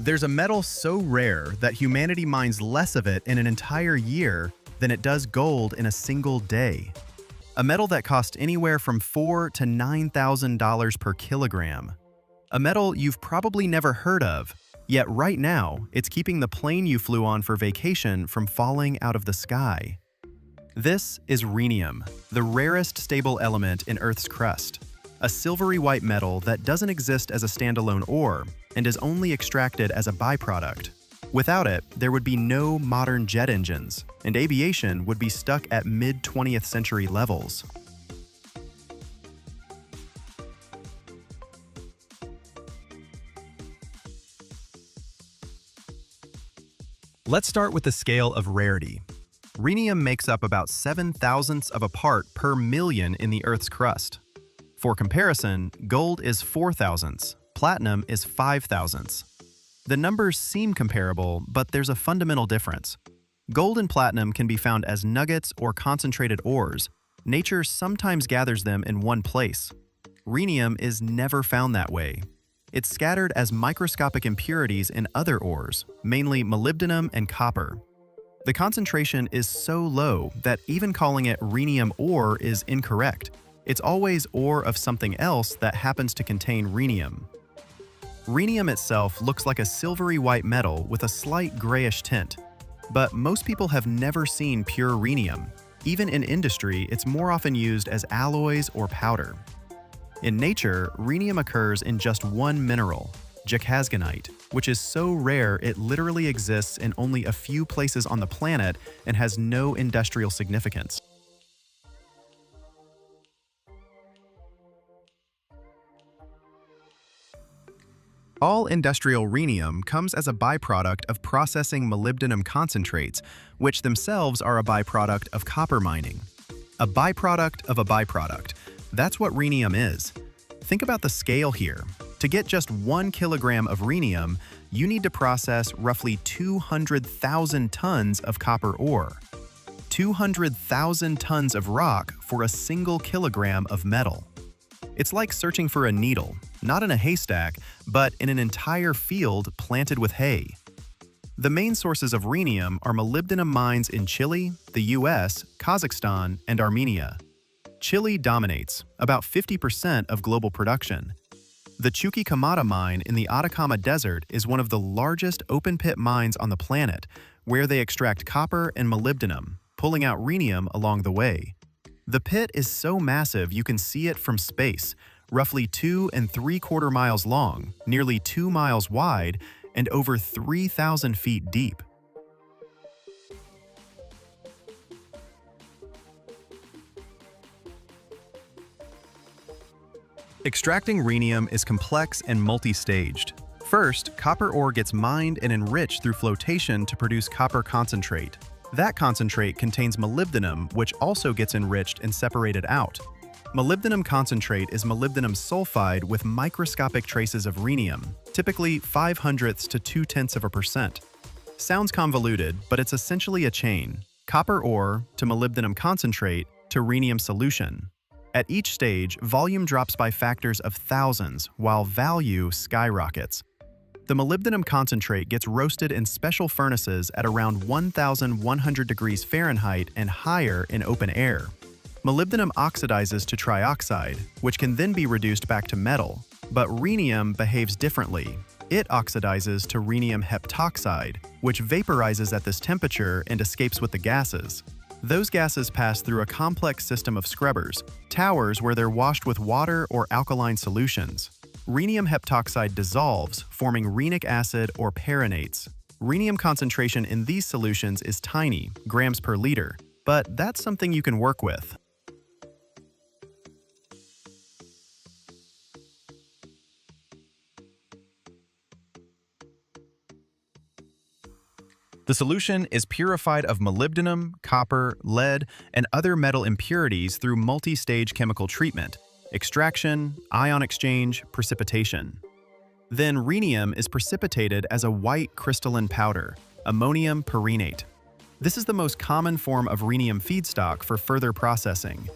There's a metal so rare that humanity mines less of it in an entire year than it does gold in a single day. A metal that costs anywhere from $4,000 to $9,000 per kilogram. A metal you've probably never heard of, yet right now, it's keeping the plane you flew on for vacation from falling out of the sky. This is rhenium, the rarest stable element in Earth's crust. A silvery-white metal that doesn't exist as a standalone ore and is only extracted as a byproduct. Without it, there would be no modern jet engines, and aviation would be stuck at mid-20th century levels. Let's start with the scale of rarity. Rhenium makes up about 7/1000ths of a part per million in the Earth's crust. For comparison, gold is 4/1000ths, platinum is 5/1000ths. The numbers seem comparable, but there's a fundamental difference. Gold and platinum can be found as nuggets or concentrated ores. Nature sometimes gathers them in one place. Rhenium is never found that way. It's scattered as microscopic impurities in other ores, mainly molybdenum and copper. The concentration is so low that even calling it rhenium ore is incorrect. It's always ore of something else that happens to contain rhenium. Rhenium itself looks like a silvery-white metal with a slight grayish tint. But most people have never seen pure rhenium. Even in industry, it's more often used as alloys or powder. In nature, rhenium occurs in just one mineral, Chuquicamata, which is so rare it literally exists in only a few places on the planet and has no industrial significance. All industrial rhenium comes as a byproduct of processing molybdenum concentrates, which themselves are a byproduct of copper mining. A byproduct of a byproduct. That's what rhenium is. Think about the scale here. To get just 1 kilogram of rhenium, you need to process roughly 200,000 tons of copper ore. 200,000 tons of rock for a single kilogram of metal. It's like searching for a needle, not in a haystack, but in an entire field planted with hay. The main sources of rhenium are molybdenum mines in Chile, the US, Kazakhstan, and Armenia. Chile dominates, about 50% of global production. The Chuquicamata mine in the Atacama Desert is one of the largest open-pit mines on the planet, where they extract copper and molybdenum, pulling out rhenium along the way. The pit is so massive you can see it from space, roughly 2 3/4 miles long, nearly 2 miles wide, and over 3,000 feet deep. Extracting rhenium is complex and multi-staged. First, copper ore gets mined and enriched through flotation to produce copper concentrate. That concentrate contains molybdenum, which also gets enriched and separated out. Molybdenum concentrate is molybdenum sulfide with microscopic traces of rhenium, typically 0.05 to 0.2%. Sounds convoluted, but it's essentially a chain: copper ore to molybdenum concentrate to rhenium solution. At each stage, volume drops by factors of thousands, while value skyrockets. The molybdenum concentrate gets roasted in special furnaces at around 1,100 degrees Fahrenheit and higher in open air. Molybdenum oxidizes to trioxide, which can then be reduced back to metal. But rhenium behaves differently. It oxidizes to rhenium heptoxide, which vaporizes at this temperature and escapes with the gases. Those gases pass through a complex system of scrubbers, towers where they're washed with water or alkaline solutions. Rhenium heptoxide dissolves, forming rhenic acid or perrhenates. Rhenium concentration in these solutions is tiny, grams per liter, but that's something you can work with. The solution is purified of molybdenum, copper, lead, and other metal impurities through multi-stage chemical treatment: extraction, ion exchange, precipitation. Then rhenium is precipitated as a white crystalline powder, ammonium perrhenate. This is the most common form of rhenium feedstock for further processing.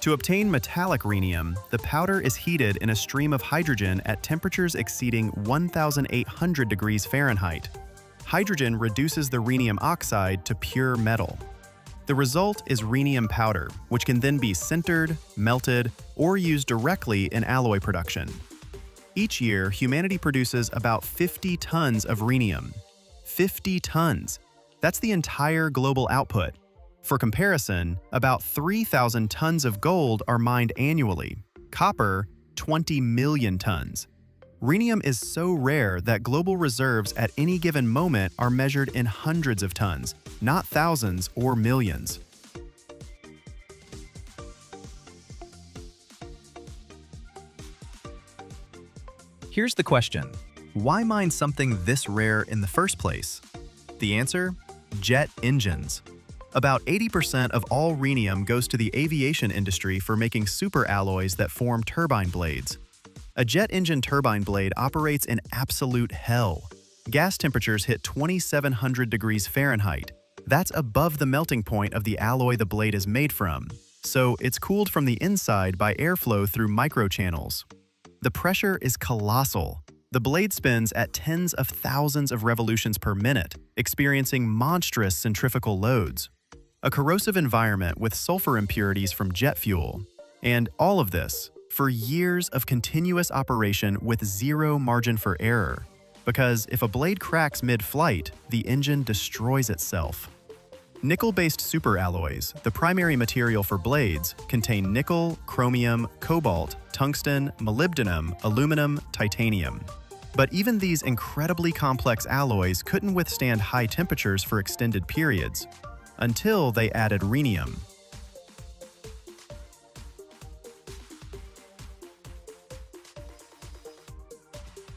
To obtain metallic rhenium, the powder is heated in a stream of hydrogen at temperatures exceeding 1,800 degrees Fahrenheit. Hydrogen reduces the rhenium oxide to pure metal. The result is rhenium powder, which can then be sintered, melted, or used directly in alloy production. Each year, humanity produces about 50 tons of rhenium. 50 tons! That's the entire global output. For comparison, about 3,000 tons of gold are mined annually. Copper, 20 million tons. Rhenium is so rare that global reserves at any given moment are measured in hundreds of tons, not thousands or millions. Here's the question: why mine something this rare in the first place? The answer? Jet engines. About 80% of all rhenium goes to the aviation industry for making superalloys that form turbine blades. A jet engine turbine blade operates in absolute hell. Gas temperatures hit 2,700 degrees Fahrenheit. That's above the melting point of the alloy the blade is made from. So it's cooled from the inside by airflow through microchannels. The pressure is colossal. The blade spins at tens of thousands of revolutions per minute, experiencing monstrous centrifugal loads. A corrosive environment with sulfur impurities from jet fuel. And all of this for years of continuous operation with zero margin for error. Because if a blade cracks mid-flight, the engine destroys itself. Nickel-based superalloys, the primary material for blades, contain nickel, chromium, cobalt, tungsten, molybdenum, aluminum, titanium. But even these incredibly complex alloys couldn't withstand high temperatures for extended periods, until they added rhenium.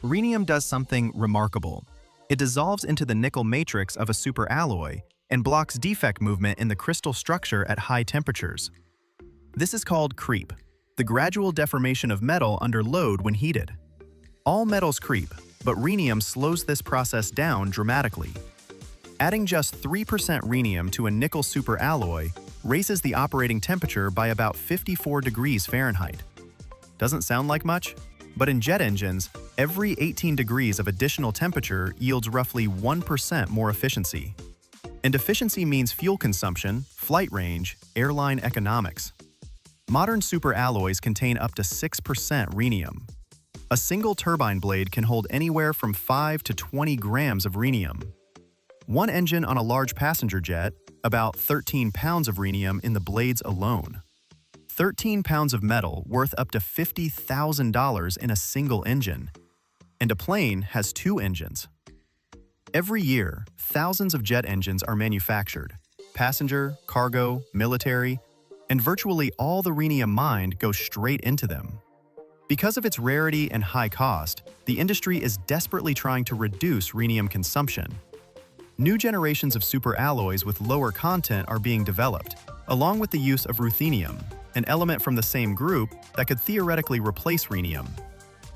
Rhenium does something remarkable. It dissolves into the nickel matrix of a superalloy and blocks defect movement in the crystal structure at high temperatures. This is called creep, the gradual deformation of metal under load when heated. All metals creep, but rhenium slows this process down dramatically. Adding just 3% rhenium to a nickel superalloy raises the operating temperature by about 54 degrees Fahrenheit. Doesn't sound like much, but in jet engines, every 18 degrees of additional temperature yields roughly 1% more efficiency. And efficiency means fuel consumption, flight range, airline economics. Modern superalloys contain up to 6% rhenium. A single turbine blade can hold anywhere from 5 to 20 grams of rhenium. One engine on a large passenger jet, about 13 pounds of rhenium in the blades alone. 13 pounds of metal worth up to $50,000 in a single engine. And a plane has 2 engines. Every year, thousands of jet engines are manufactured. Passenger, cargo, military, and virtually all the rhenium mined goes straight into them. Because of its rarity and high cost, the industry is desperately trying to reduce rhenium consumption. New generations of superalloys with lower content are being developed, along with the use of ruthenium, an element from the same group that could theoretically replace rhenium.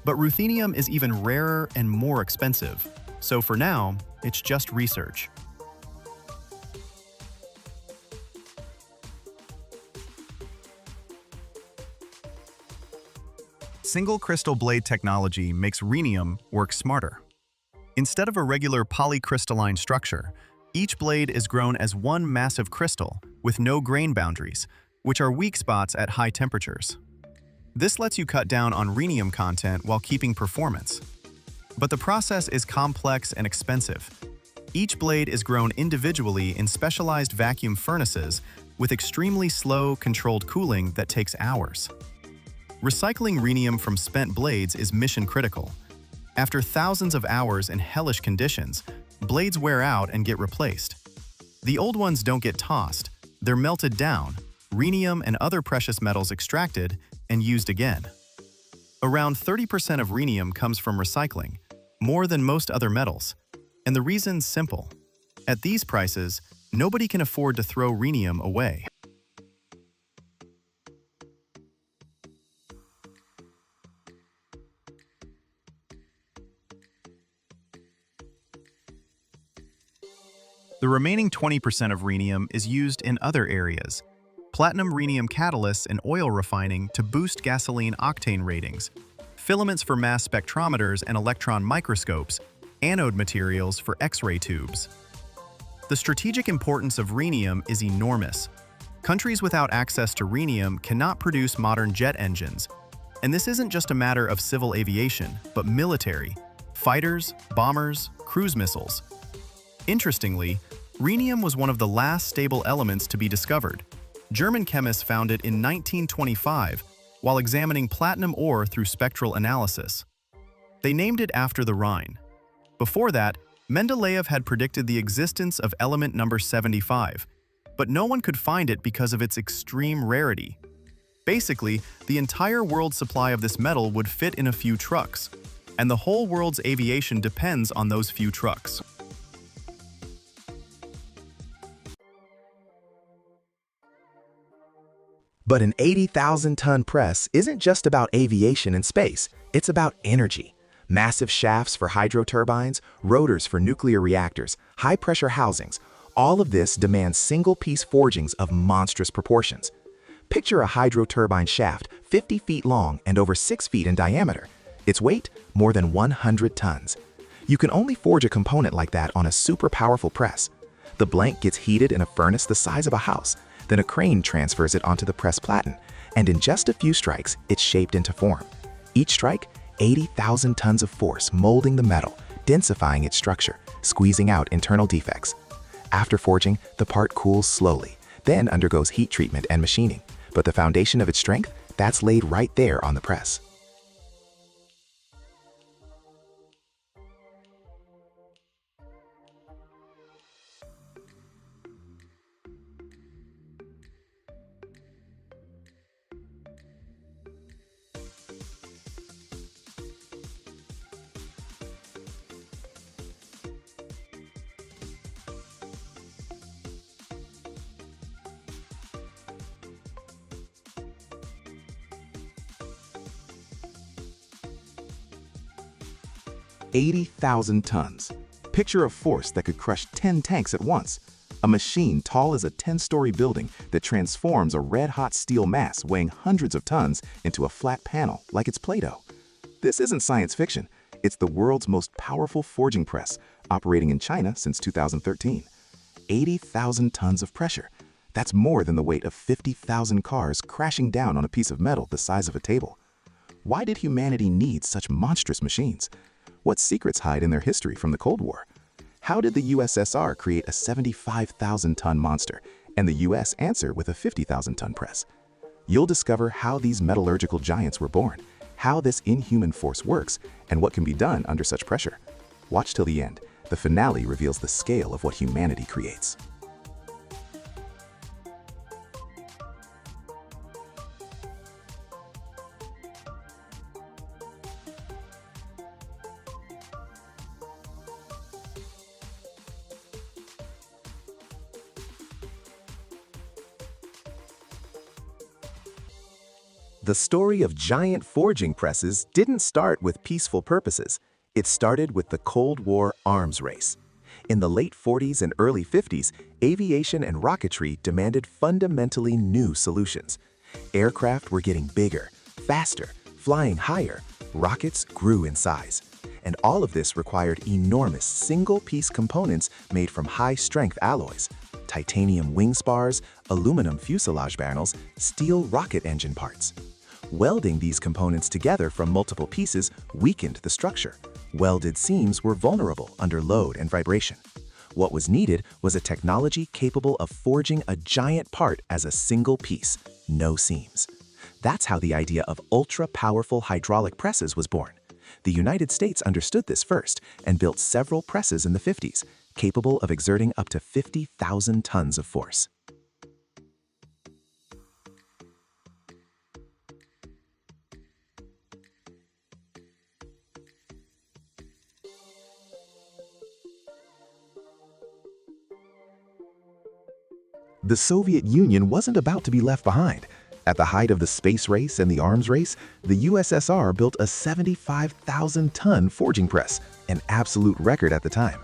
But ruthenium is even rarer and more expensive, so for now, it's just research. Single crystal blade technology makes rhenium work smarter. Instead of a regular polycrystalline structure, each blade is grown as one massive crystal with no grain boundaries, which are weak spots at high temperatures. This lets you cut down on rhenium content while keeping performance. But the process is complex and expensive. Each blade is grown individually in specialized vacuum furnaces with extremely slow, controlled cooling that takes hours. Recycling rhenium from spent blades is mission critical. After thousands of hours in hellish conditions, blades wear out and get replaced. The old ones don't get tossed, they're melted down, rhenium and other precious metals extracted and used again. Around 30% of rhenium comes from recycling, more than most other metals. And the reason's simple. At these prices, nobody can afford to throw rhenium away. The remaining 20% of rhenium is used in other areas. platinum rhenium catalysts in oil refining to boost gasoline octane ratings, filaments for mass spectrometers and electron microscopes, anode materials for X-ray tubes. The strategic importance of rhenium is enormous. Countries without access to rhenium cannot produce modern jet engines, and this isn't just a matter of civil aviation, but military, fighters, bombers, cruise missiles. Interestingly, rhenium was one of the last stable elements to be discovered. German chemists found it in 1925 while examining platinum ore through spectral analysis. They named it after the Rhine. Before that, Mendeleev had predicted the existence of element number 75, but no one could find it because of its extreme rarity. Basically, the entire world supply of this metal would fit in a few trucks, and the whole world's aviation depends on those few trucks. But an 80,000-ton press isn't just about aviation and space, it's about energy. Massive shafts for hydro turbines, rotors for nuclear reactors, high-pressure housings, all of this demands single-piece forgings of monstrous proportions. Picture a hydro turbine shaft 50 feet long and over 6 feet in diameter. Its weight, more than 100 tons. You can only forge a component like that on a super powerful press. The blank gets heated in a furnace the size of a house, then a crane transfers it onto the press platen, and in just a few strikes, it's shaped into form. Each strike, 80,000 tons of force molding the metal, densifying its structure, squeezing out internal defects. After forging, the part cools slowly, then undergoes heat treatment and machining, but the foundation of its strength, that's laid right there on the press. $80,000 tons. Picture a force that could crush 10 tanks at once. A machine tall as a 10-story building that transforms a red-hot steel mass weighing hundreds of tons into a flat panel like it's Play-Doh. This isn't science fiction. It's the world's most powerful forging press, operating in China since 2013. 80,000 tons of pressure. That's more than the weight of 50,000 cars crashing down on a piece of metal the size of a table. Why did humanity need such monstrous machines? What secrets hide in their history from the Cold War? How did the USSR create a 75,000-ton monster and the US answer with a 50,000-ton press? You'll discover how these metallurgical giants were born, how this inhuman force works, and what can be done under such pressure. Watch till the end. The finale reveals the scale of what humanity creates. The story of giant forging presses didn't start with peaceful purposes. It started with the Cold War arms race. In the late 40s and early 50s, aviation and rocketry demanded fundamentally new solutions. Aircraft were getting bigger, faster, flying higher. Rockets grew in size. And all of this required enormous single-piece components made from high-strength alloys. Titanium wing spars, aluminum fuselage panels, steel rocket engine parts. Welding these components together from multiple pieces weakened the structure. Welded seams were vulnerable under load and vibration. What was needed was a technology capable of forging a giant part as a single piece, no seams. That's how the idea of ultra-powerful hydraulic presses was born. The United States understood this first and built several presses in the 50s, capable of exerting up to 50,000 tons of force. The Soviet Union wasn't about to be left behind. At the height of the space race and the arms race, the USSR built a 75,000-ton forging press, an absolute record at the time.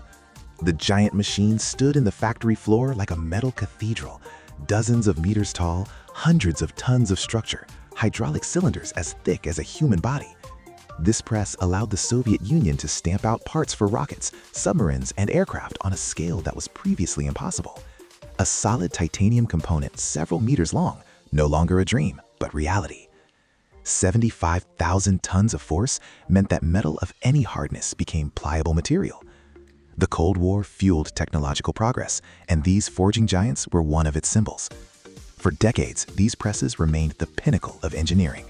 The giant machine stood in the factory floor like a metal cathedral, Dozens of meters tall, hundreds of tons of structure, hydraulic cylinders as thick as a human body. This press allowed the Soviet Union to stamp out parts for rockets, submarines, and aircraft on a scale that was previously impossible. A solid titanium component several meters long, no longer a dream, but reality. 75,000 tons of force meant that metal of any hardness became pliable material. The Cold War fueled technological progress, and these forging giants were one of its symbols. For decades, these presses remained the pinnacle of engineering.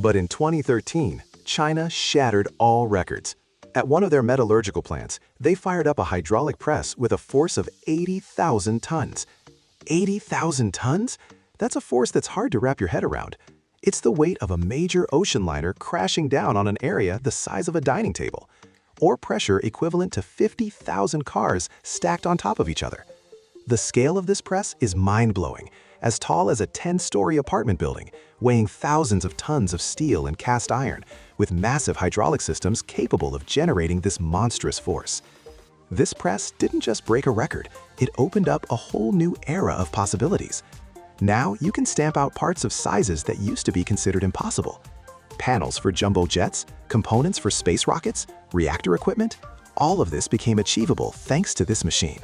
But in 2013, China shattered all records. At one of their metallurgical plants, they fired up a hydraulic press with a force of 80,000 tons. 80,000 tons? That's a force that's hard to wrap your head around. It's the weight of a major ocean liner crashing down on an area the size of a dining table, or pressure equivalent to 50,000 cars stacked on top of each other. The scale of this press is mind-blowing, as tall as a 10-story apartment building, weighing thousands of tons of steel and cast iron, with massive hydraulic systems capable of generating this monstrous force. This press didn't just break a record, it opened up a whole new era of possibilities. Now you can stamp out parts of sizes that used to be considered impossible. Panels for jumbo jets, components for space rockets, reactor equipment, all of this became achievable thanks to this machine.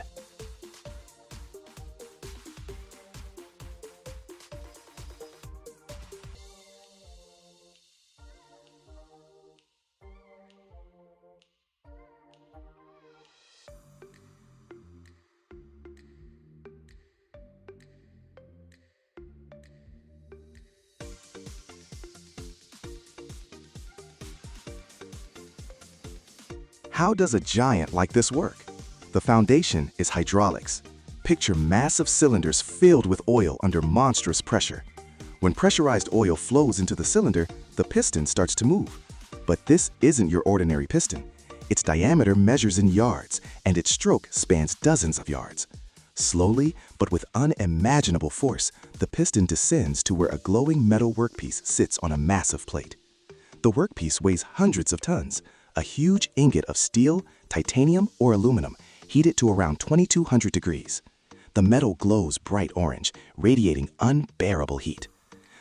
How does a giant like this work? The foundation is hydraulics. Picture massive cylinders filled with oil under monstrous pressure. When pressurized oil flows into the cylinder, the piston starts to move. But this isn't your ordinary piston. Its diameter measures in yards, and its stroke spans dozens of yards. Slowly, but with unimaginable force, the piston descends to where a glowing metal workpiece sits on a massive plate. The workpiece weighs hundreds of tons, a huge ingot of steel, titanium, or aluminum, heated to around 2200 degrees. The metal glows bright orange, radiating unbearable heat.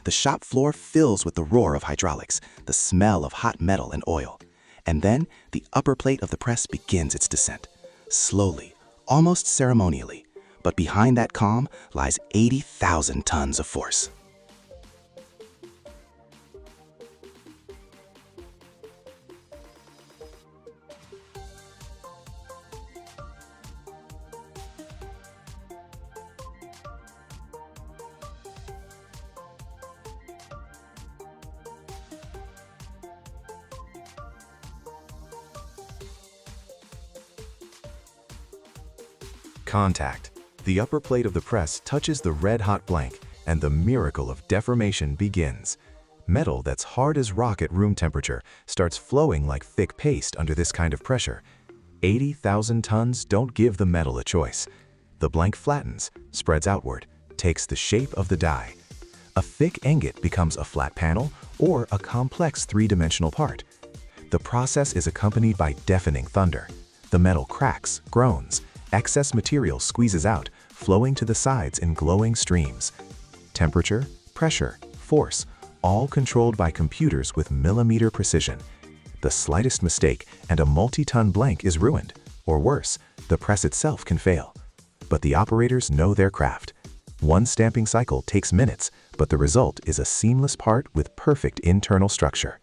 The shop floor fills with the roar of hydraulics, the smell of hot metal and oil. And then the upper plate of the press begins its descent, slowly, almost ceremonially. But behind that calm lies 80,000 tons of force. Contact. The upper plate of the press touches the red-hot blank, and the miracle of deformation begins. Metal that's hard as rock at room temperature starts flowing like thick paste under this kind of pressure. 80,000 tons don't give the metal a choice. The blank flattens, spreads outward, takes the shape of the die. A thick ingot becomes a flat panel or a complex three-dimensional part. The process is accompanied by deafening thunder. The metal cracks, groans. Excess material squeezes out, flowing to the sides in glowing streams. Temperature, pressure, force, all controlled by computers with millimeter precision. The slightest mistake and a multi-ton blank is ruined, or worse, the press itself can fail. But the operators know their craft. One stamping cycle takes minutes, but the result is a seamless part with perfect internal structure.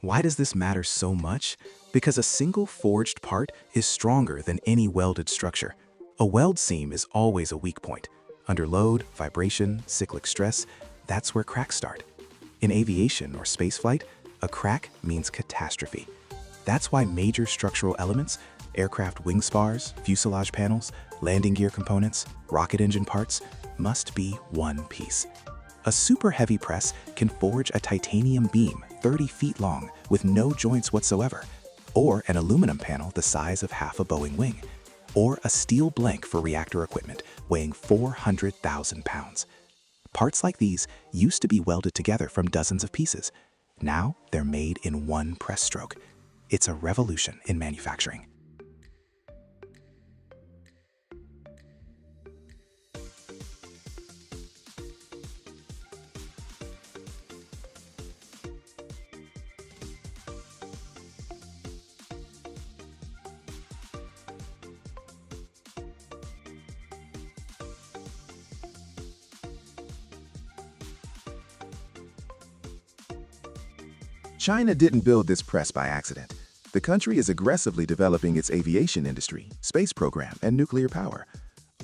Why does this matter so much? Because a single forged part is stronger than any welded structure. A weld seam is always a weak point. Under load, vibration, cyclic stress, that's where cracks start. In aviation or spaceflight, A crack means catastrophe. That's why major structural elements, aircraft wing spars, fuselage panels, landing gear components, rocket engine parts, must be one piece. A super heavy press can forge a titanium beam 30 feet long with no joints whatsoever, or an aluminum panel the size of half a Boeing wing, or a steel blank for reactor equipment weighing 400,000 pounds. Parts like these used to be welded together from dozens of pieces. Now they're made in one press stroke. It's a revolution in manufacturing. China didn't build this press by accident. The country is aggressively developing its aviation industry, space program, and nuclear power.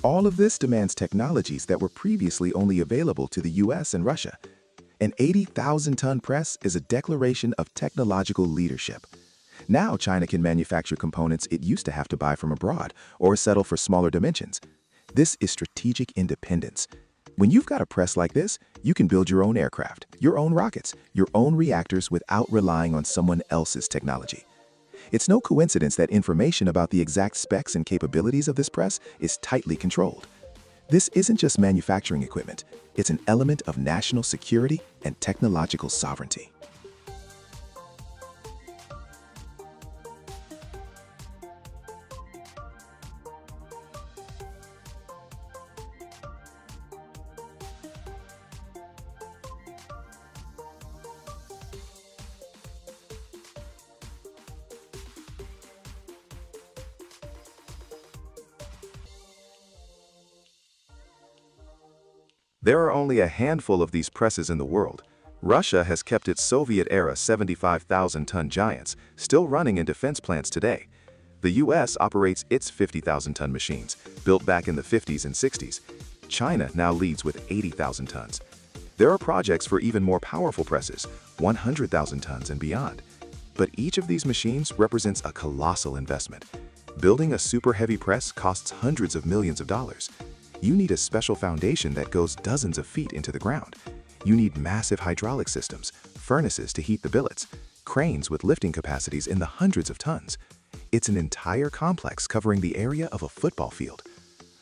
All of this demands technologies that were previously only available to the US and Russia. An 80,000-ton press is a declaration of technological leadership. Now China can manufacture components it used to have to buy from abroad or settle for smaller dimensions. This is strategic independence. When you've got a press like this, you can build your own aircraft, your own rockets, your own reactors without relying on someone else's technology. It's no coincidence that information about the exact specs and capabilities of this press is tightly controlled. This isn't just manufacturing equipment, it's an element of national security and technological sovereignty. There are only a handful of these presses in the world. Russia has kept its Soviet-era 75,000-ton giants still running in defense plants today. The US operates its 50,000-ton machines, built back in the 50s and 60s. China now leads with 80,000 tons. There are projects for even more powerful presses, 100,000 tons and beyond. But each of these machines represents a colossal investment. Building a super heavy press costs hundreds of millions of dollars. You need a special foundation that goes dozens of feet into the ground. You need massive hydraulic systems, furnaces to heat the billets, cranes with lifting capacities in the hundreds of tons. It's an entire complex covering the area of a football field.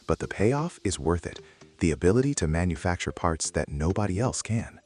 But the payoff is worth it, the ability to manufacture parts that nobody else can.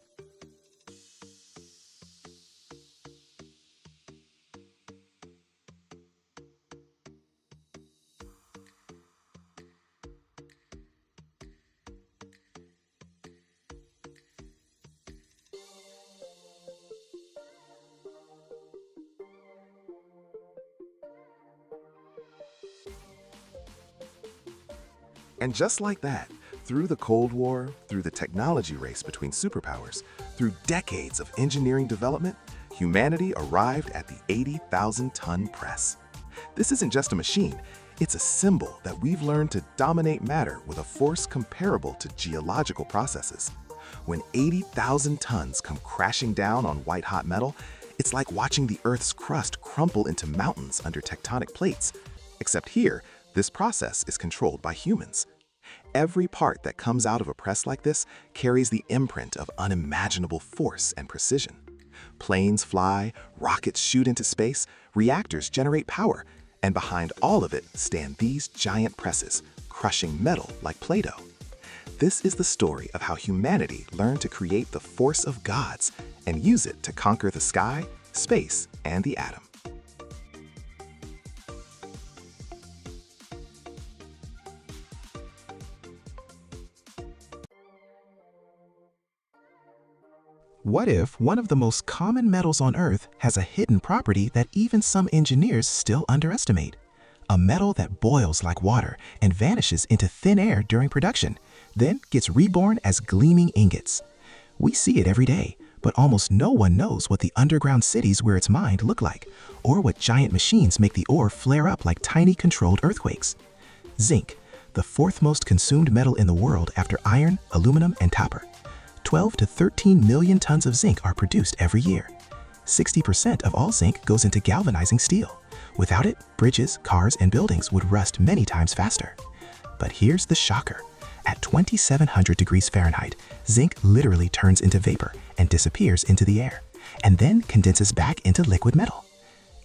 And just like that, through the Cold War, through the technology race between superpowers, through decades of engineering development, humanity arrived at the 80,000-ton press. This isn't just a machine, it's a symbol that we've learned to dominate matter with a force comparable to geological processes. When 80,000 tons come crashing down on white-hot metal, it's like watching the Earth's crust crumple into mountains under tectonic plates. Except here, this process is controlled by humans. Every part that comes out of a press like this carries the imprint of unimaginable force and precision. Planes fly, rockets shoot into space, reactors generate power, and behind all of it stand these giant presses, crushing metal like Play-Doh. This is the story of how humanity learned to create the force of gods and use it to conquer the sky, space, and the atom. What if one of the most common metals on Earth has a hidden property that even some engineers still underestimate? A metal that boils like water and vanishes into thin air during production, then gets reborn as gleaming ingots. We see it every day, but almost no one knows what the underground cities where it's mined look like, or what giant machines make the ore flare up like tiny controlled earthquakes. Zinc, the fourth most consumed metal in the world after iron, aluminum, and copper. 12 to 13 million tons of zinc are produced every year. 60% of all zinc goes into galvanizing steel. Without it, bridges, cars, and buildings would rust many times faster. But here's the shocker. At 2700 degrees Fahrenheit, zinc literally turns into vapor and disappears into the air, and then condenses back into liquid metal.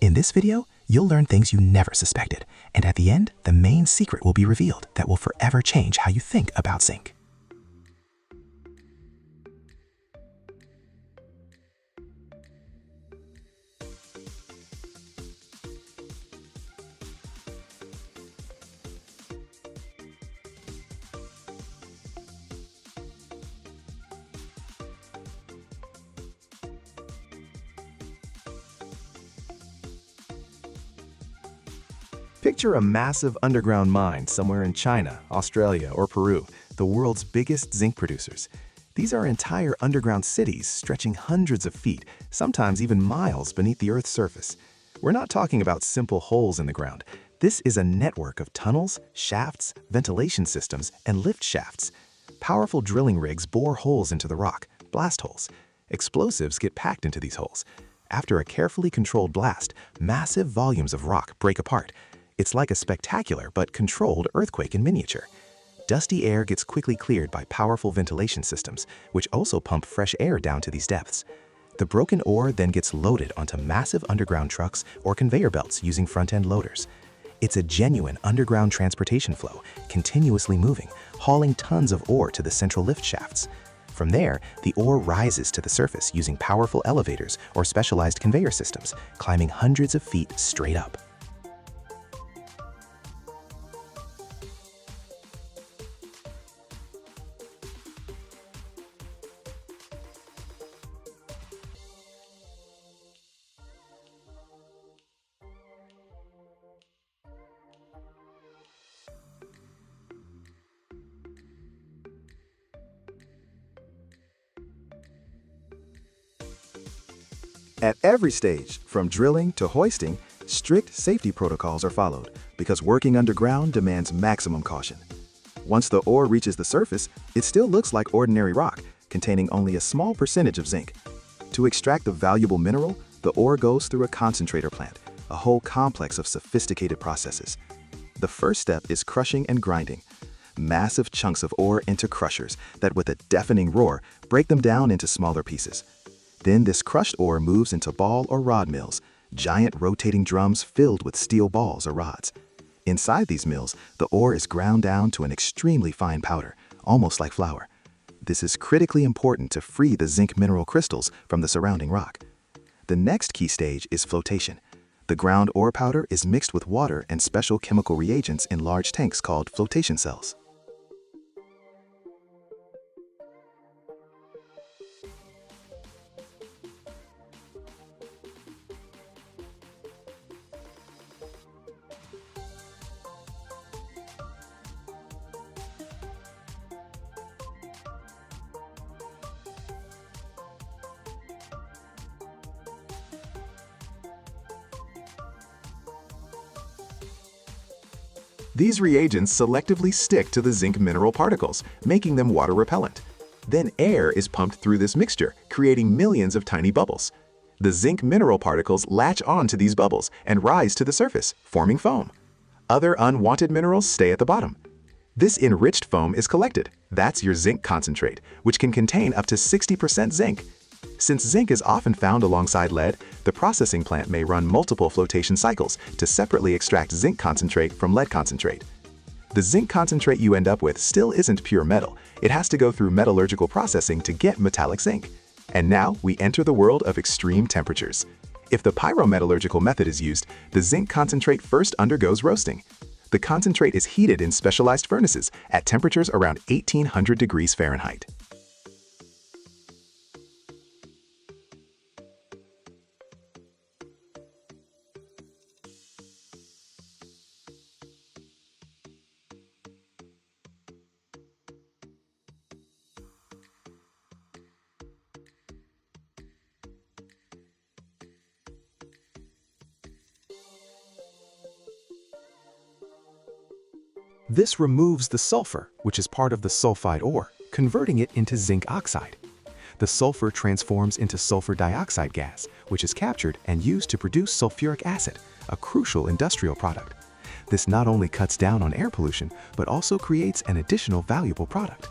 In this video, you'll learn things you never suspected, and at the end, the main secret will be revealed that will forever change how you think about zinc. Picture a massive underground mine somewhere in China, Australia, or Peru, the world's biggest zinc producers. These are entire underground cities stretching hundreds of feet, sometimes even miles beneath the Earth's surface. We're not talking about simple holes in the ground. This is a network of tunnels, shafts, ventilation systems, and lift shafts. Powerful drilling rigs bore holes into the rock, blast holes. Explosives get packed into these holes. After a carefully controlled blast, massive volumes of rock break apart. It's like a spectacular but controlled earthquake in miniature. Dusty air gets quickly cleared by powerful ventilation systems, which also pump fresh air down to these depths. The broken ore then gets loaded onto massive underground trucks or conveyor belts using front-end loaders. It's a genuine underground transportation flow, continuously moving, hauling tons of ore to the central lift shafts. From there, the ore rises to the surface using powerful elevators or specialized conveyor systems, climbing hundreds of feet straight up. At every stage, from drilling to hoisting, strict safety protocols are followed because working underground demands maximum caution. Once the ore reaches the surface, it still looks like ordinary rock, containing only a small percentage of zinc. To extract the valuable mineral, the ore goes through a concentrator plant, a whole complex of sophisticated processes. The first step is crushing and grinding. Massive chunks of ore into crushers that, with a deafening roar, break them down into smaller pieces. Then this crushed ore moves into ball or rod mills, giant rotating drums filled with steel balls or rods. Inside these mills, the ore is ground down to an extremely fine powder, almost like flour. This is critically important to free the zinc mineral crystals from the surrounding rock. The next key stage is flotation. The ground ore powder is mixed with water and special chemical reagents in large tanks called flotation cells. These reagents selectively stick to the zinc mineral particles, making them water repellent. Then air is pumped through this mixture, creating millions of tiny bubbles. The zinc mineral particles latch onto these bubbles and rise to the surface, forming foam. Other unwanted minerals stay at the bottom. This enriched foam is collected. That's your zinc concentrate, which can contain up to 60% zinc. Since zinc is often found alongside lead, the processing plant may run multiple flotation cycles to separately extract zinc concentrate from lead concentrate. The zinc concentrate you end up with still isn't pure metal. It has to go through metallurgical processing to get metallic zinc. And now we enter the world of extreme temperatures. If the pyrometallurgical method is used, the zinc concentrate first undergoes roasting. The concentrate is heated in specialized furnaces at temperatures around 1800 degrees Fahrenheit. This removes the sulfur, which is part of the sulfide ore, converting it into zinc oxide. The sulfur transforms into sulfur dioxide gas, which is captured and used to produce sulfuric acid, a crucial industrial product. This not only cuts down on air pollution, but also creates an additional valuable product.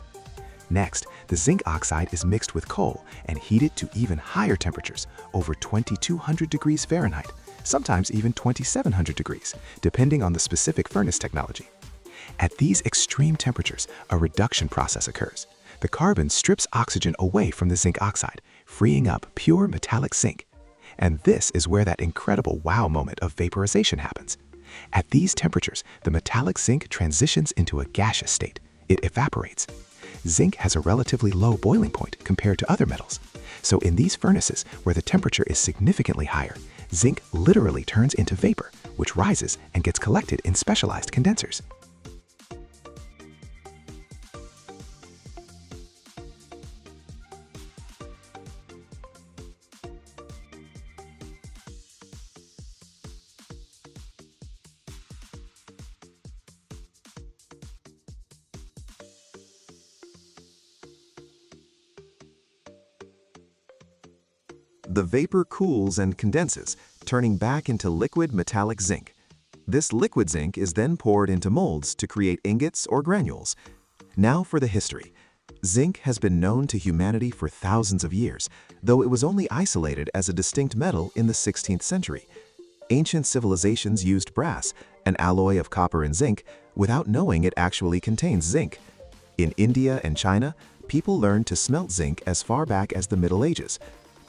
Next, the zinc oxide is mixed with coal and heated to even higher temperatures, over 2200 degrees Fahrenheit, sometimes even 2700 degrees, depending on the specific furnace technology. At these extreme temperatures, a reduction process occurs. The carbon strips oxygen away from the zinc oxide, freeing up pure metallic zinc. And this is where that incredible wow moment of vaporization happens. At these temperatures, the metallic zinc transitions into a gaseous state. It evaporates. Zinc has a relatively low boiling point compared to other metals. So in these furnaces, where the temperature is significantly higher, zinc literally turns into vapor, which rises and gets collected in specialized condensers. The vapor cools and condenses, turning back into liquid metallic zinc. This liquid zinc is then poured into molds to create ingots or granules. Now for the history. Zinc has been known to humanity for thousands of years, though it was only isolated as a distinct metal in the 16th century. Ancient civilizations used brass, an alloy of copper and zinc, without knowing it actually contains zinc. In India and China, people learned to smelt zinc as far back as the Middle Ages.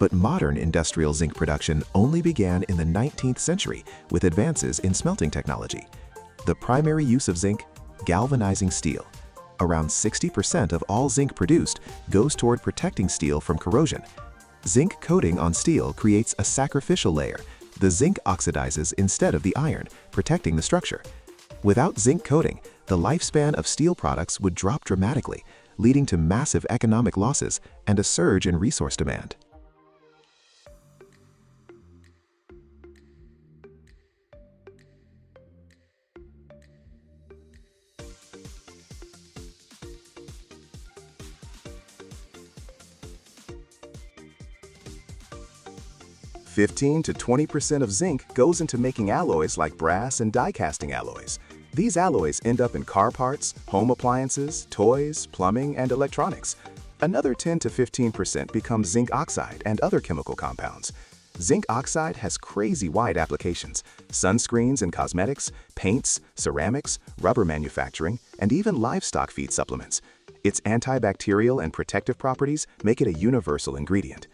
But modern industrial zinc production only began in the 19th century with advances in smelting technology. The primary use of zinc: galvanizing steel. Around 60% of all zinc produced goes toward protecting steel from corrosion. Zinc coating on steel creates a sacrificial layer. The zinc oxidizes instead of the iron, protecting the structure. Without zinc coating, the lifespan of steel products would drop dramatically, leading to massive economic losses and a surge in resource demand. "15 to 20% of zinc goes into making alloys like brass and die-casting alloys. These alloys end up in car parts, home appliances, toys, plumbing, and electronics. Another 10 to 15% becomes zinc oxide and other chemical compounds. Zinc oxide has crazy wide applications: sunscreens and cosmetics, paints, ceramics, rubber manufacturing, and even livestock feed supplements. Its antibacterial and protective properties make it a universal ingredient.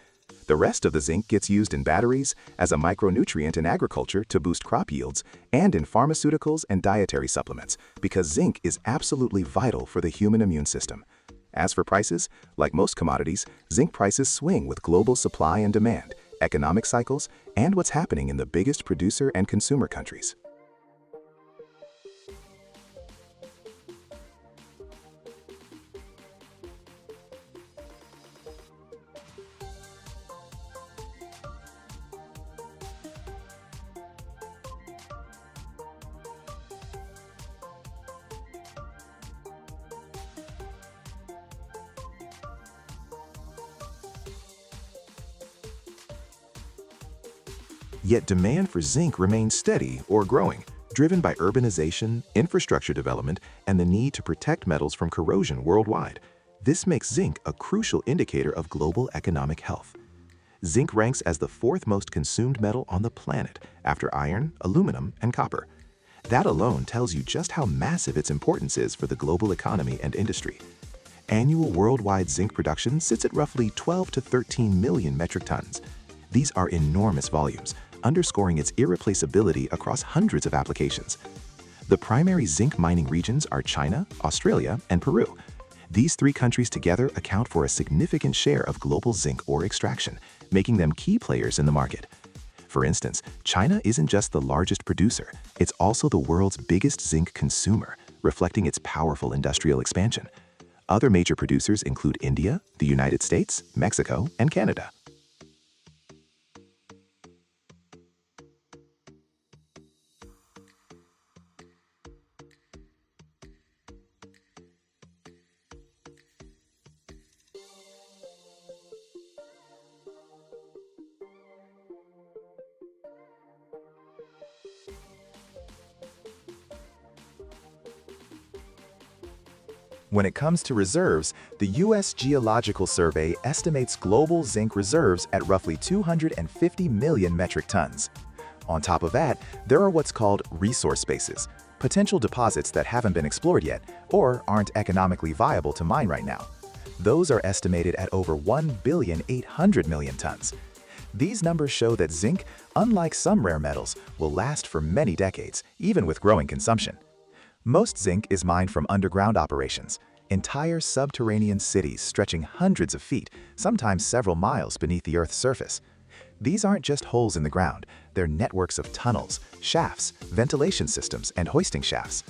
The rest of the zinc gets used in batteries, as a micronutrient in agriculture to boost crop yields, and in pharmaceuticals and dietary supplements, because zinc is absolutely vital for the human immune system. As for prices, like most commodities, zinc prices swing with global supply and demand, economic cycles, and what's happening in the biggest producer and consumer countries. Yet demand for zinc remains steady or growing, driven by urbanization, infrastructure development, and the need to protect metals from corrosion worldwide. This makes zinc a crucial indicator of global economic health. Zinc ranks as the fourth most consumed metal on the planet, after iron, aluminum, and copper. That alone tells you just how massive its importance is for the global economy and industry. Annual worldwide zinc production sits at roughly 12 to 13 million metric tons. These are enormous volumes, underscoring its irreplaceability across hundreds of applications. The primary zinc mining regions are China, Australia, and Peru. These three countries together account for a significant share of global zinc ore extraction, making them key players in the market. For instance, China isn't just the largest producer, it's also the world's biggest zinc consumer, reflecting its powerful industrial expansion. Other major producers include India, the United States, Mexico, and Canada. When it comes to reserves, the U.S. Geological Survey estimates global zinc reserves at roughly 250 million metric tons. On top of that, there are what's called resource spaces, potential deposits that haven't been explored yet or aren't economically viable to mine right now. Those are estimated at over 1,800 million tons. These numbers show that zinc, unlike some rare metals, will last for many decades, even with growing consumption. Most zinc is mined from underground operations, entire subterranean cities stretching hundreds of feet, sometimes several miles beneath the Earth's surface. These aren't just holes in the ground, they're networks of tunnels, shafts, ventilation systems, and hoisting shafts.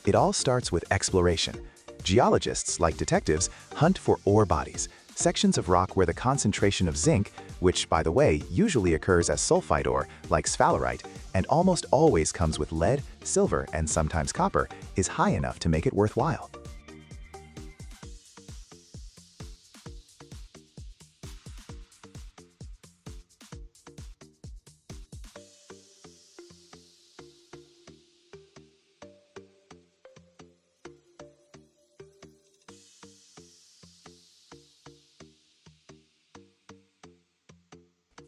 It all starts with exploration. Geologists, like detectives, hunt for ore bodies, sections of rock where the concentration of zinc, which, by the way, usually occurs as sulfide ore, like sphalerite, and almost always comes with lead, silver, and sometimes copper, is high enough to make it worthwhile.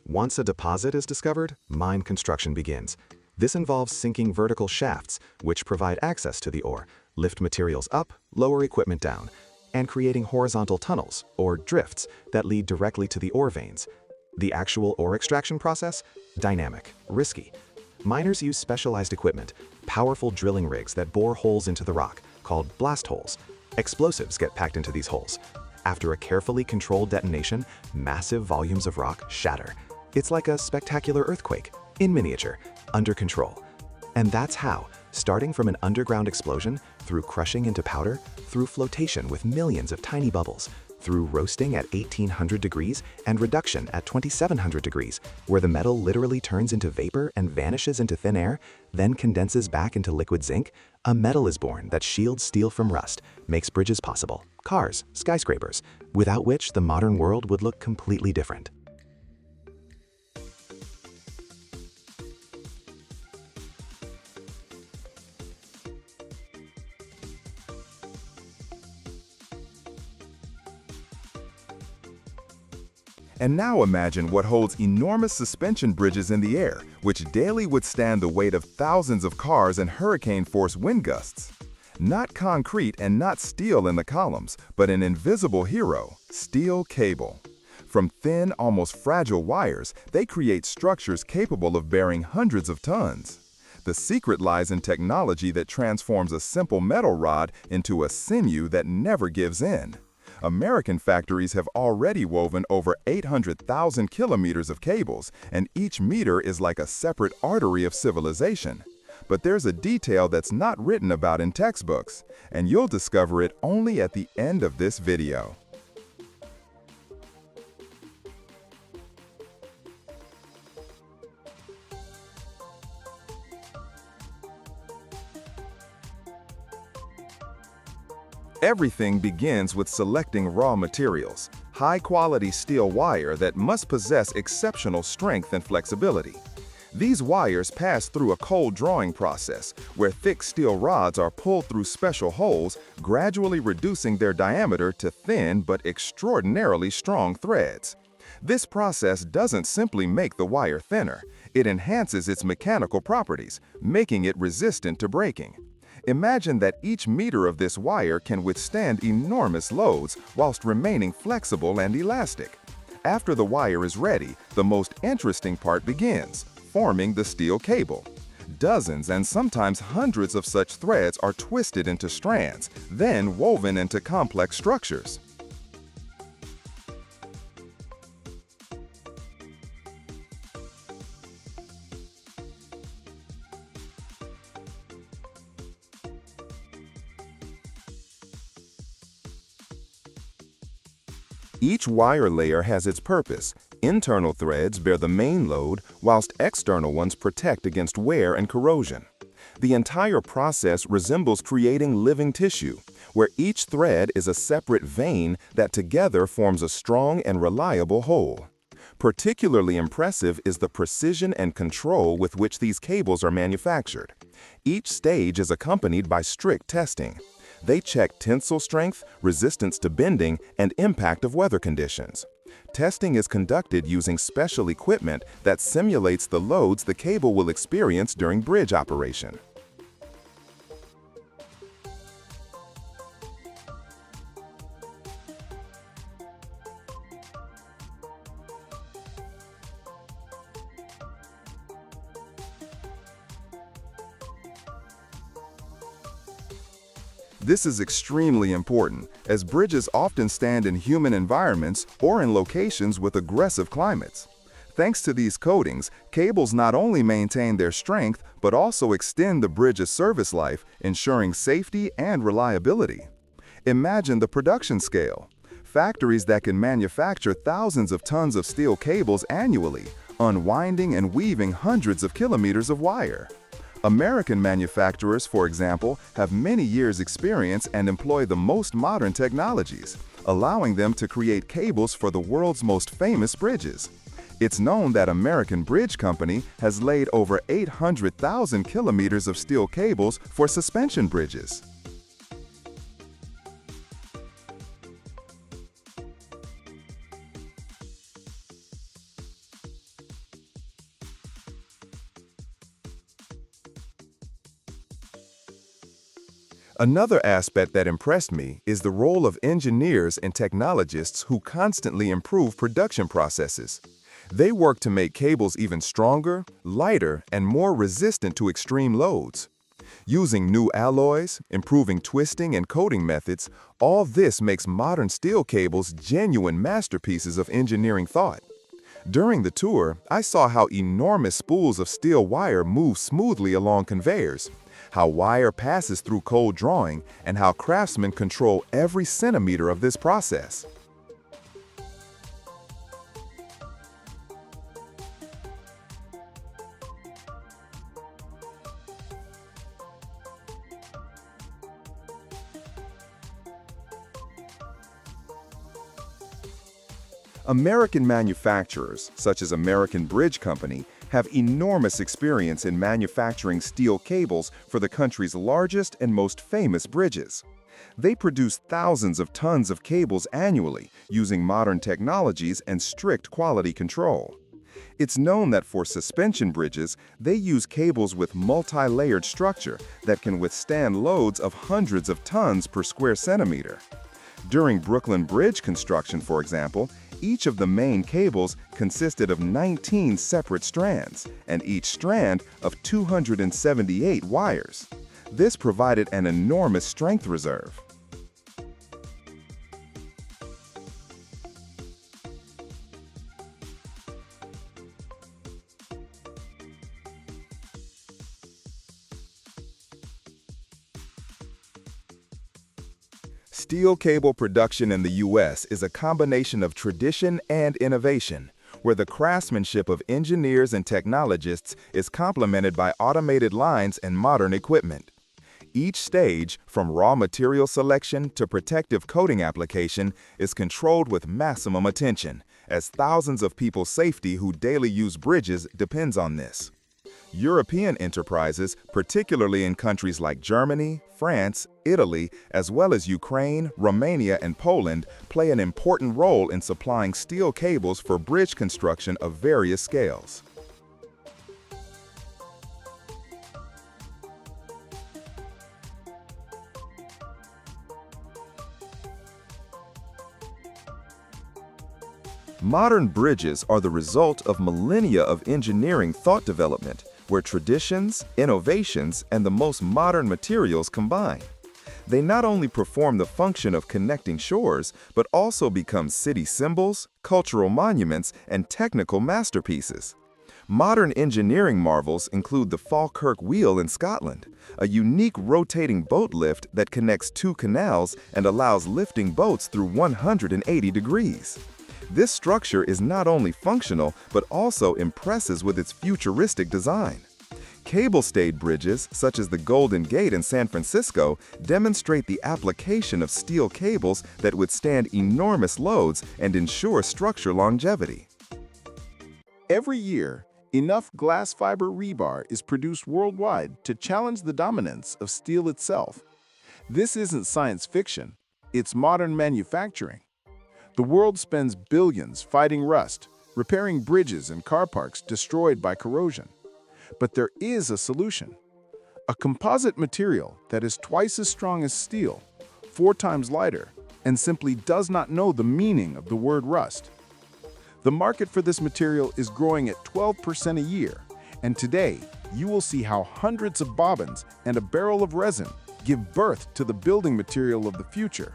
Once a deposit is discovered, mine construction begins. This involves sinking vertical shafts, which provide access to the ore, lift materials up, lower equipment down, and creating horizontal tunnels, or drifts, that lead directly to the ore veins. The actual ore extraction process? Dynamic, risky. Miners use specialized equipment, powerful drilling rigs that bore holes into the rock, called blast holes. Explosives get packed into these holes. After a carefully controlled detonation, massive volumes of rock shatter. It's like a spectacular earthquake, in miniature, under control. And that's how, starting from an underground explosion, through crushing into powder, through flotation with millions of tiny bubbles, through roasting at 1800 degrees and reduction at 2700 degrees, where the metal literally turns into vapor and vanishes into thin air, then condenses back into liquid zinc, a metal is born that shields steel from rust, makes bridges possible, cars, skyscrapers, without which the modern world would look completely different. And now imagine what holds enormous suspension bridges in the air, which daily withstand the weight of thousands of cars and hurricane-force wind gusts. Not concrete and not steel in the columns, but an invisible hero, steel cable. From thin, almost fragile wires, they create structures capable of bearing hundreds of tons. The secret lies in technology that transforms a simple metal rod into a sinew that never gives in. American factories have already woven over 800,000 kilometers of cables, and each meter is like a separate artery of civilization. But there's a detail that's not written about in textbooks, and you'll discover it only at the end of this video. Everything begins with selecting raw materials, high-quality steel wire that must possess exceptional strength and flexibility. These wires pass through a cold drawing process where thick steel rods are pulled through special holes, gradually reducing their diameter to thin but extraordinarily strong threads. This process doesn't simply make the wire thinner, it enhances its mechanical properties, making it resistant to breaking. Imagine that each meter of this wire can withstand enormous loads whilst remaining flexible and elastic. After the wire is ready, the most interesting part begins, forming the steel cable. Dozens and sometimes hundreds of such threads are twisted into strands, then woven into complex structures. Each wire layer has its purpose. Internal threads bear the main load, whilst external ones protect against wear and corrosion. The entire process resembles creating living tissue, where each thread is a separate vein that together forms a strong and reliable whole. Particularly impressive is the precision and control with which these cables are manufactured. Each stage is accompanied by strict testing. They check tensile strength, resistance to bending, and impact of weather conditions. Testing is conducted using special equipment that simulates the loads the cable will experience during bridge operation. This is extremely important, as bridges often stand in human environments or in locations with aggressive climates. Thanks to these coatings, cables not only maintain their strength, but also extend the bridge's service life, ensuring safety and reliability. Imagine the production scale. Factories that can manufacture thousands of tons of steel cables annually, unwinding and weaving hundreds of kilometers of wire. American manufacturers, for example, have many years' experience and employ the most modern technologies, allowing them to create cables for the world's most famous bridges. It's known that American Bridge Company has laid over 800,000 kilometers of steel cables for suspension bridges. Another aspect that impressed me is the role of engineers and technologists who constantly improve production processes. They work to make cables even stronger, lighter, and more resistant to extreme loads. Using new alloys, improving twisting and coating methods, all this makes modern steel cables genuine masterpieces of engineering thought. During the tour, I saw how enormous spools of steel wire move smoothly along conveyors, how wire passes through cold drawing, and how craftsmen control every centimeter of this process. American manufacturers, such as American Bridge Company, have enormous experience in manufacturing steel cables for the country's largest and most famous bridges. They produce thousands of tons of cables annually using modern technologies and strict quality control. It's known that for suspension bridges, they use cables with multi-layered structure that can withstand loads of hundreds of tons per square centimeter. During Brooklyn Bridge construction, for example, each of the main cables consisted of 19 separate strands, and each strand of 278 wires. This provided an enormous strength reserve. Steel cable production in the U.S. is a combination of tradition and innovation, where the craftsmanship of engineers and technologists is complemented by automated lines and modern equipment. Each stage, from raw material selection to protective coating application, is controlled with maximum attention, as thousands of people's safety who daily use bridges depends on this. European enterprises, particularly in countries like Germany, France, Italy, as well as Ukraine, Romania, and Poland, play an important role in supplying steel cables for bridge construction of various scales. Modern bridges are the result of millennia of engineering thought development, where traditions, innovations, and the most modern materials combine. They not only perform the function of connecting shores, but also become city symbols, cultural monuments, and technical masterpieces. Modern engineering marvels include the Falkirk Wheel in Scotland, a unique rotating boat lift that connects two canals and allows lifting boats through 180 degrees. This structure is not only functional, but also impresses with its futuristic design. Cable-stayed bridges, such as the Golden Gate in San Francisco, demonstrate the application of steel cables that withstand enormous loads and ensure structure longevity. Every year, enough glass fiber rebar is produced worldwide to challenge the dominance of steel itself. This isn't science fiction, it's modern manufacturing. The world spends billions fighting rust, repairing bridges and car parks destroyed by corrosion. But there is a solution. A composite material that is twice as strong as steel, 4 times lighter, and simply does not know the meaning of the word rust. The market for this material is growing at 12% a year, and today you will see how hundreds of bobbins and a barrel of resin give birth to the building material of the future.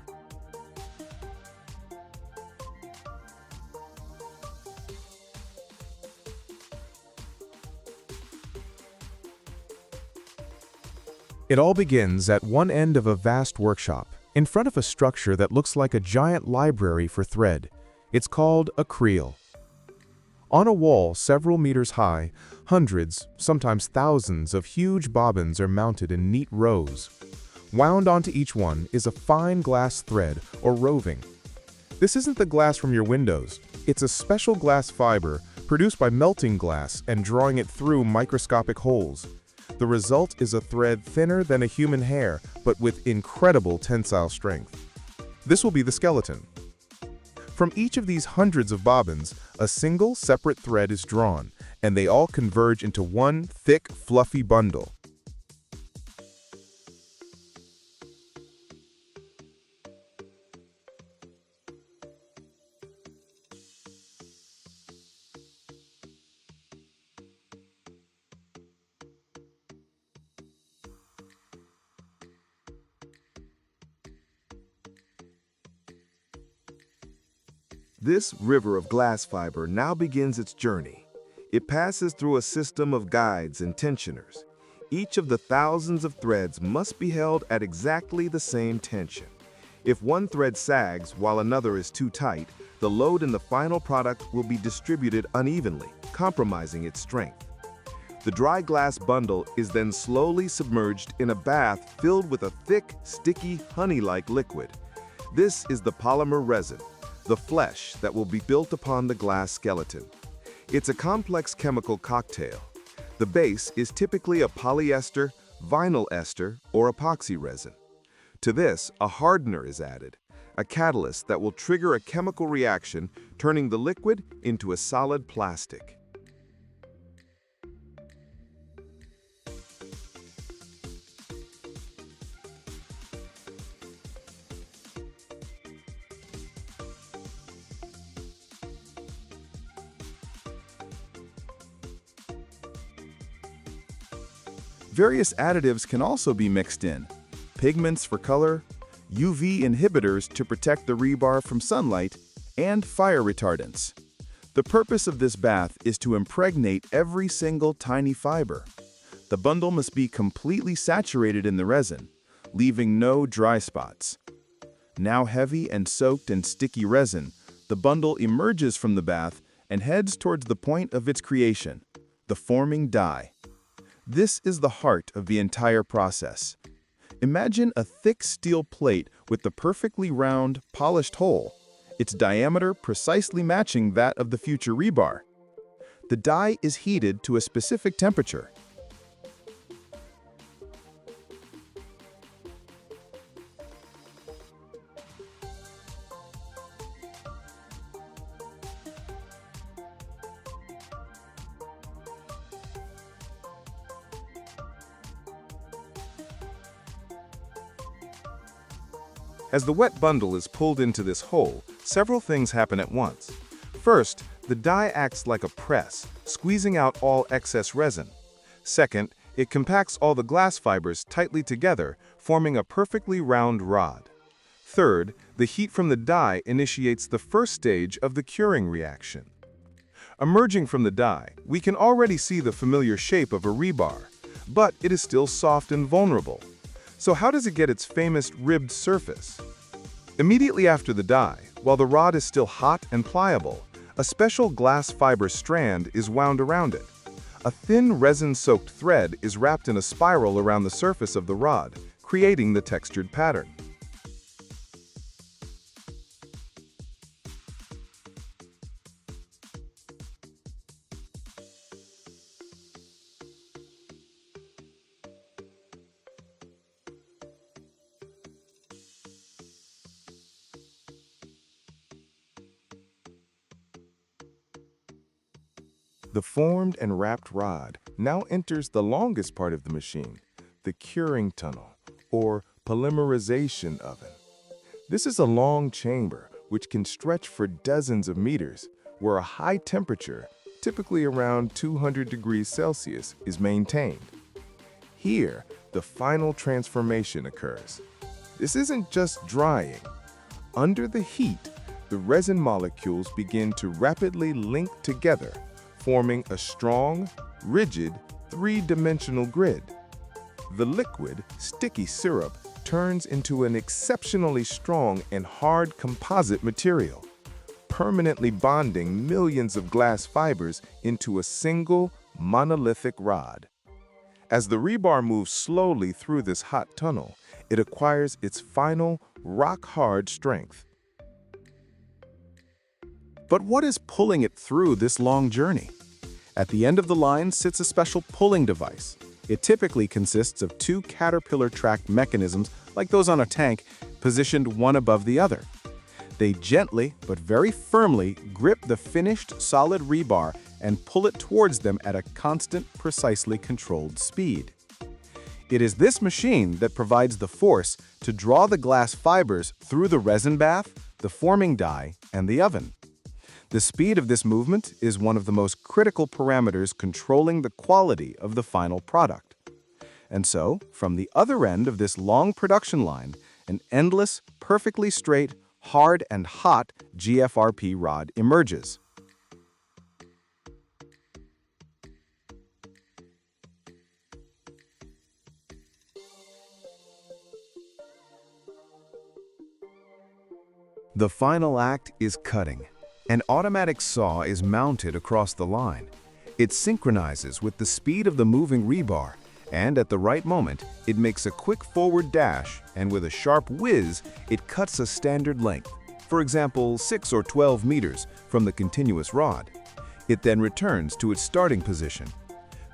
It all begins at one end of a vast workshop, in front of a structure that looks like a giant library for thread. It's called a creel. On a wall several meters high, hundreds, sometimes thousands of huge bobbins are mounted in neat rows. Wound onto each one is a fine glass thread, or roving. This isn't the glass from your windows. It's a special glass fiber produced by melting glass and drawing it through microscopic holes. The result is a thread thinner than a human hair, but with incredible tensile strength. This will be the skeleton. From each of these hundreds of bobbins, a single separate thread is drawn, and they all converge into one thick, fluffy bundle. This river of glass fiber now begins its journey. It passes through a system of guides and tensioners. Each of the thousands of threads must be held at exactly the same tension. If one thread sags while another is too tight, the load in the final product will be distributed unevenly, compromising its strength. The dry glass bundle is then slowly submerged in a bath filled with a thick, sticky, honey-like liquid. This is the polymer resin, the flesh that will be built upon the glass skeleton. It's a complex chemical cocktail. The base is typically a polyester, vinyl ester, or epoxy resin. To this, a hardener is added, a catalyst that will trigger a chemical reaction, turning the liquid into a solid plastic. Various additives can also be mixed in. Pigments for color, UV inhibitors to protect the rebar from sunlight, and fire retardants. The purpose of this bath is to impregnate every single tiny fiber. The bundle must be completely saturated in the resin, leaving no dry spots. Now heavy and soaked in sticky resin, the bundle emerges from the bath and heads towards the point of its creation, the forming die. This is the heart of the entire process. Imagine a thick steel plate with the perfectly round, polished hole, its diameter precisely matching that of the future rebar. The die is heated to a specific temperature. As the wet bundle is pulled into this hole, several things happen at once. First, the die acts like a press, squeezing out all excess resin. Second, it compacts all the glass fibers tightly together, forming a perfectly round rod. Third, the heat from the die initiates the first stage of the curing reaction. Emerging from the die, we can already see the familiar shape of a rebar, but it is still soft and vulnerable. So how does it get its famous ribbed surface? Immediately after the die, while the rod is still hot and pliable, a special glass fiber strand is wound around it. A thin resin-soaked thread is wrapped in a spiral around the surface of the rod, creating the textured pattern. The formed and wrapped rod now enters the longest part of the machine, the curing tunnel, or polymerization oven. This is a long chamber which can stretch for dozens of meters, where a high temperature, typically around 200 degrees Celsius, is maintained. Here, the final transformation occurs. This isn't just drying. Under the heat, the resin molecules begin to rapidly link together, forming a strong, rigid, three-dimensional grid. The liquid, sticky syrup turns into an exceptionally strong and hard composite material, permanently bonding millions of glass fibers into a single, monolithic rod. As the rebar moves slowly through this hot tunnel, it acquires its final, rock-hard strength. But what is pulling it through this long journey? At the end of the line sits a special pulling device. It typically consists of two caterpillar track mechanisms, like those on a tank, positioned one above the other. They gently, but very firmly, grip the finished solid rebar and pull it towards them at a constant, precisely controlled speed. It is this machine that provides the force to draw the glass fibers through the resin bath, the forming die, and the oven. The speed of this movement is one of the most critical parameters controlling the quality of the final product. And so, from the other end of this long production line, an endless, perfectly straight, hard and hot GFRP rod emerges. The final act is cutting. An automatic saw is mounted across the line. It synchronizes with the speed of the moving rebar, and at the right moment, it makes a quick forward dash, and with a sharp whiz, it cuts a standard length, for example 6 or 12 meters, from the continuous rod. It then returns to its starting position.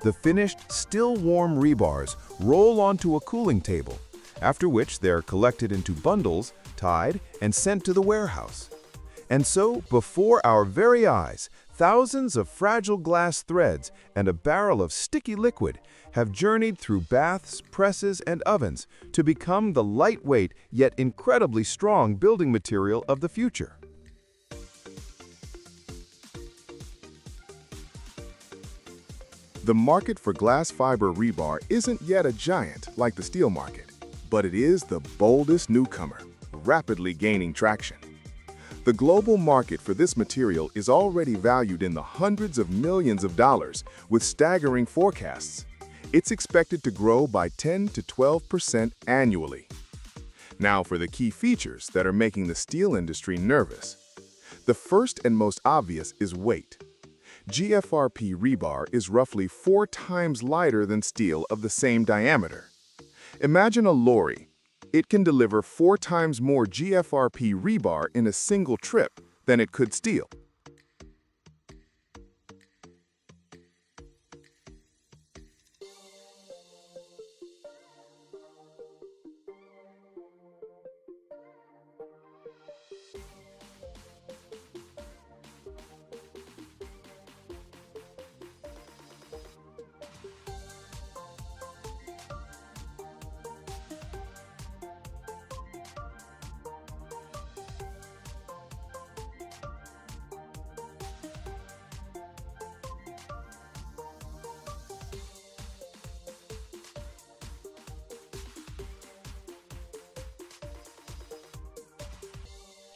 The finished, still warm rebars roll onto a cooling table, after which they're collected into bundles, tied, and sent to the warehouse. And so, before our very eyes, thousands of fragile glass threads and a barrel of sticky liquid have journeyed through baths, presses, and ovens to become the lightweight yet incredibly strong building material of the future. The market for glass fiber rebar isn't yet a giant like the steel market, but it is the boldest newcomer, rapidly gaining traction. The global market for this material is already valued in the hundreds of millions of dollars, with staggering forecasts. It's expected to grow by 10 to 12% annually. Now for the key features that are making the steel industry nervous. The first and most obvious is weight. GFRP rebar is roughly 4 times lighter than steel of the same diameter. Imagine a lorry. It can deliver 4 times more GFRP rebar in a single trip than it could steel.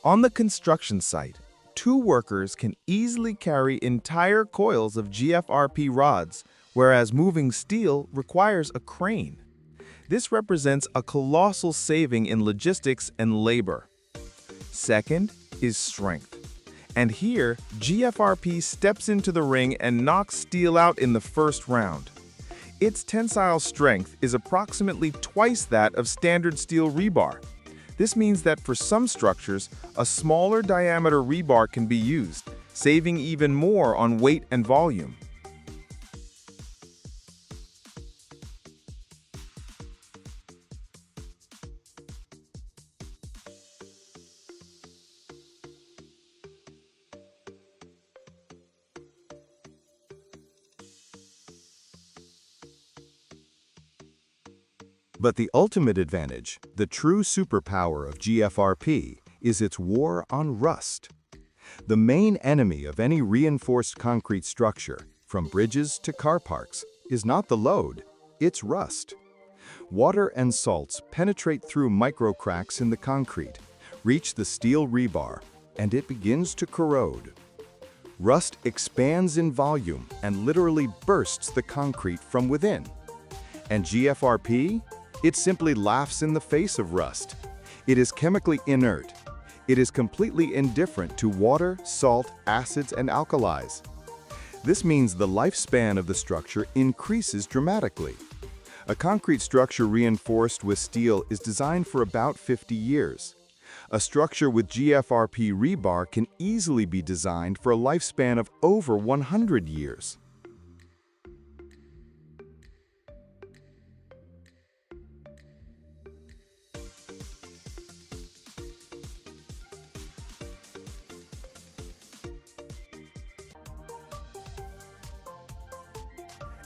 On the construction site, 2 workers can easily carry entire coils of GFRP rods, whereas moving steel requires a crane. This represents a colossal saving in logistics and labor. Second is strength. And here, GFRP steps into the ring and knocks steel out in the first round. Its tensile strength is approximately twice that of standard steel rebar. This means that for some structures, a smaller diameter rebar can be used, saving even more on weight and volume. But the ultimate advantage, the true superpower of GFRP, is its war on rust. The main enemy of any reinforced concrete structure, from bridges to car parks, is not the load, it's rust. Water and salts penetrate through microcracks in the concrete, reach the steel rebar, and it begins to corrode. Rust expands in volume and literally bursts the concrete from within. And GFRP? It simply laughs in the face of rust. It is chemically inert. It is completely indifferent to water, salt, acids, and alkalis. This means the lifespan of the structure increases dramatically. A concrete structure reinforced with steel is designed for about 50 years. A structure with GFRP rebar can easily be designed for a lifespan of over 100 years.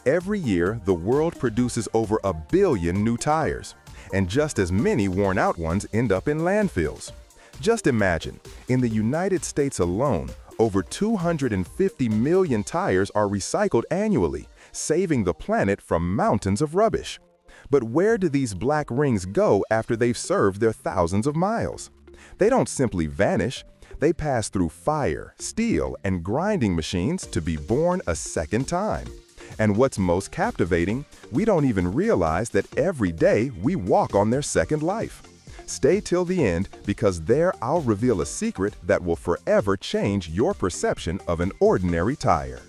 Every year, the world produces over 1 billion new tires, and just as many worn-out ones end up in landfills. Just imagine, in the United States alone, over 250 million tires are recycled annually, saving the planet from mountains of rubbish. But where do these black rings go after they've served their thousands of miles? They don't simply vanish. They pass through fire, steel, and grinding machines to be born a second time. And what's most captivating, we don't even realize that every day we walk on their second life. Stay till the end, because there I'll reveal a secret that will forever change your perception of an ordinary tire.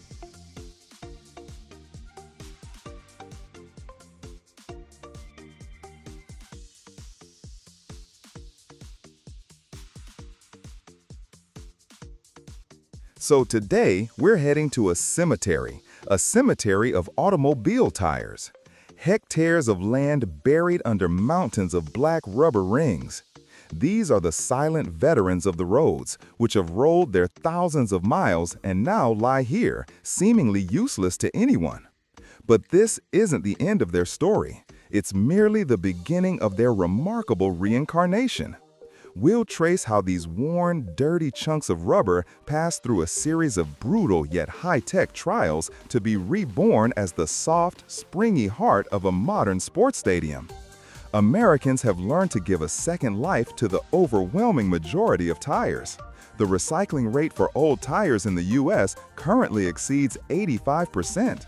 So today, we're heading to a cemetery of automobile tires. Hectares of land buried under mountains of black rubber rings. These are the silent veterans of the roads, which have rolled their thousands of miles and now lie here, seemingly useless to anyone. But this isn't the end of their story. It's merely the beginning of their remarkable reincarnation. We'll trace how these worn, dirty chunks of rubber pass through a series of brutal yet high-tech trials to be reborn as the soft, springy heart of a modern sports stadium. Americans have learned to give a second life to the overwhelming majority of tires. The recycling rate for old tires in the U.S. currently exceeds 85%.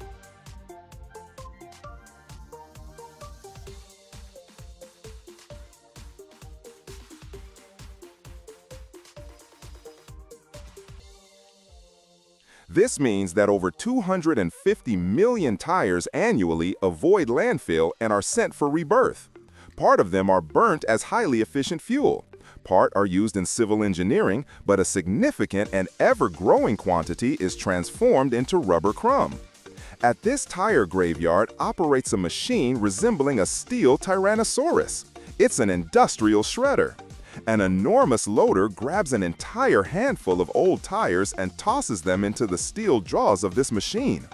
This means that over 250 million tires annually avoid landfill and are sent for rebirth. Part of them are burnt as highly efficient fuel. Part are used in civil engineering, but a significant and ever-growing quantity is transformed into rubber crumb. At this tire graveyard operates a machine resembling a steel tyrannosaurus. It's an industrial shredder. An enormous loader grabs an entire handful of old tires and tosses them into the steel jaws of this machine.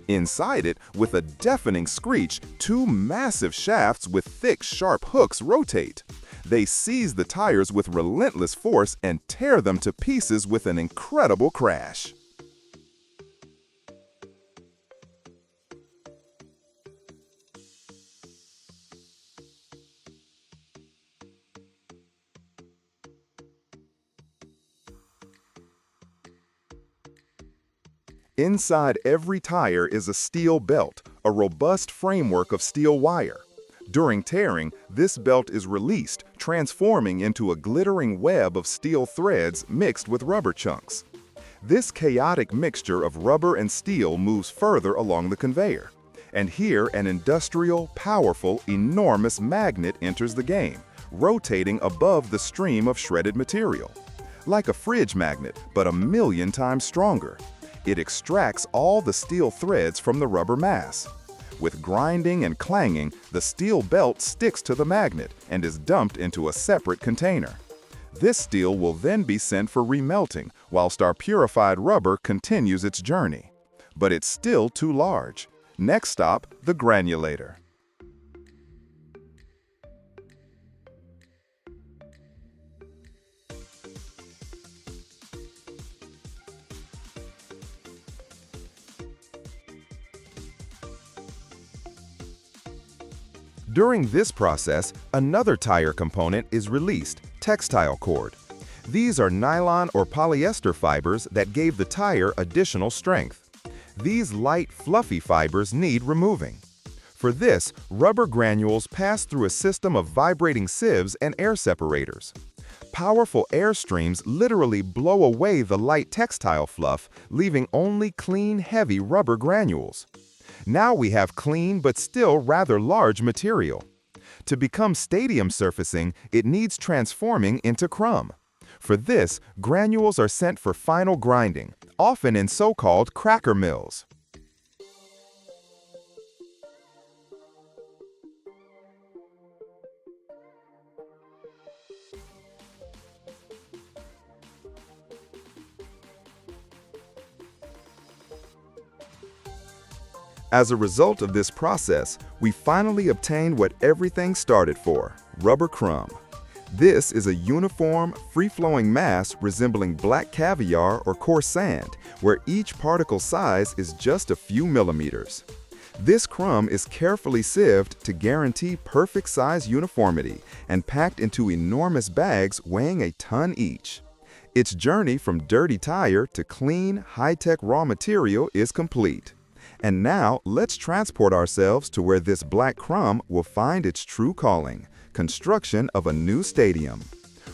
Inside it, with a deafening screech, two massive shafts with thick, sharp hooks rotate. They seize the tires with relentless force and tear them to pieces with an incredible crash. Inside every tire is a steel belt, a robust framework of steel wire. During tearing, this belt is released, transforming into a glittering web of steel threads mixed with rubber chunks. This chaotic mixture of rubber and steel moves further along the conveyor. And here, an industrial, powerful, enormous magnet enters the game, rotating above the stream of shredded material. Like a fridge magnet, but 1,000,000 times stronger. It extracts all the steel threads from the rubber mass. With grinding and clanging, the steel belt sticks to the magnet and is dumped into a separate container. This steel will then be sent for remelting, whilst our purified rubber continues its journey. But it's still too large. Next stop, the granulator. During this process, another tire component is released, textile cord. These are nylon or polyester fibers that gave the tire additional strength. These light, fluffy fibers need removing. For this, rubber granules pass through a system of vibrating sieves and air separators. Powerful air streams literally blow away the light textile fluff, leaving only clean, heavy rubber granules. Now we have clean but still rather large material. To become stadium surfacing, it needs transforming into crumb. For this, granules are sent for final grinding, often in so-called cracker mills. As a result of this process, we finally obtain what everything started for, rubber crumb. This is a uniform, free-flowing mass resembling black caviar or coarse sand, where each particle size is just a few millimeters. This crumb is carefully sieved to guarantee perfect size uniformity and packed into enormous bags weighing a ton each. Its journey from dirty tire to clean, high-tech raw material is complete. And now, let's transport ourselves to where this black crumb will find its true calling, construction of a new stadium.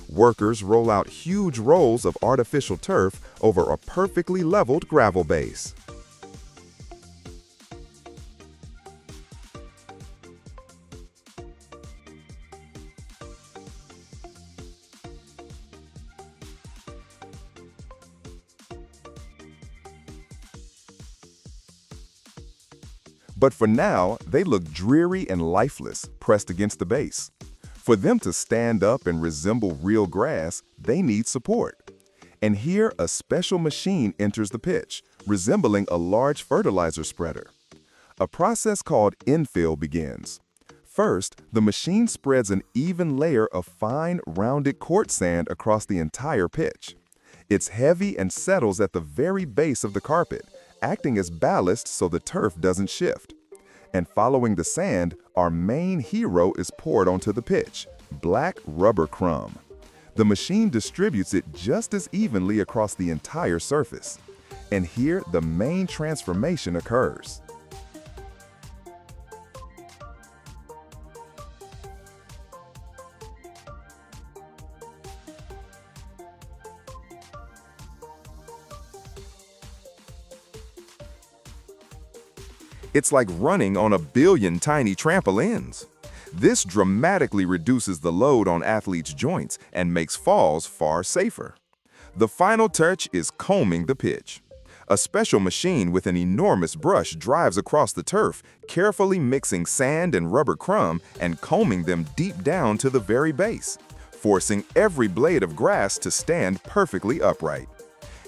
Workers roll out huge rolls of artificial turf over a perfectly leveled gravel base. But for now, they look dreary and lifeless, pressed against the base. For them to stand up and resemble real grass, they need support. And here, a special machine enters the pitch, resembling a large fertilizer spreader. A process called infill begins. First, the machine spreads an even layer of fine, rounded quartz sand across the entire pitch. It's heavy and settles at the very base of the carpet, acting as ballast so the turf doesn't shift. And following the sand, our main hero is poured onto the pitch, black rubber crumb. The machine distributes it just as evenly across the entire surface. And here, the main transformation occurs. It's like running on a billion tiny trampolines. This dramatically reduces the load on athletes' joints and makes falls far safer. The final touch is combing the pitch. A special machine with an enormous brush drives across the turf, carefully mixing sand and rubber crumb and combing them deep down to the very base, forcing every blade of grass to stand perfectly upright.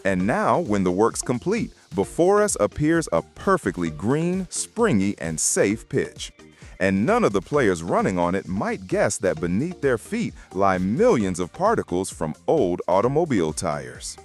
And now, when the work's complete, before us appears a perfectly green, springy, and safe pitch. And none of the players running on it might guess that beneath their feet lie millions of particles from old automobile tires.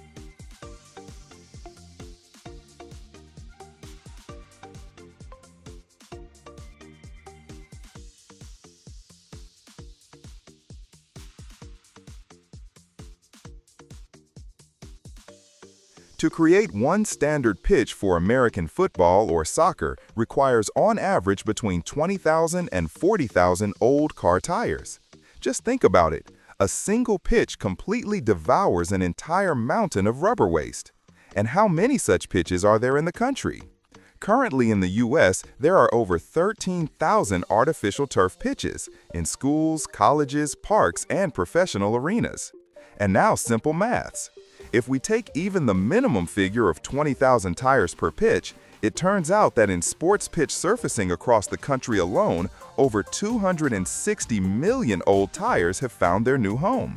To create one standard pitch for American football or soccer requires on average between 20,000 and 40,000 old car tires. Just think about it. A single pitch completely devours an entire mountain of rubber waste. And how many such pitches are there in the country? Currently in the U.S., there are over 13,000 artificial turf pitches in schools, colleges, parks, and professional arenas. And now simple maths. If we take even the minimum figure of 20,000 tires per pitch, it turns out that in sports pitch surfacing across the country alone, over 260 million old tires have found their new home.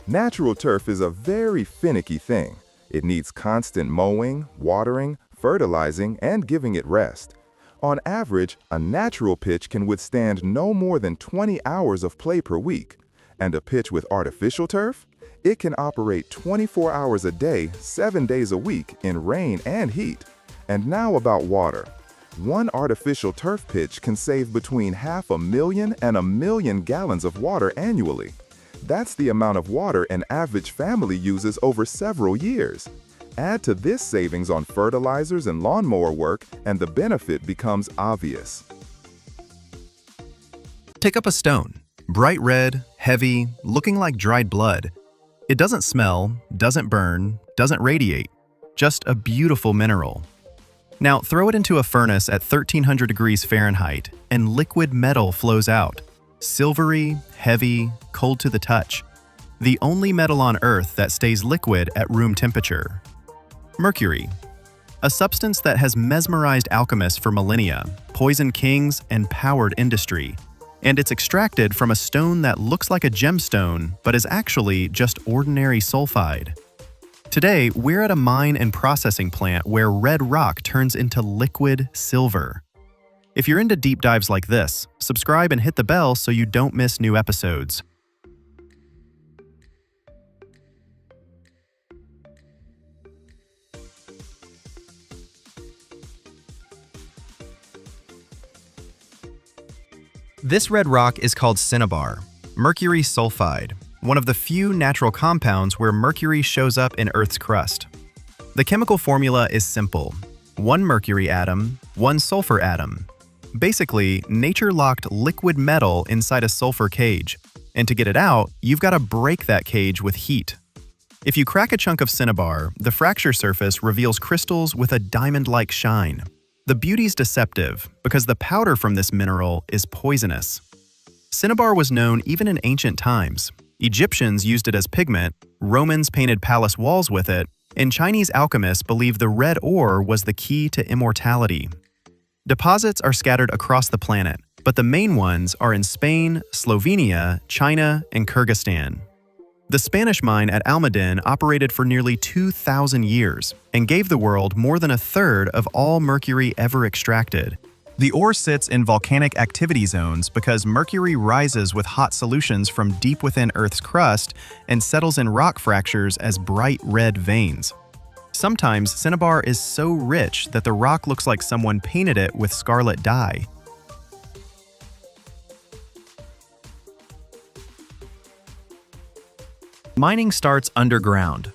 Natural turf is a very finicky thing. It needs constant mowing, watering, fertilizing, and giving it rest. On average, a natural pitch can withstand no more than 20 hours of play per week, and a pitch with artificial turf? It can operate 24 hours a day, 7 days a week in rain and heat. And now about water. One artificial turf pitch can save between 500,000 and 1 million gallons of water annually. That's the amount of water an average family uses over several years. Add to this savings on fertilizers and lawnmower work, and the benefit becomes obvious. Pick up a stone. Bright red, heavy, looking like dried blood. It doesn't smell, doesn't burn, doesn't radiate. Just a beautiful mineral. Now throw it into a furnace at 1300 degrees Fahrenheit, and liquid metal flows out. Silvery, heavy, cold to the touch. The only metal on Earth that stays liquid at room temperature. Mercury. A substance that has mesmerized alchemists for millennia, poisoned kings, and powered industry. And it's extracted from a stone that looks like a gemstone, but is actually just ordinary sulfide. Today, we're at a mine and processing plant where red rock turns into liquid silver. If you're into deep dives like this, subscribe and hit the bell so you don't miss new episodes. This red rock is called cinnabar, mercury sulfide, one of the few natural compounds where mercury shows up in Earth's crust. The chemical formula is simple: one mercury atom, one sulfur atom. Basically, nature locked liquid metal inside a sulfur cage, and to get it out, you've got to break that cage with heat. If you crack a chunk of cinnabar, the fracture surface reveals crystals with a diamond-like shine. The beauty's deceptive because the powder from this mineral is poisonous. Cinnabar was known even in ancient times. Egyptians used it as pigment, Romans painted palace walls with it, and Chinese alchemists believed the red ore was the key to immortality. Deposits are scattered across the planet, but the main ones are in Spain, Slovenia, China, and Kyrgyzstan. The Spanish mine at Almaden operated for nearly 2,000 years and gave the world more than a third of all mercury ever extracted. The ore sits in volcanic activity zones because mercury rises with hot solutions from deep within Earth's crust and settles in rock fractures as bright red veins. Sometimes cinnabar is so rich that the rock looks like someone painted it with scarlet dye. Mining starts underground.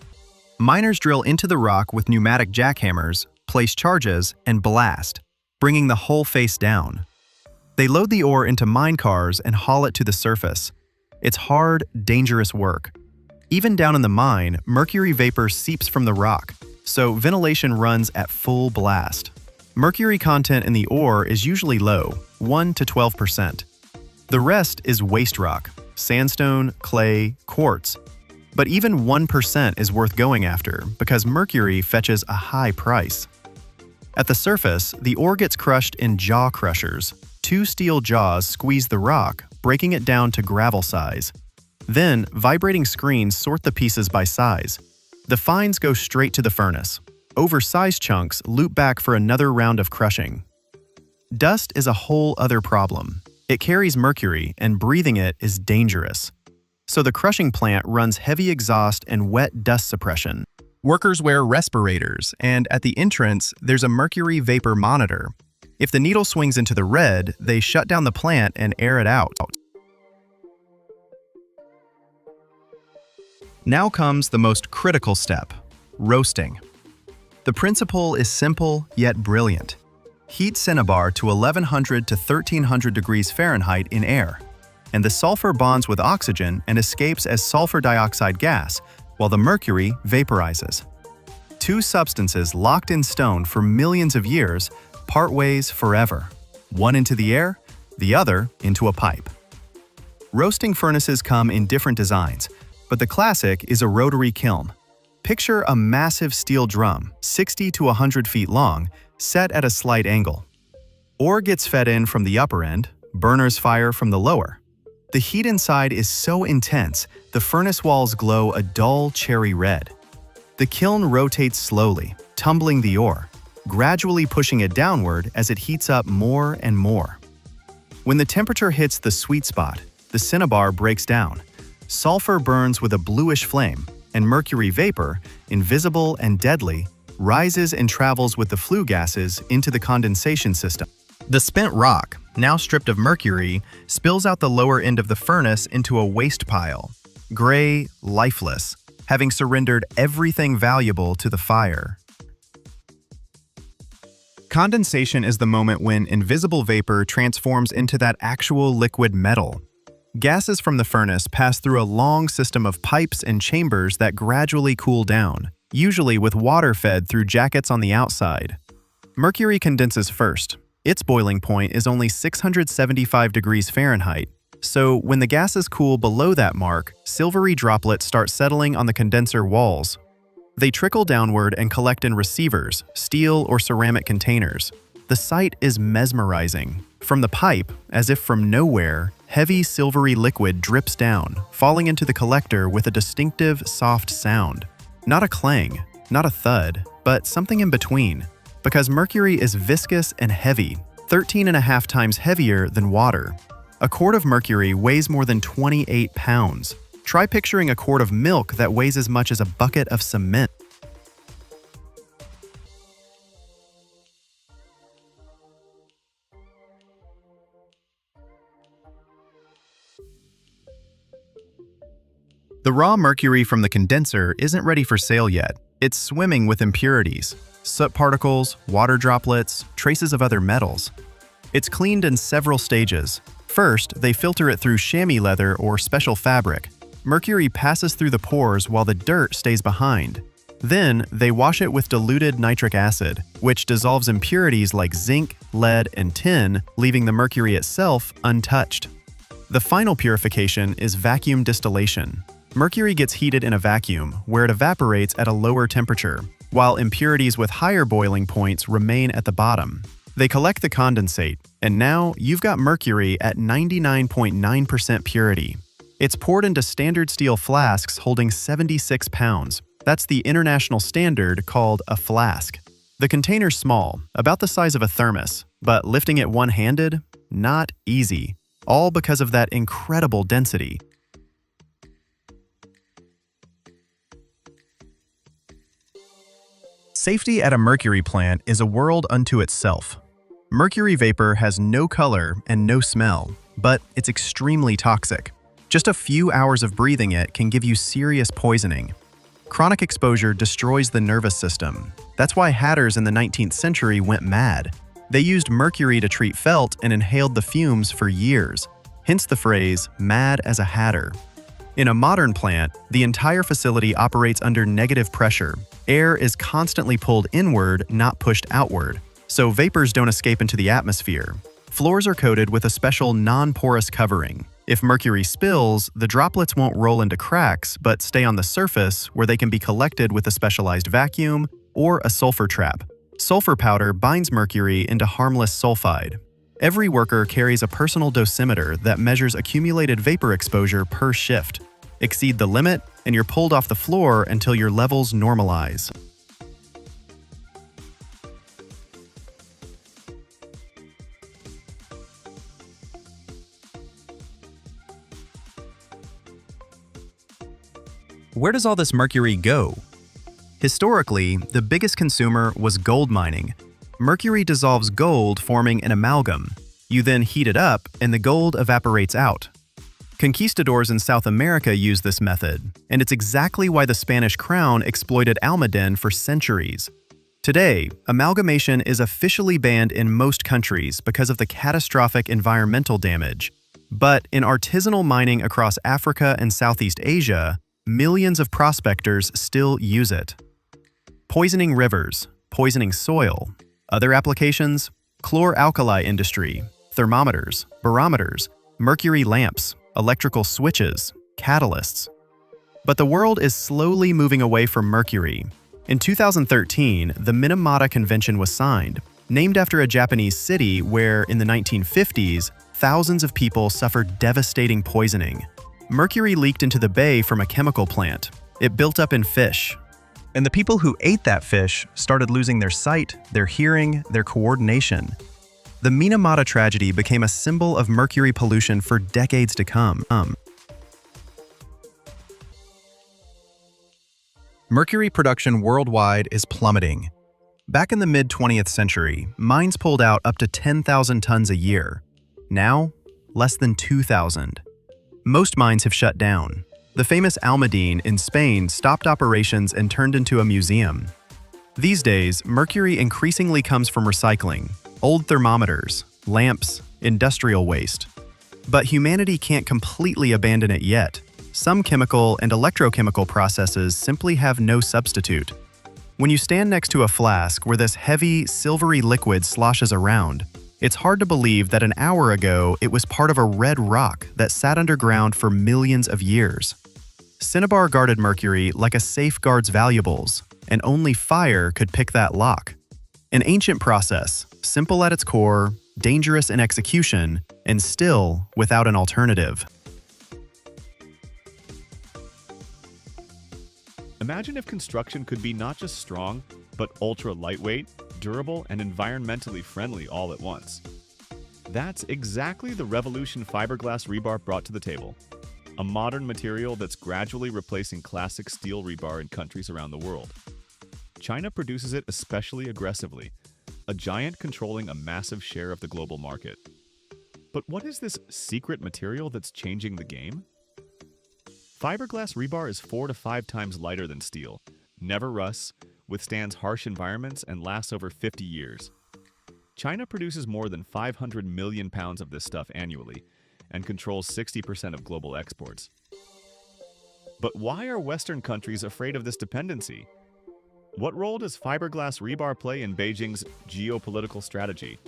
Miners drill into the rock with pneumatic jackhammers, place charges, and blast, bringing the whole face down. They load the ore into mine cars and haul it to the surface. It's hard, dangerous work. Even down in the mine, mercury vapor seeps from the rock, so ventilation runs at full blast. Mercury content in the ore is usually low, 1 to 12%. The rest is waste rock, sandstone, clay, quartz. But even 1% is worth going after because mercury fetches a high price. At the surface, the ore gets crushed in jaw crushers. 2 steel jaws squeeze the rock, breaking it down to gravel size. Then, vibrating screens sort the pieces by size. The fines go straight to the furnace. Oversized chunks loop back for another round of crushing. Dust is a whole other problem. It carries mercury, and breathing it is dangerous. So the crushing plant runs heavy exhaust and wet dust suppression. Workers wear respirators, and at the entrance, there's a mercury vapor monitor. If the needle swings into the red, they shut down the plant and air it out. Now comes the most critical step: roasting. The principle is simple yet brilliant. Heat cinnabar to 1100 to 1300 degrees Fahrenheit in air, and the sulfur bonds with oxygen and escapes as sulfur dioxide gas, while the mercury vaporizes. 2 substances locked in stone for millions of years part ways forever, one into the air, the other into a pipe. Roasting furnaces come in different designs, but the classic is a rotary kiln. Picture a massive steel drum, 60 to 100 feet long, set at a slight angle. Ore gets fed in from the upper end, burners fire from the lower. The heat inside is so intense, the furnace walls glow a dull cherry red. The kiln rotates slowly, tumbling the ore. gradually pushing it downward as it heats up more and more. When the temperature hits the sweet spot, the cinnabar breaks down. Sulfur burns with a bluish flame, and mercury vapor, invisible and deadly, rises and travels with the flue gases into the condensation system. The spent rock, now stripped of mercury, spills out the lower end of the furnace into a waste pile, gray, lifeless, having surrendered everything valuable to the fire. Condensation is the moment when invisible vapor transforms into that actual liquid metal. Gases from the furnace pass through a long system of pipes and chambers that gradually cool down, usually with water fed through jackets on the outside. Mercury condenses first. Its boiling point is only 675 degrees Fahrenheit, so when the gases cool below that mark, silvery droplets start settling on the condenser walls. They trickle downward and collect in receivers, steel or ceramic containers. The sight is mesmerizing. From the pipe, as if from nowhere, heavy silvery liquid drips down, falling into the collector with a distinctive, soft sound. Not a clang, not a thud, but something in between. Because mercury is viscous and heavy, 13.5 times heavier than water. A quart of mercury weighs more than 28 pounds. Try picturing a quart of milk that weighs as much as a bucket of cement. The raw mercury from the condenser isn't ready for sale yet. It's swimming with impurities, soot particles, water droplets, traces of other metals. It's cleaned in several stages. First, they filter it through chamois leather or special fabric. Mercury passes through the pores while the dirt stays behind. Then, they wash it with diluted nitric acid, which dissolves impurities like zinc, lead, and tin, leaving the mercury itself untouched. The final purification is vacuum distillation. Mercury gets heated in a vacuum, where it evaporates at a lower temperature, while impurities with higher boiling points remain at the bottom. They collect the condensate, and now you've got mercury at 99.9% purity. It's poured into standard steel flasks holding 76 pounds. That's the international standard called a flask. The container's small, about the size of a thermos, but lifting it one-handed? Not easy. All because of that incredible density. Safety at a mercury plant is a world unto itself. Mercury vapor has no color and no smell, but it's extremely toxic. Just a few hours of breathing it can give you serious poisoning. Chronic exposure destroys the nervous system. That's why hatters in the 19th century went mad. They used mercury to treat felt and inhaled the fumes for years. Hence the phrase, mad as a hatter. In a modern plant, the entire facility operates under negative pressure. Air is constantly pulled inward, not pushed outward, so vapors don't escape into the atmosphere. Floors are coated with a special non-porous covering. If mercury spills, the droplets won't roll into cracks, but stay on the surface where they can be collected with a specialized vacuum or a sulfur trap. Sulfur powder binds mercury into harmless sulfide. Every worker carries a personal dosimeter that measures accumulated vapor exposure per shift. Exceed the limit, and you're pulled off the floor until your levels normalize. Where does all this mercury go? Historically, the biggest consumer was gold mining. Mercury dissolves gold, forming an amalgam. You then heat it up, and the gold evaporates out. Conquistadors in South America used this method, and it's exactly why the Spanish crown exploited almaden for centuries. Today, amalgamation is officially banned in most countries because of the catastrophic environmental damage. But in artisanal mining across Africa and Southeast Asia, millions of prospectors still use it. Poisoning rivers, poisoning soil. Other applications? Chlor-alkali industry, thermometers, barometers, mercury lamps, electrical switches, catalysts. But the world is slowly moving away from mercury. In 2013, the Minamata Convention was signed, named after a Japanese city where, in the 1950s, thousands of people suffered devastating poisoning. Mercury leaked into the bay from a chemical plant. It built up in fish. And the people who ate that fish started losing their sight, their hearing, their coordination. The Minamata tragedy became a symbol of mercury pollution for decades to come. Mercury production worldwide is plummeting. Back in the mid-20th century, mines pulled out up to 10,000 tons a year. Now, less than 2,000. Most mines have shut down. The famous Almadine in Spain stopped operations and turned into a museum. These days, mercury increasingly comes from recycling, old thermometers, lamps, industrial waste. But humanity can't completely abandon it yet. Some chemical and electrochemical processes simply have no substitute. When you stand next to a flask where this heavy, silvery liquid sloshes around, it's hard to believe that an hour ago it was part of a red rock that sat underground for millions of years. Cinnabar guarded mercury like a safe guards valuables, and only fire could pick that lock. An ancient process, simple at its core, dangerous in execution, and still without an alternative. Imagine if construction could be not just strong, but ultra-lightweight, durable, and environmentally friendly all at once. That's exactly the revolution fiberglass rebar brought to the table. A modern material that's gradually replacing classic steel rebar in countries around the world. China produces it especially aggressively, a giant controlling a massive share of the global market. But what is this secret material that's changing the game? Fiberglass rebar is 4 to 5 times lighter than steel, never rusts, withstands harsh environments, and lasts over 50 years. China produces more than 500 million pounds of this stuff annually and controls 60% of global exports. But why are Western countries afraid of this dependency? What role does fiberglass rebar play in Beijing's geopolitical strategy?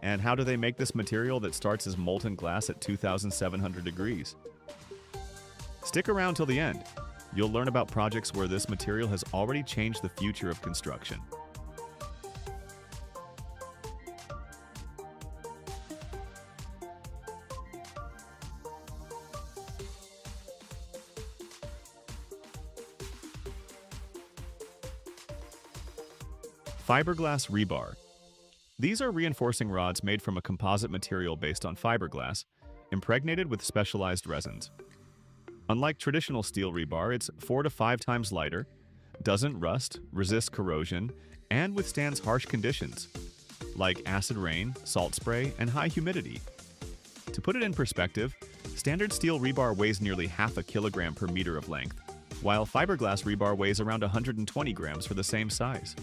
And how do they make this material that starts as molten glass at 2,700 degrees? Stick around till the end. You'll learn about projects where this material has already changed the future of construction. Fiberglass rebar. These are reinforcing rods made from a composite material based on fiberglass, impregnated with specialized resins. Unlike traditional steel rebar, it's 4 to 5 times lighter, doesn't rust, resists corrosion, and withstands harsh conditions, like acid rain, salt spray, and high humidity. To put it in perspective, standard steel rebar weighs nearly half a kilogram per meter of length, while fiberglass rebar weighs around 120 grams for the same size.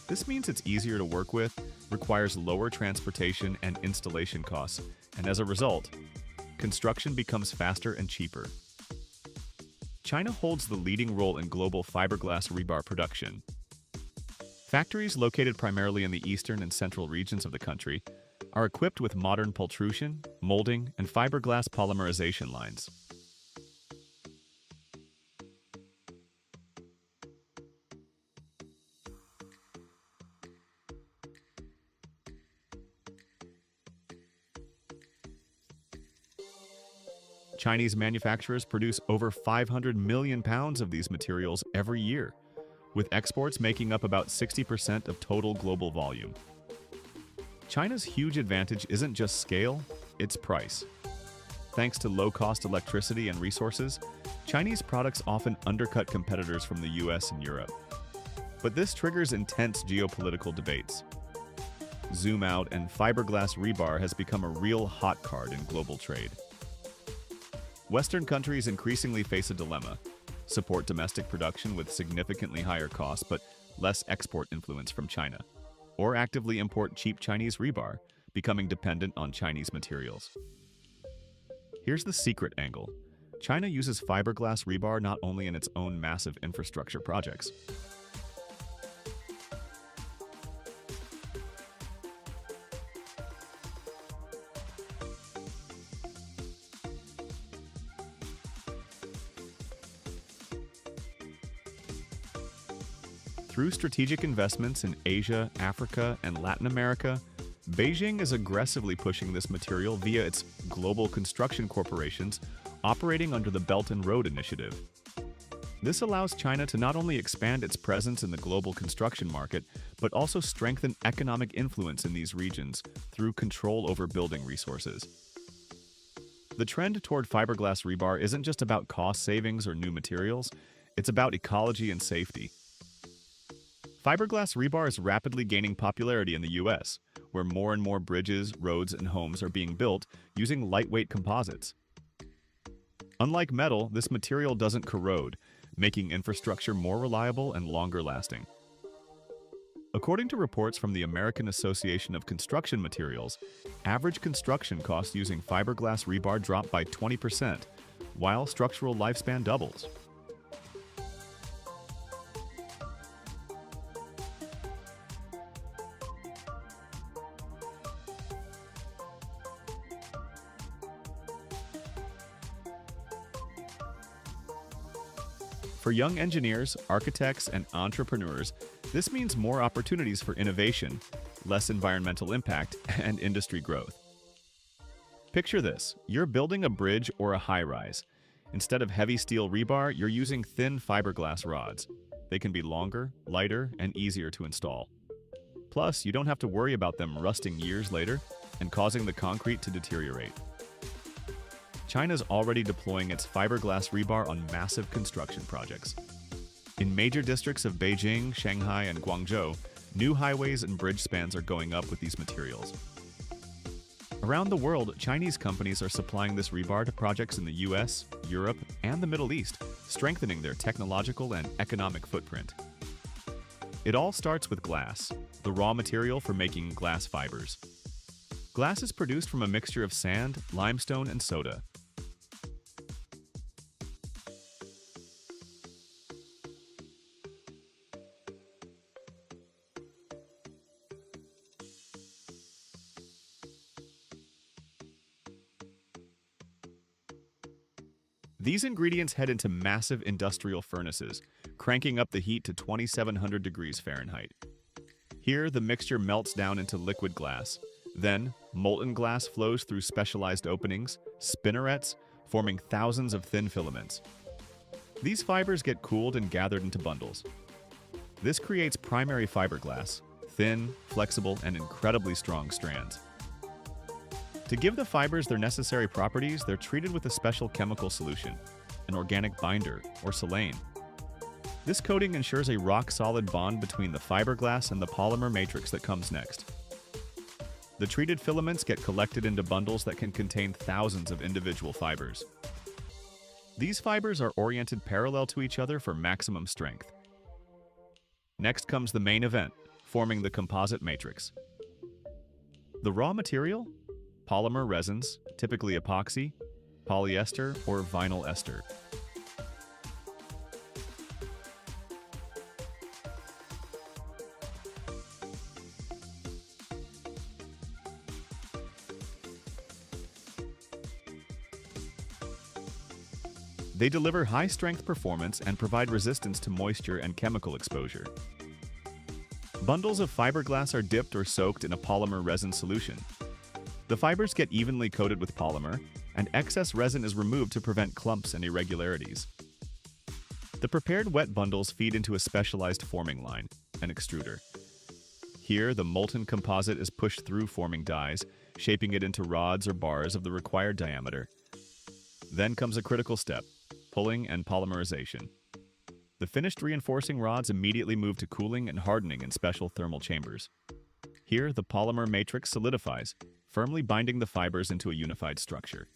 This means it's easier to work with, requires lower transportation and installation costs, and as a result, construction becomes faster and cheaper. China holds the leading role in global fiberglass rebar production. Factories located primarily in the eastern and central regions of the country are equipped with modern pultrusion, molding, and fiberglass polymerization lines. Chinese manufacturers produce over 500 million pounds of these materials every year, with exports making up about 60% of total global volume. China's huge advantage isn't just scale, it's price. Thanks to low-cost electricity and resources, Chinese products often undercut competitors from the US and Europe. But this triggers intense geopolitical debates. Zoom out, and fiberglass rebar has become a real hot card in global trade. Western countries increasingly face a dilemma: support domestic production with significantly higher costs but less export influence from China, or actively import cheap Chinese rebar, becoming dependent on Chinese materials. Here's the secret angle. China uses fiberglass rebar not only in its own massive infrastructure projects. Through strategic investments in Asia, Africa, and Latin America, Beijing is aggressively pushing this material via its global construction corporations operating under the Belt and Road Initiative. This allows China to not only expand its presence in the global construction market, but also strengthen economic influence in these regions through control over building resources. The trend toward fiberglass rebar isn't just about cost savings or new materials, it's about ecology and safety. Fiberglass rebar is rapidly gaining popularity in the US, where more and more bridges, roads, and homes are being built using lightweight composites. Unlike metal, this material doesn't corrode, making infrastructure more reliable and longer lasting. According to reports from the American Association of Construction Materials, average construction costs using fiberglass rebar drop by 20%, while structural lifespan doubles. For young engineers, architects, and entrepreneurs, this means more opportunities for innovation, less environmental impact, and industry growth. Picture this: you're building a bridge or a high-rise. Instead of heavy steel rebar, you're using thin fiberglass rods. They can be longer, lighter, and easier to install. Plus, you don't have to worry about them rusting years later and causing the concrete to deteriorate. China's already deploying its fiberglass rebar on massive construction projects. In major districts of Beijing, Shanghai, and Guangzhou, new highways and bridge spans are going up with these materials. Around the world, Chinese companies are supplying this rebar to projects in the US, Europe, and the Middle East, strengthening their technological and economic footprint. It all starts with glass, the raw material for making glass fibers. Glass is produced from a mixture of sand, limestone, and soda. These ingredients head into massive industrial furnaces, cranking up the heat to 2,700 degrees Fahrenheit. Here, the mixture melts down into liquid glass. Then, molten glass flows through specialized openings, spinnerets, forming thousands of thin filaments. These fibers get cooled and gathered into bundles. This creates primary fiberglass, thin, flexible, and incredibly strong strands. To give the fibers their necessary properties, they're treated with a special chemical solution, an organic binder, or silane. This coating ensures a rock-solid bond between the fiberglass and the polymer matrix that comes next. The treated filaments get collected into bundles that can contain thousands of individual fibers. These fibers are oriented parallel to each other for maximum strength. Next comes the main event, forming the composite matrix. The raw material? Polymer resins, typically epoxy, polyester, or vinyl ester. They deliver high-strength performance and provide resistance to moisture and chemical exposure. Bundles of fiberglass are dipped or soaked in a polymer resin solution. The fibers get evenly coated with polymer, and excess resin is removed to prevent clumps and irregularities. The prepared wet bundles feed into a specialized forming line, an extruder. Here, the molten composite is pushed through forming dies, shaping it into rods or bars of the required diameter. Then comes a critical step, pulling and polymerization. The finished reinforcing rods immediately move to cooling and hardening in special thermal chambers. Here, the polymer matrix solidifies, firmly binding the fibers into a unified structure.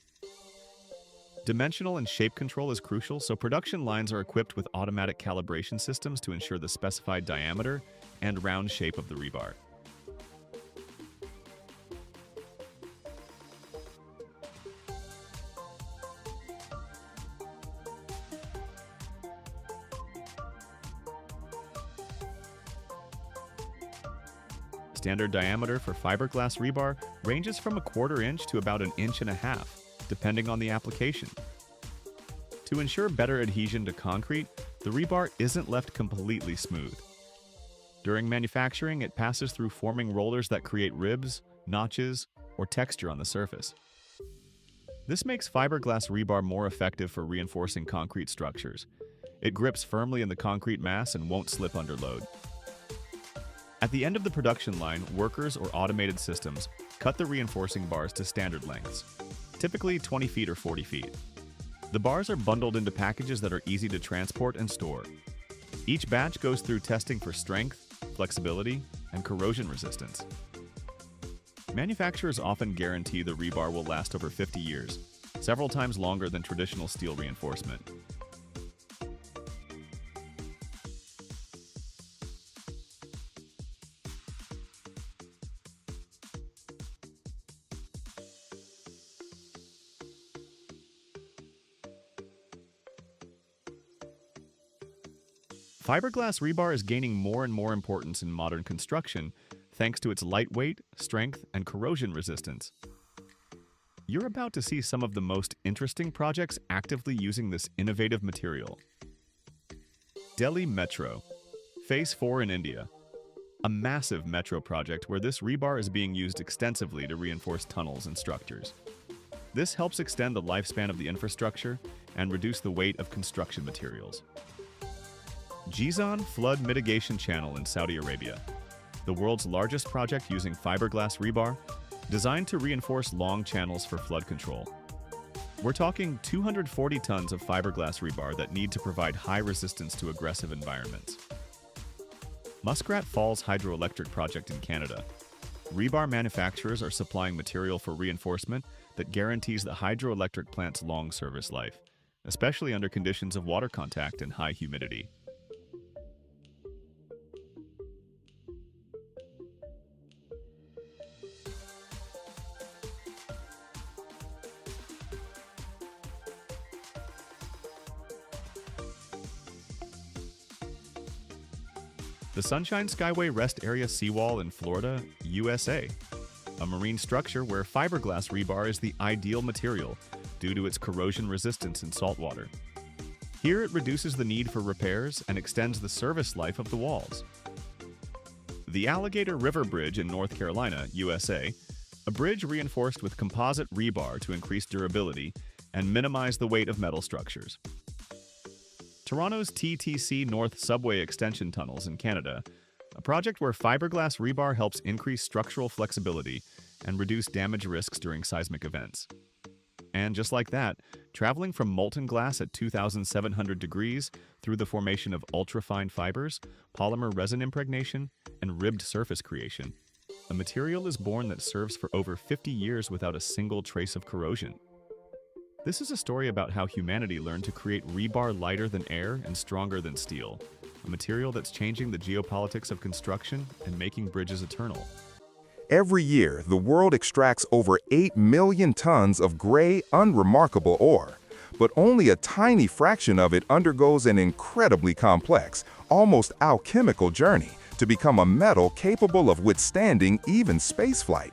Dimensional and shape control is crucial, so production lines are equipped with automatic calibration systems to ensure the specified diameter and round shape of the rebar. Standard diameter for fiberglass rebar ranges from 1/4 inch to about 1.5 inches, depending on the application. To ensure better adhesion to concrete, the rebar isn't left completely smooth. During manufacturing, it passes through forming rollers that create ribs, notches, or texture on the surface. This makes fiberglass rebar more effective for reinforcing concrete structures. It grips firmly in the concrete mass and won't slip under load. At the end of the production line, workers or automated systems cut the reinforcing bars to standard lengths, typically 20 feet or 40 feet. The bars are bundled into packages that are easy to transport and store. Each batch goes through testing for strength, flexibility, and corrosion resistance. Manufacturers often guarantee the rebar will last over 50 years, several times longer than traditional steel reinforcement. Fiberglass rebar is gaining more and more importance in modern construction thanks to its lightweight, strength, and corrosion resistance. You're about to see some of the most interesting projects actively using this innovative material. Delhi Metro, Phase 4 in India. A massive metro project where this rebar is being used extensively to reinforce tunnels and structures. This helps extend the lifespan of the infrastructure and reduce the weight of construction materials. Jizan Flood Mitigation Channel in Saudi Arabia, the world's largest project using fiberglass rebar, designed to reinforce long channels for flood control. We're talking 240 tons of fiberglass rebar that need to provide high resistance to aggressive environments. Muskrat Falls Hydroelectric Project in Canada. Rebar manufacturers are supplying material for reinforcement that guarantees the hydroelectric plant's long service life, especially under conditions of water contact and high humidity. The Sunshine Skyway Rest Area Seawall in Florida, USA. A marine structure where fiberglass rebar is the ideal material due to its corrosion resistance in saltwater. Here it reduces the need for repairs and extends the service life of the walls. The Alligator River Bridge in North Carolina, USA. A bridge reinforced with composite rebar to increase durability and minimize the weight of metal structures. Toronto's TTC North Subway Extension Tunnels in Canada, a project where fiberglass rebar helps increase structural flexibility and reduce damage risks during seismic events. And just like that, traveling from molten glass at 2,700 degrees through the formation of ultrafine fibers, polymer resin impregnation, and ribbed surface creation, a material is born that serves for over 50 years without a single trace of corrosion. This is a story about how humanity learned to create rebar lighter than air and stronger than steel, a material that's changing the geopolitics of construction and making bridges eternal. Every year, the world extracts over 8 million tons of gray, unremarkable ore, but only a tiny fraction of it undergoes an incredibly complex, almost alchemical journey to become a metal capable of withstanding even spaceflight.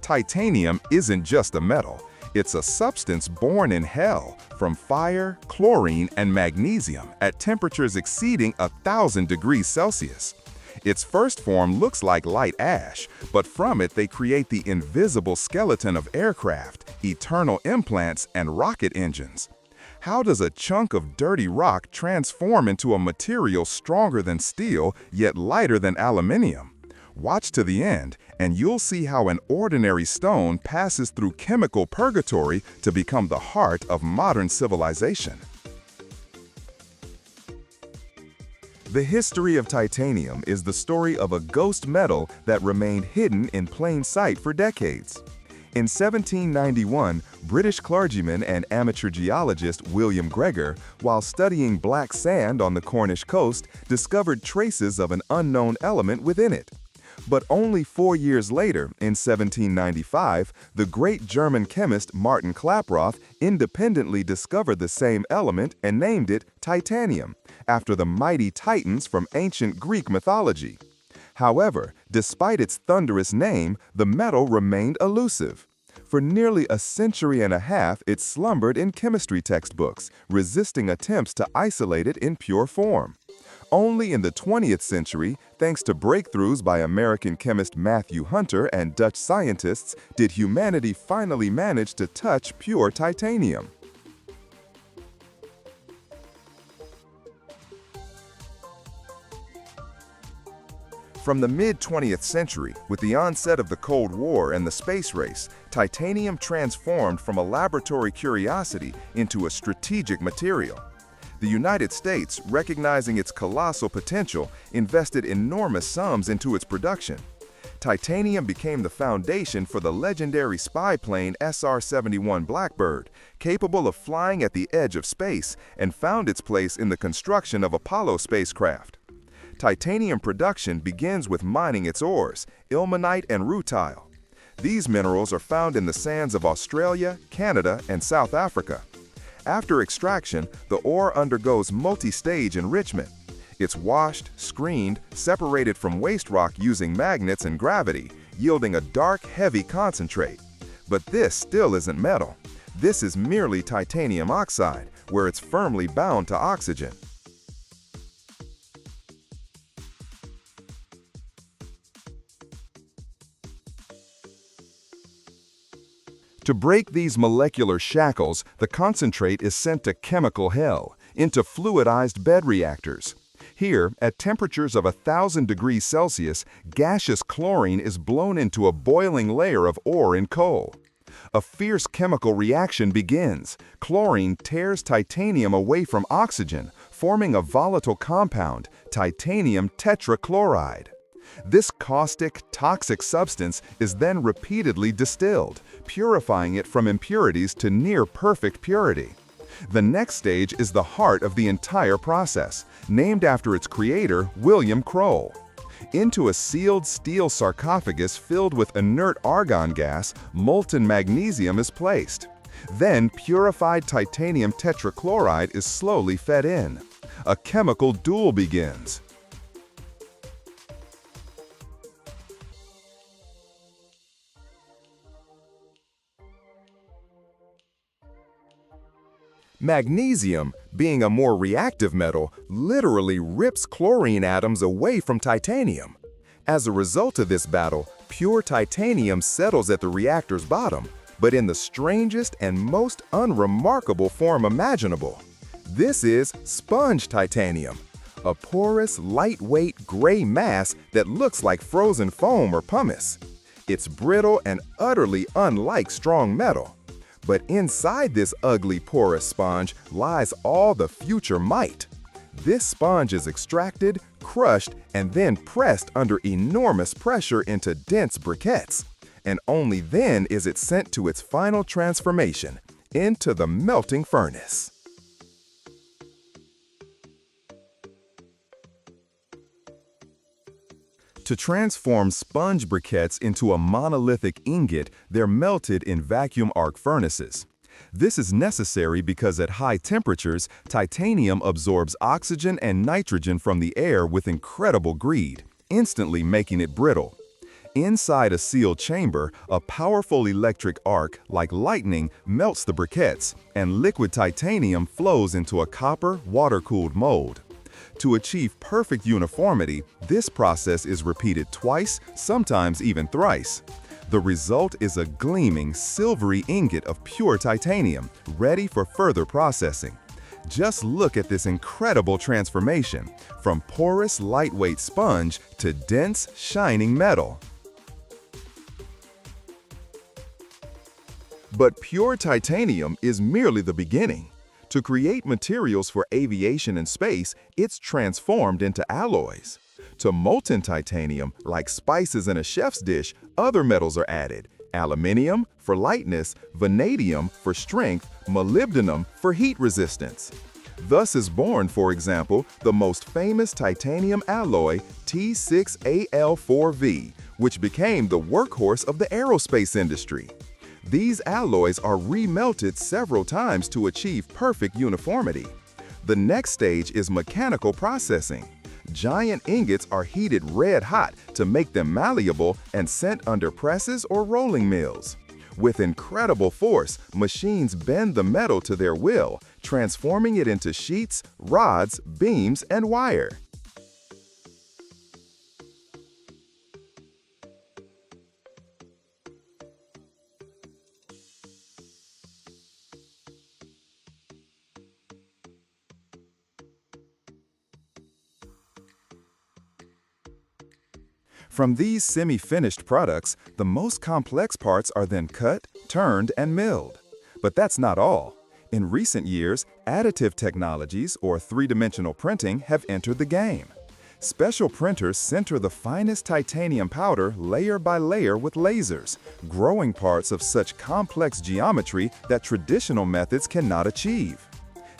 Titanium isn't just a metal. It's a substance born in hell from fire, chlorine, and magnesium at temperatures exceeding 1,000 degrees Celsius. Its first form looks like light ash, but from it they create the invisible skeleton of aircraft, eternal implants, and rocket engines. How does a chunk of dirty rock transform into a material stronger than steel yet lighter than aluminium? Watch to the end, and you'll see how an ordinary stone passes through chemical purgatory to become the heart of modern civilization. The history of titanium is the story of a ghost metal that remained hidden in plain sight for decades. In 1791, British clergyman and amateur geologist William Gregor, while studying black sand on the Cornish coast, discovered traces of an unknown element within it. But only 4 years later, in 1795, the great German chemist Martin Klaproth independently discovered the same element and named it titanium, after the mighty Titans from ancient Greek mythology. However, despite its thunderous name, the metal remained elusive. For nearly a century and a half, it slumbered in chemistry textbooks, resisting attempts to isolate it in pure form. Only in the 20th century, thanks to breakthroughs by American chemist Matthew Hunter and Dutch scientists, did humanity finally manage to touch pure titanium. From the mid-20th century, with the onset of the Cold War and the space race, titanium transformed from a laboratory curiosity into a strategic material. The United States, recognizing its colossal potential, invested enormous sums into its production. Titanium became the foundation for the legendary spy plane SR-71 Blackbird, capable of flying at the edge of space, and found its place in the construction of Apollo spacecraft. Titanium production begins with mining its ores, ilmenite and rutile. These minerals are found in the sands of Australia, Canada, and South Africa. After extraction, the ore undergoes multi-stage enrichment. It's washed, screened, separated from waste rock using magnets and gravity, yielding a dark, heavy concentrate. But this still isn't metal. This is merely titanium oxide, where it's firmly bound to oxygen. To break these molecular shackles, the concentrate is sent to chemical hell, into fluidized bed reactors. Here, at temperatures of 1,000 degrees Celsius, gaseous chlorine is blown into a boiling layer of ore and coal. A fierce chemical reaction begins. Chlorine tears titanium away from oxygen, forming a volatile compound, titanium tetrachloride. This caustic, toxic substance is then repeatedly distilled, purifying it from impurities to near-perfect purity. The next stage is the heart of the entire process, named after its creator, William Kroll. Into a sealed steel sarcophagus filled with inert argon gas, molten magnesium is placed. Then purified titanium tetrachloride is slowly fed in. A chemical duel begins. Magnesium, being a more reactive metal, literally rips chlorine atoms away from titanium. As a result of this battle, pure titanium settles at the reactor's bottom, but in the strangest and most unremarkable form imaginable. This is sponge titanium, a porous, lightweight gray mass that looks like frozen foam or pumice. It's brittle and utterly unlike strong metal. But inside this ugly porous sponge lies all the future might. This sponge is extracted, crushed, and then pressed under enormous pressure into dense briquettes. And only then is it sent to its final transformation, into the melting furnace. To transform sponge briquettes into a monolithic ingot, they're melted in vacuum arc furnaces. This is necessary because at high temperatures, titanium absorbs oxygen and nitrogen from the air with incredible greed, instantly making it brittle. Inside a sealed chamber, a powerful electric arc, like lightning, melts the briquettes, and liquid titanium flows into a copper, water-cooled mold. To achieve perfect uniformity, this process is repeated twice, sometimes even thrice. The result is a gleaming, silvery ingot of pure titanium, ready for further processing. Just look at this incredible transformation, from porous, lightweight sponge to dense, shining metal. But pure titanium is merely the beginning. To create materials for aviation and space, it's transformed into alloys. To molten titanium, like spices in a chef's dish, other metals are added. Aluminium for lightness, vanadium for strength, molybdenum for heat resistance. Thus is born, for example, the most famous titanium alloy, T6Al4V, which became the workhorse of the aerospace industry. These alloys are remelted several times to achieve perfect uniformity. The next stage is mechanical processing. Giant ingots are heated red hot to make them malleable and sent under presses or rolling mills. With incredible force, machines bend the metal to their will, transforming it into sheets, rods, beams, and wire. From these semi-finished products, the most complex parts are then cut, turned, and milled. But that's not all. In recent years, additive technologies, or three-dimensional printing, have entered the game. Special printers sinter the finest titanium powder layer by layer with lasers, growing parts of such complex geometry that traditional methods cannot achieve.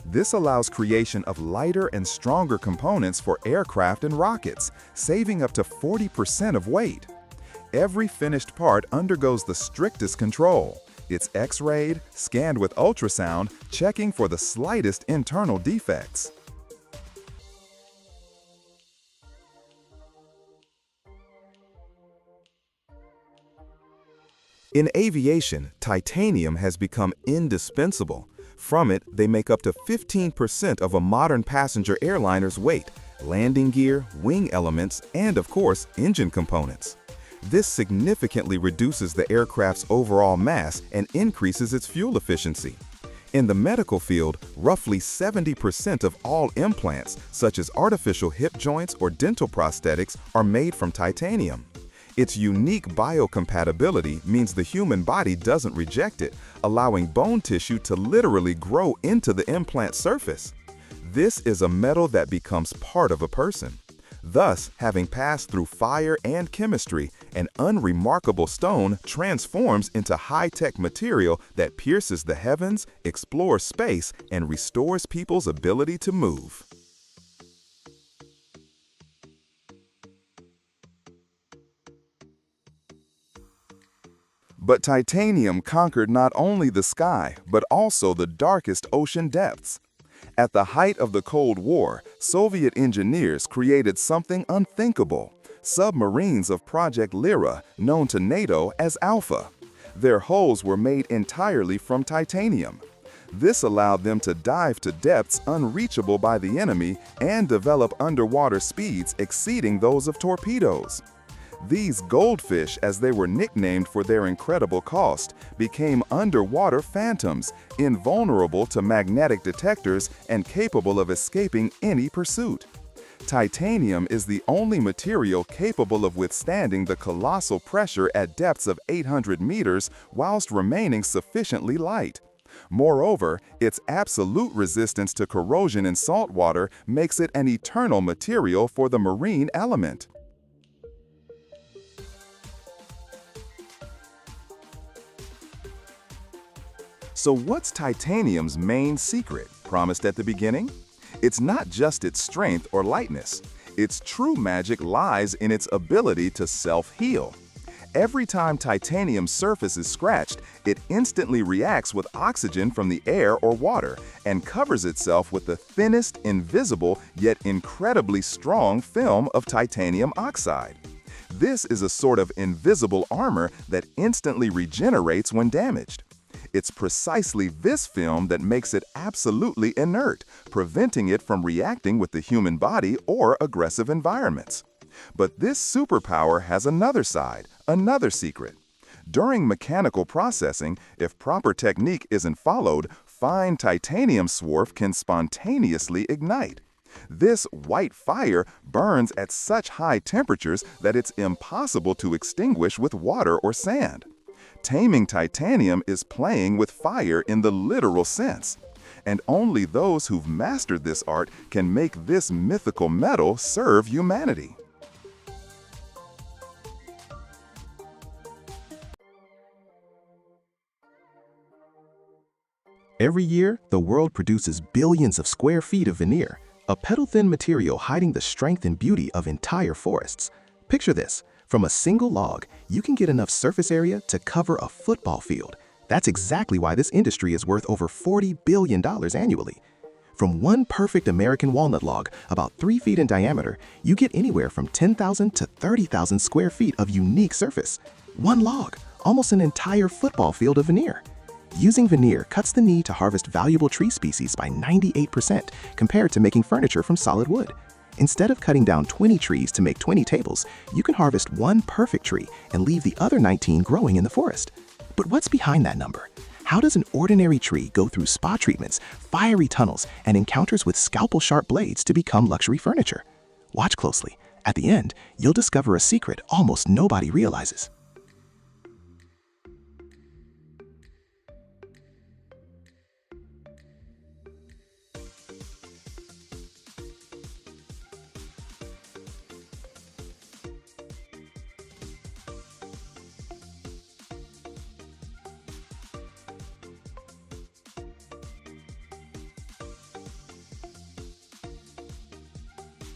This allows creation of lighter and stronger components for aircraft and rockets, saving up to 40% of weight. Every finished part undergoes the strictest control. It's X-rayed, scanned with ultrasound, checking for the slightest internal defects. In aviation, titanium has become indispensable. From it, they make up to 15% of a modern passenger airliner's weight, landing gear, wing elements, and of course, engine components. This significantly reduces the aircraft's overall mass and increases its fuel efficiency. In the medical field, roughly 70% of all implants, such as artificial hip joints or dental prosthetics, are made from titanium. Its unique biocompatibility means the human body doesn't reject it, allowing bone tissue to literally grow into the implant surface. This is a metal that becomes part of a person. Thus, having passed through fire and chemistry, an unremarkable stone transforms into high-tech material that pierces the heavens, explores space, and restores people's ability to move. But titanium conquered not only the sky, but also the darkest ocean depths. At the height of the Cold War, Soviet engineers created something unthinkable: submarines of Project Lyra, known to NATO as Alpha. Their hulls were made entirely from titanium. This allowed them to dive to depths unreachable by the enemy and develop underwater speeds exceeding those of torpedoes. These goldfish, as they were nicknamed for their incredible cost, became underwater phantoms, invulnerable to magnetic detectors and capable of escaping any pursuit. Titanium is the only material capable of withstanding the colossal pressure at depths of 800 meters whilst remaining sufficiently light. Moreover, its absolute resistance to corrosion in salt water makes it an eternal material for the marine element. So what's titanium's main secret, promised at the beginning? It's not just its strength or lightness. Its true magic lies in its ability to self-heal. Every time titanium's surface is scratched, it instantly reacts with oxygen from the air or water and covers itself with the thinnest, invisible, yet incredibly strong film of titanium oxide. This is a sort of invisible armor that instantly regenerates when damaged. It's precisely this film that makes it absolutely inert, preventing it from reacting with the human body or aggressive environments. But this superpower has another side, another secret. During mechanical processing, if proper technique isn't followed, fine titanium swarf can spontaneously ignite. This white fire burns at such high temperatures that it's impossible to extinguish with water or sand. Taming titanium is playing with fire in the literal sense. And only those who've mastered this art can make this mythical metal serve humanity. Every year, the world produces billions of square feet of veneer, a petal-thin material hiding the strength and beauty of entire forests. Picture this. From a single log, you can get enough surface area to cover a football field. That's exactly why this industry is worth over $40 billion annually. From one perfect American walnut log, about 3 feet in diameter, you get anywhere from 10,000 to 30,000 square feet of unique surface. One log, almost an entire football field of veneer. Using veneer cuts the need to harvest valuable tree species by 98% compared to making furniture from solid wood. Instead of cutting down 20 trees to make 20 tables, you can harvest one perfect tree and leave the other 19 growing in the forest. But what's behind that number? How does an ordinary tree go through spa treatments, fiery tunnels, and encounters with scalpel-sharp blades to become luxury furniture? Watch closely. At the end, you'll discover a secret almost nobody realizes.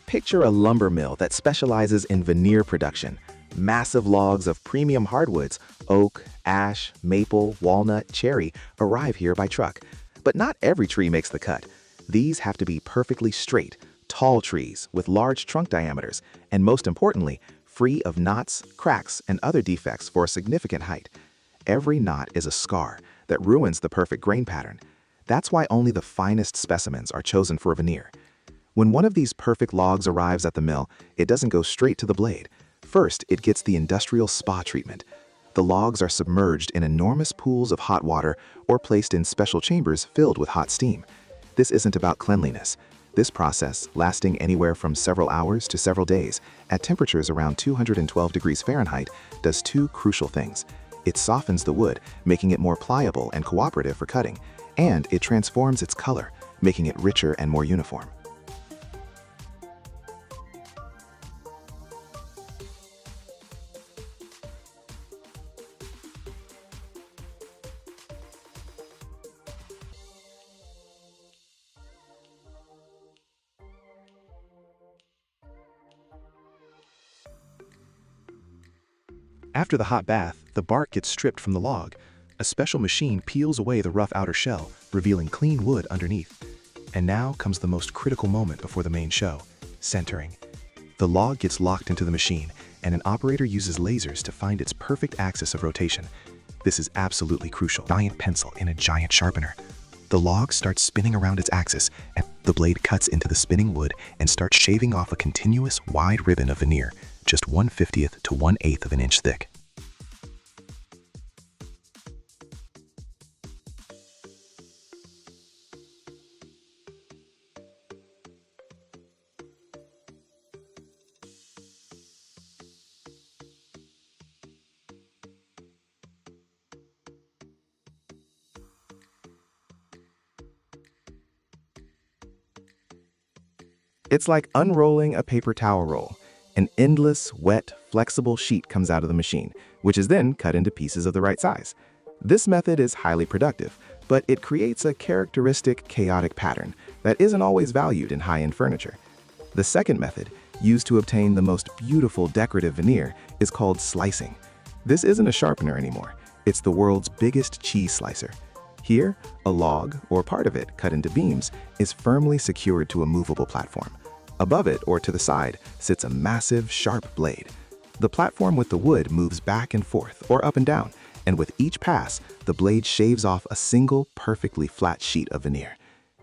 Picture a lumber mill that specializes in veneer production. Massive logs of premium hardwoods, oak, ash, maple, walnut, cherry, arrive here by truck. But not every tree makes the cut. These have to be perfectly straight, tall trees with large trunk diameters, and most importantly, free of knots, cracks, and other defects for a significant height. Every knot is a scar that ruins the perfect grain pattern. That's why only the finest specimens are chosen for a veneer. When one of these perfect logs arrives at the mill, it doesn't go straight to the blade. First, it gets the industrial spa treatment. The logs are submerged in enormous pools of hot water or placed in special chambers filled with hot steam. This isn't about cleanliness. This process, lasting anywhere from several hours to several days, at temperatures around 212 degrees Fahrenheit, does two crucial things. It softens the wood, making it more pliable and cooperative for cutting, and it transforms its color, making it richer and more uniform. After the hot bath, the bark gets stripped from the log. A special machine peels away the rough outer shell, revealing clean wood underneath. And now comes the most critical moment before the main show: centering. The log gets locked into the machine, and an operator uses lasers to find its perfect axis of rotation. This is absolutely crucial. Giant pencil in a giant sharpener. The log starts spinning around its axis, and the blade cuts into the spinning wood and starts shaving off a continuous wide ribbon of veneer, just 1/50th to 1/8 of an inch thick. It's like unrolling a paper towel roll. An endless, wet, flexible sheet comes out of the machine, which is then cut into pieces of the right size. This method is highly productive, but it creates a characteristic chaotic pattern that isn't always valued in high-end furniture. The second method, used to obtain the most beautiful decorative veneer, is called slicing. This isn't a sharpener anymore. It's the world's biggest cheese slicer. Here, a log, or part of it cut into beams, is firmly secured to a movable platform. Above it, or to the side, sits a massive, sharp blade. The platform with the wood moves back and forth, or up and down, and with each pass, the blade shaves off a single, perfectly flat sheet of veneer.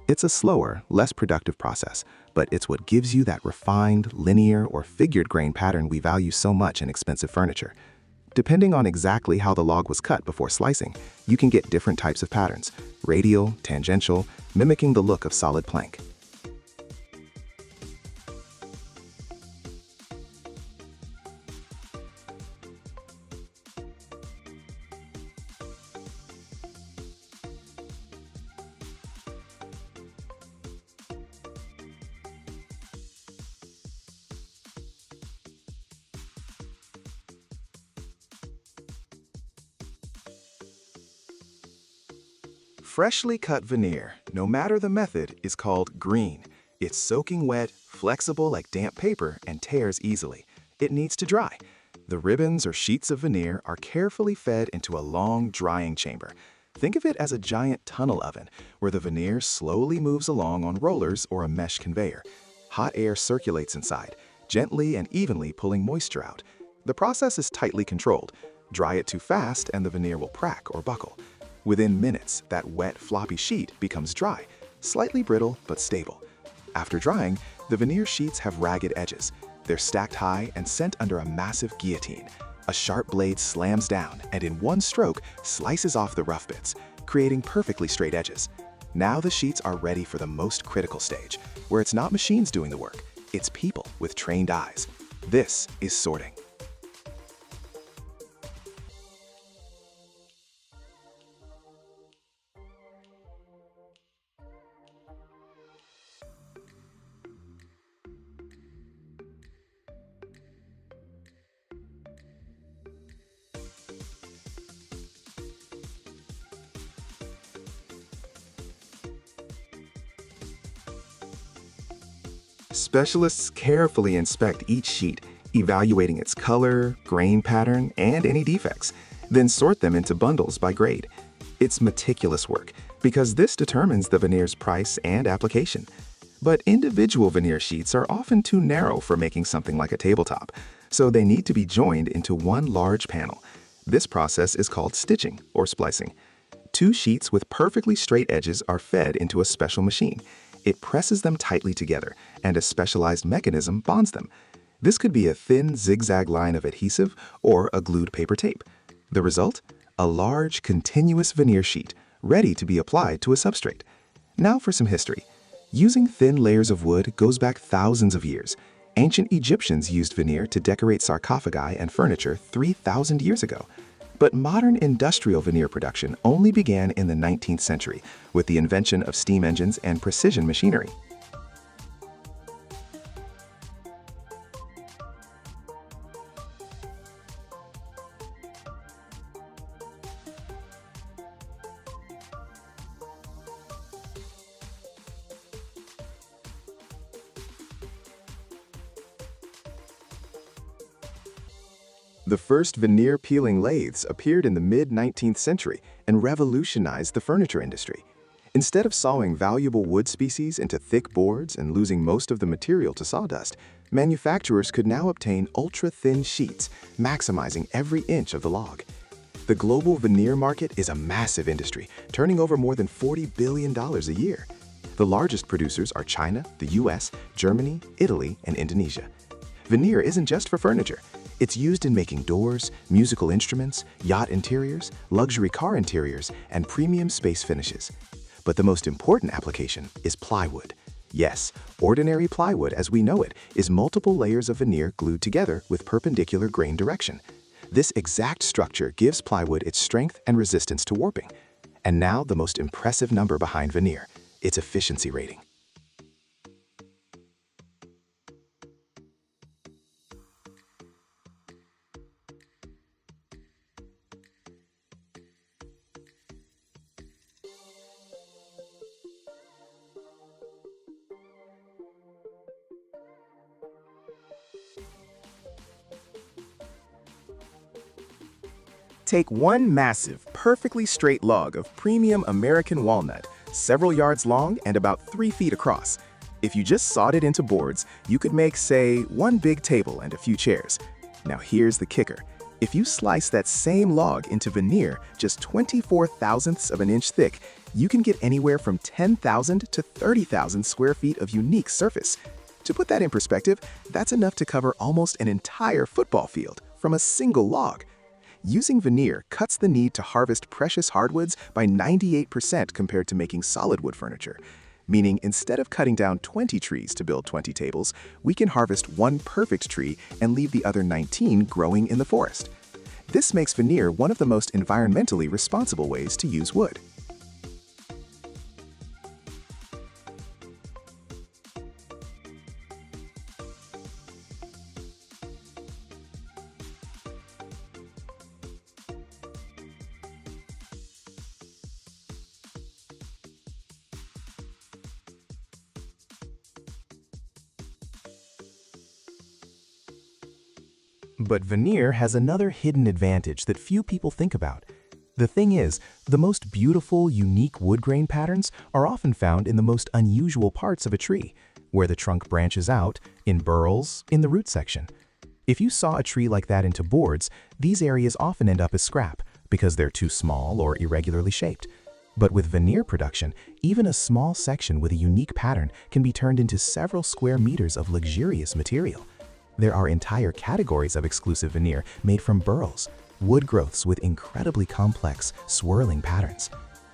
It's a slower, less productive process, but it's what gives you that refined, linear, or figured grain pattern we value so much in expensive furniture. Depending on exactly how the log was cut before slicing, you can get different types of patterns: radial, tangential, mimicking the look of solid plank. Freshly cut veneer, no matter the method, is called green. It's soaking wet, flexible like damp paper, and tears easily. It needs to dry. The ribbons or sheets of veneer are carefully fed into a long drying chamber. Think of it as a giant tunnel oven, where the veneer slowly moves along on rollers or a mesh conveyor. Hot air circulates inside, gently and evenly pulling moisture out. The process is tightly controlled. Dry it too fast and the veneer will crack or buckle. Within minutes, that wet, floppy sheet becomes dry, slightly brittle but stable. After drying, the veneer sheets have ragged edges. They're stacked high and sent under a massive guillotine. A sharp blade slams down and in one stroke slices off the rough bits, creating perfectly straight edges. Now the sheets are ready for the most critical stage, where it's not machines doing the work, it's people with trained eyes. This is sorting. Specialists carefully inspect each sheet, evaluating its color, grain pattern, and any defects, then sort them into bundles by grade. It's meticulous work because this determines the veneer's price and application. But individual veneer sheets are often too narrow for making something like a tabletop, so they need to be joined into one large panel. This process is called stitching or splicing. Two sheets with perfectly straight edges are fed into a special machine. It presses them tightly together, and a specialized mechanism bonds them. This could be a thin zigzag line of adhesive or a glued paper tape. The result? A large, continuous veneer sheet, ready to be applied to a substrate. Now for some history. Using thin layers of wood goes back thousands of years. Ancient Egyptians used veneer to decorate sarcophagi and furniture 3,000 years ago. But modern industrial veneer production only began in the 19th century with the invention of steam engines and precision machinery. The first veneer peeling lathes appeared in the mid-19th century and revolutionized the furniture industry. Instead of sawing valuable wood species into thick boards and losing most of the material to sawdust, manufacturers could now obtain ultra-thin sheets, maximizing every inch of the log. The global veneer market is a massive industry, turning over more than $40 billion a year. The largest producers are China, the US, Germany, Italy, and Indonesia. Veneer isn't just for furniture. It's used in making doors, musical instruments, yacht interiors, luxury car interiors, and premium space finishes. But the most important application is plywood. Yes, ordinary plywood as we know it is multiple layers of veneer glued together with perpendicular grain direction. This exact structure gives plywood its strength and resistance to warping. And now the most impressive number behind veneer, its efficiency rating. Take one massive, perfectly straight log of premium American walnut, several yards long and about 3 feet across. If you just sawed it into boards, you could make, say, one big table and a few chairs. Now here's the kicker. If you slice that same log into veneer just 24 thousandths of an inch thick, you can get anywhere from 10,000 to 30,000 square feet of unique surface. To put that in perspective, that's enough to cover almost an entire football field from a single log. Using veneer cuts the need to harvest precious hardwoods by 98% compared to making solid wood furniture. Meaning instead of cutting down 20 trees to build 20 tables, we can harvest one perfect tree and leave the other 19 growing in the forest. This makes veneer one of the most environmentally responsible ways to use wood. But veneer has another hidden advantage that few people think about. The thing is, the most beautiful, unique wood grain patterns are often found in the most unusual parts of a tree, where the trunk branches out, in burls, in the root section. If you saw a tree like that into boards, these areas often end up as scrap because they're too small or irregularly shaped. But with veneer production, even a small section with a unique pattern can be turned into several square meters of luxurious material. There are entire categories of exclusive veneer made from burls, wood growths with incredibly complex, swirling patterns.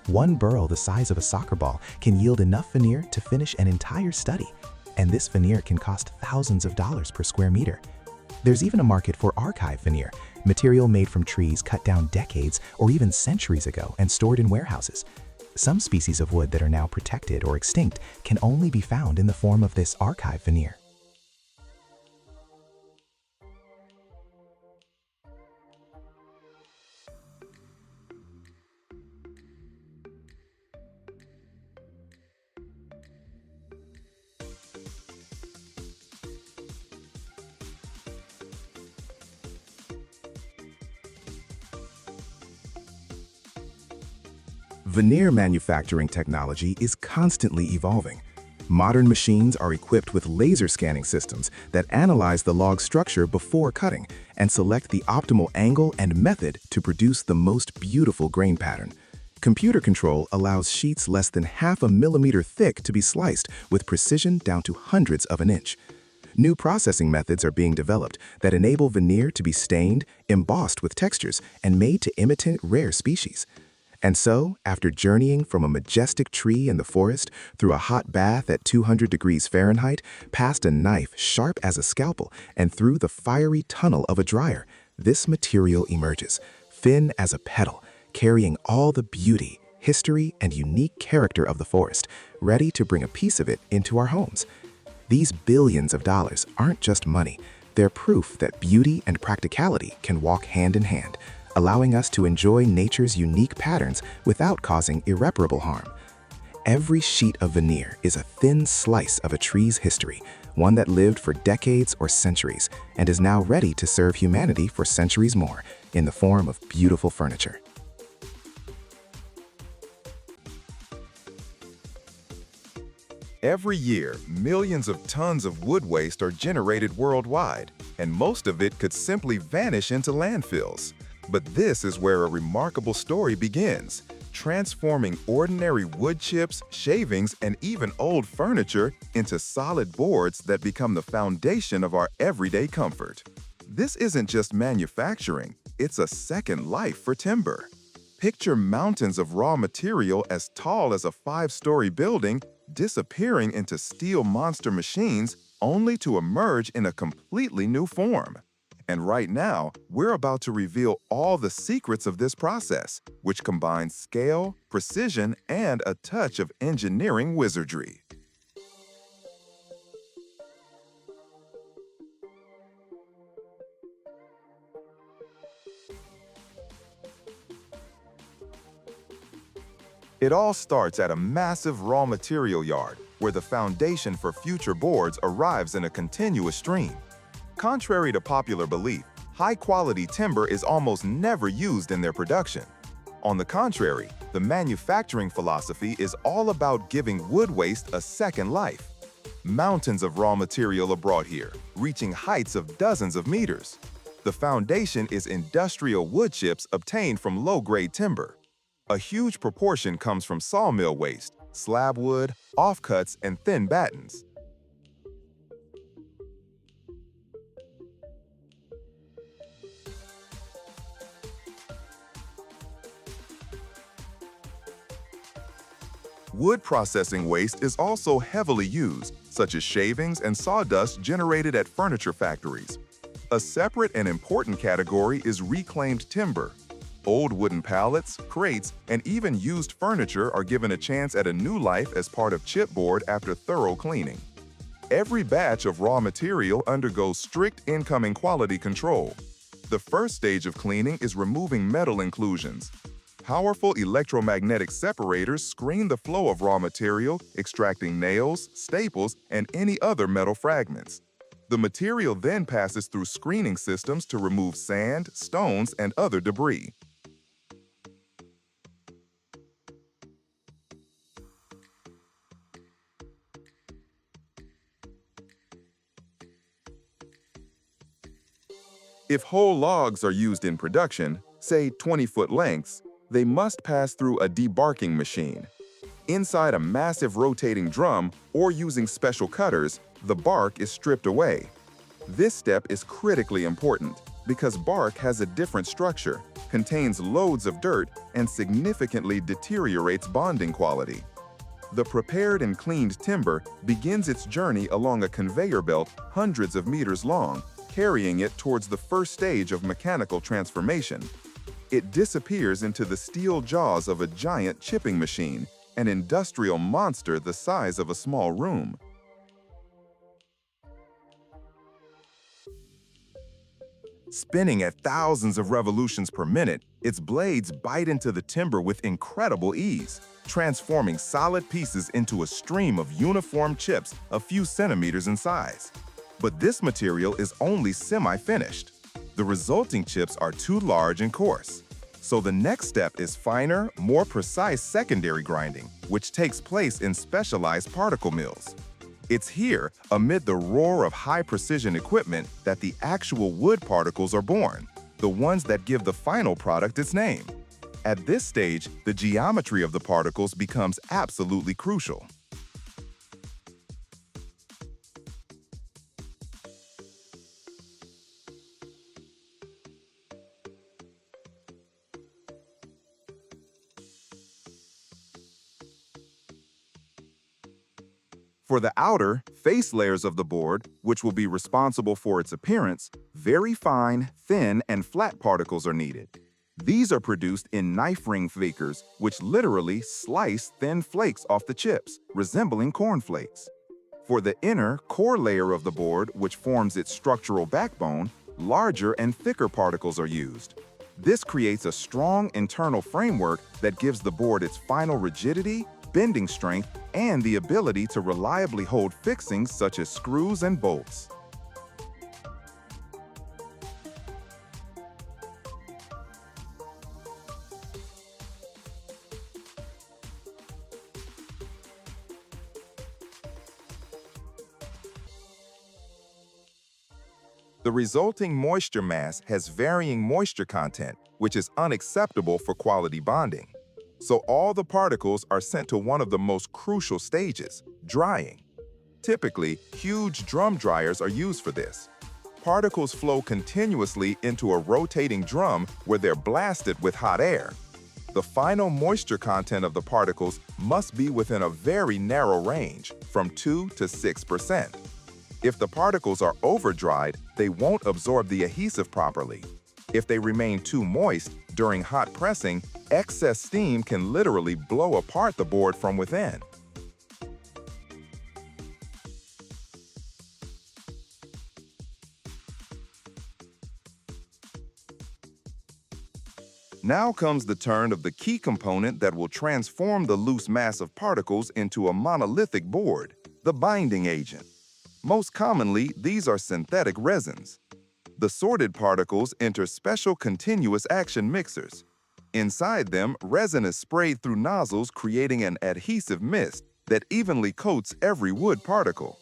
One burl the size of a soccer ball can yield enough veneer to finish an entire study, and this veneer can cost thousands of dollars per square meter. There's even a market for archive veneer, material made from trees cut down decades or even centuries ago and stored in warehouses. Some species of wood that are now protected or extinct can only be found in the form of this archive veneer. Veneer manufacturing technology is constantly evolving. Modern machines are equipped with laser scanning systems that analyze the log structure before cutting and select the optimal angle and method to produce the most beautiful grain pattern. Computer control allows sheets less than half a millimeter thick to be sliced with precision down to hundredths of an inch. New processing methods are being developed that enable veneer to be stained, embossed with textures, and made to imitate rare species. And so, after journeying from a majestic tree in the forest through a hot bath at 200 degrees Fahrenheit, past a knife sharp as a scalpel, and through the fiery tunnel of a dryer, this material emerges, thin as a petal, carrying all the beauty, history, and unique character of the forest, ready to bring a piece of it into our homes. These billions of dollars aren't just money, they're proof that beauty and practicality can walk hand in hand, allowing us to enjoy nature's unique patterns without causing irreparable harm. Every sheet of veneer is a thin slice of a tree's history, one that lived for decades or centuries and is now ready to serve humanity for centuries more in the form of beautiful furniture. Every year, millions of tons of wood waste are generated worldwide, and most of it could simply vanish into landfills. But this is where a remarkable story begins, transforming ordinary wood chips, shavings, and even old furniture into solid boards that become the foundation of our everyday comfort. This isn't just manufacturing, it's a second life for timber. Picture mountains of raw material as tall as a 5-story building disappearing into steel monster machines only to emerge in a completely new form. And right now, we're about to reveal all the secrets of this process, which combines scale, precision, and a touch of engineering wizardry. It all starts at a massive raw material yard, where the foundation for future boards arrives in a continuous stream. Contrary to popular belief, high-quality timber is almost never used in their production. On the contrary, the manufacturing philosophy is all about giving wood waste a second life. Mountains of raw material are brought here, reaching heights of dozens of meters. The foundation is industrial wood chips obtained from low-grade timber. A huge proportion comes from sawmill waste, slab wood, offcuts, and thin battens. Wood processing waste is also heavily used, such as shavings and sawdust generated at furniture factories. A separate and important category is reclaimed timber. Old wooden pallets, crates, and even used furniture are given a chance at a new life as part of chipboard after thorough cleaning. Every batch of raw material undergoes strict incoming quality control. The first stage of cleaning is removing metal inclusions. Powerful electromagnetic separators screen the flow of raw material, extracting nails, staples, and any other metal fragments. The material then passes through screening systems to remove sand, stones, and other debris. If whole logs are used in production, say 20-foot lengths, they must pass through a debarking machine. Inside a massive rotating drum or using special cutters, the bark is stripped away. This step is critically important because bark has a different structure, contains loads of dirt, and significantly deteriorates bonding quality. The prepared and cleaned timber begins its journey along a conveyor belt hundreds of meters long, carrying it towards the first stage of mechanical transformation. It disappears into the steel jaws of a giant chipping machine, an industrial monster the size of a small room. Spinning at thousands of revolutions per minute, its blades bite into the timber with incredible ease, transforming solid pieces into a stream of uniform chips a few centimeters in size. But this material is only semi-finished. The resulting chips are too large and coarse. So the next step is finer, more precise secondary grinding, which takes place in specialized particle mills. It's here, amid the roar of high-precision equipment, that the actual wood particles are born, the ones that give the final product its name. At this stage, the geometry of the particles becomes absolutely crucial. For the outer, face layers of the board, which will be responsible for its appearance, very fine, thin, and flat particles are needed. These are produced in knife ring fakers, which literally slice thin flakes off the chips, resembling cornflakes. For the inner, core layer of the board, which forms its structural backbone, larger and thicker particles are used. This creates a strong internal framework that gives the board its final rigidity, bending strength, and the ability to reliably hold fixings such as screws and bolts. The resulting moisture mass has varying moisture content, which is unacceptable for quality bonding. So all the particles are sent to one of the most crucial stages, drying. Typically, huge drum dryers are used for this. Particles flow continuously into a rotating drum where they're blasted with hot air. The final moisture content of the particles must be within a very narrow range, from 2 to 6%. If the particles are over-dried, they won't absorb the adhesive properly. If they remain too moist during hot pressing, excess steam can literally blow apart the board from within. Now comes the turn of the key component that will transform the loose mass of particles into a monolithic board, the binding agent. Most commonly, these are synthetic resins. The sorted particles enter special continuous action mixers. Inside them, resin is sprayed through nozzles, creating an adhesive mist that evenly coats every wood particle.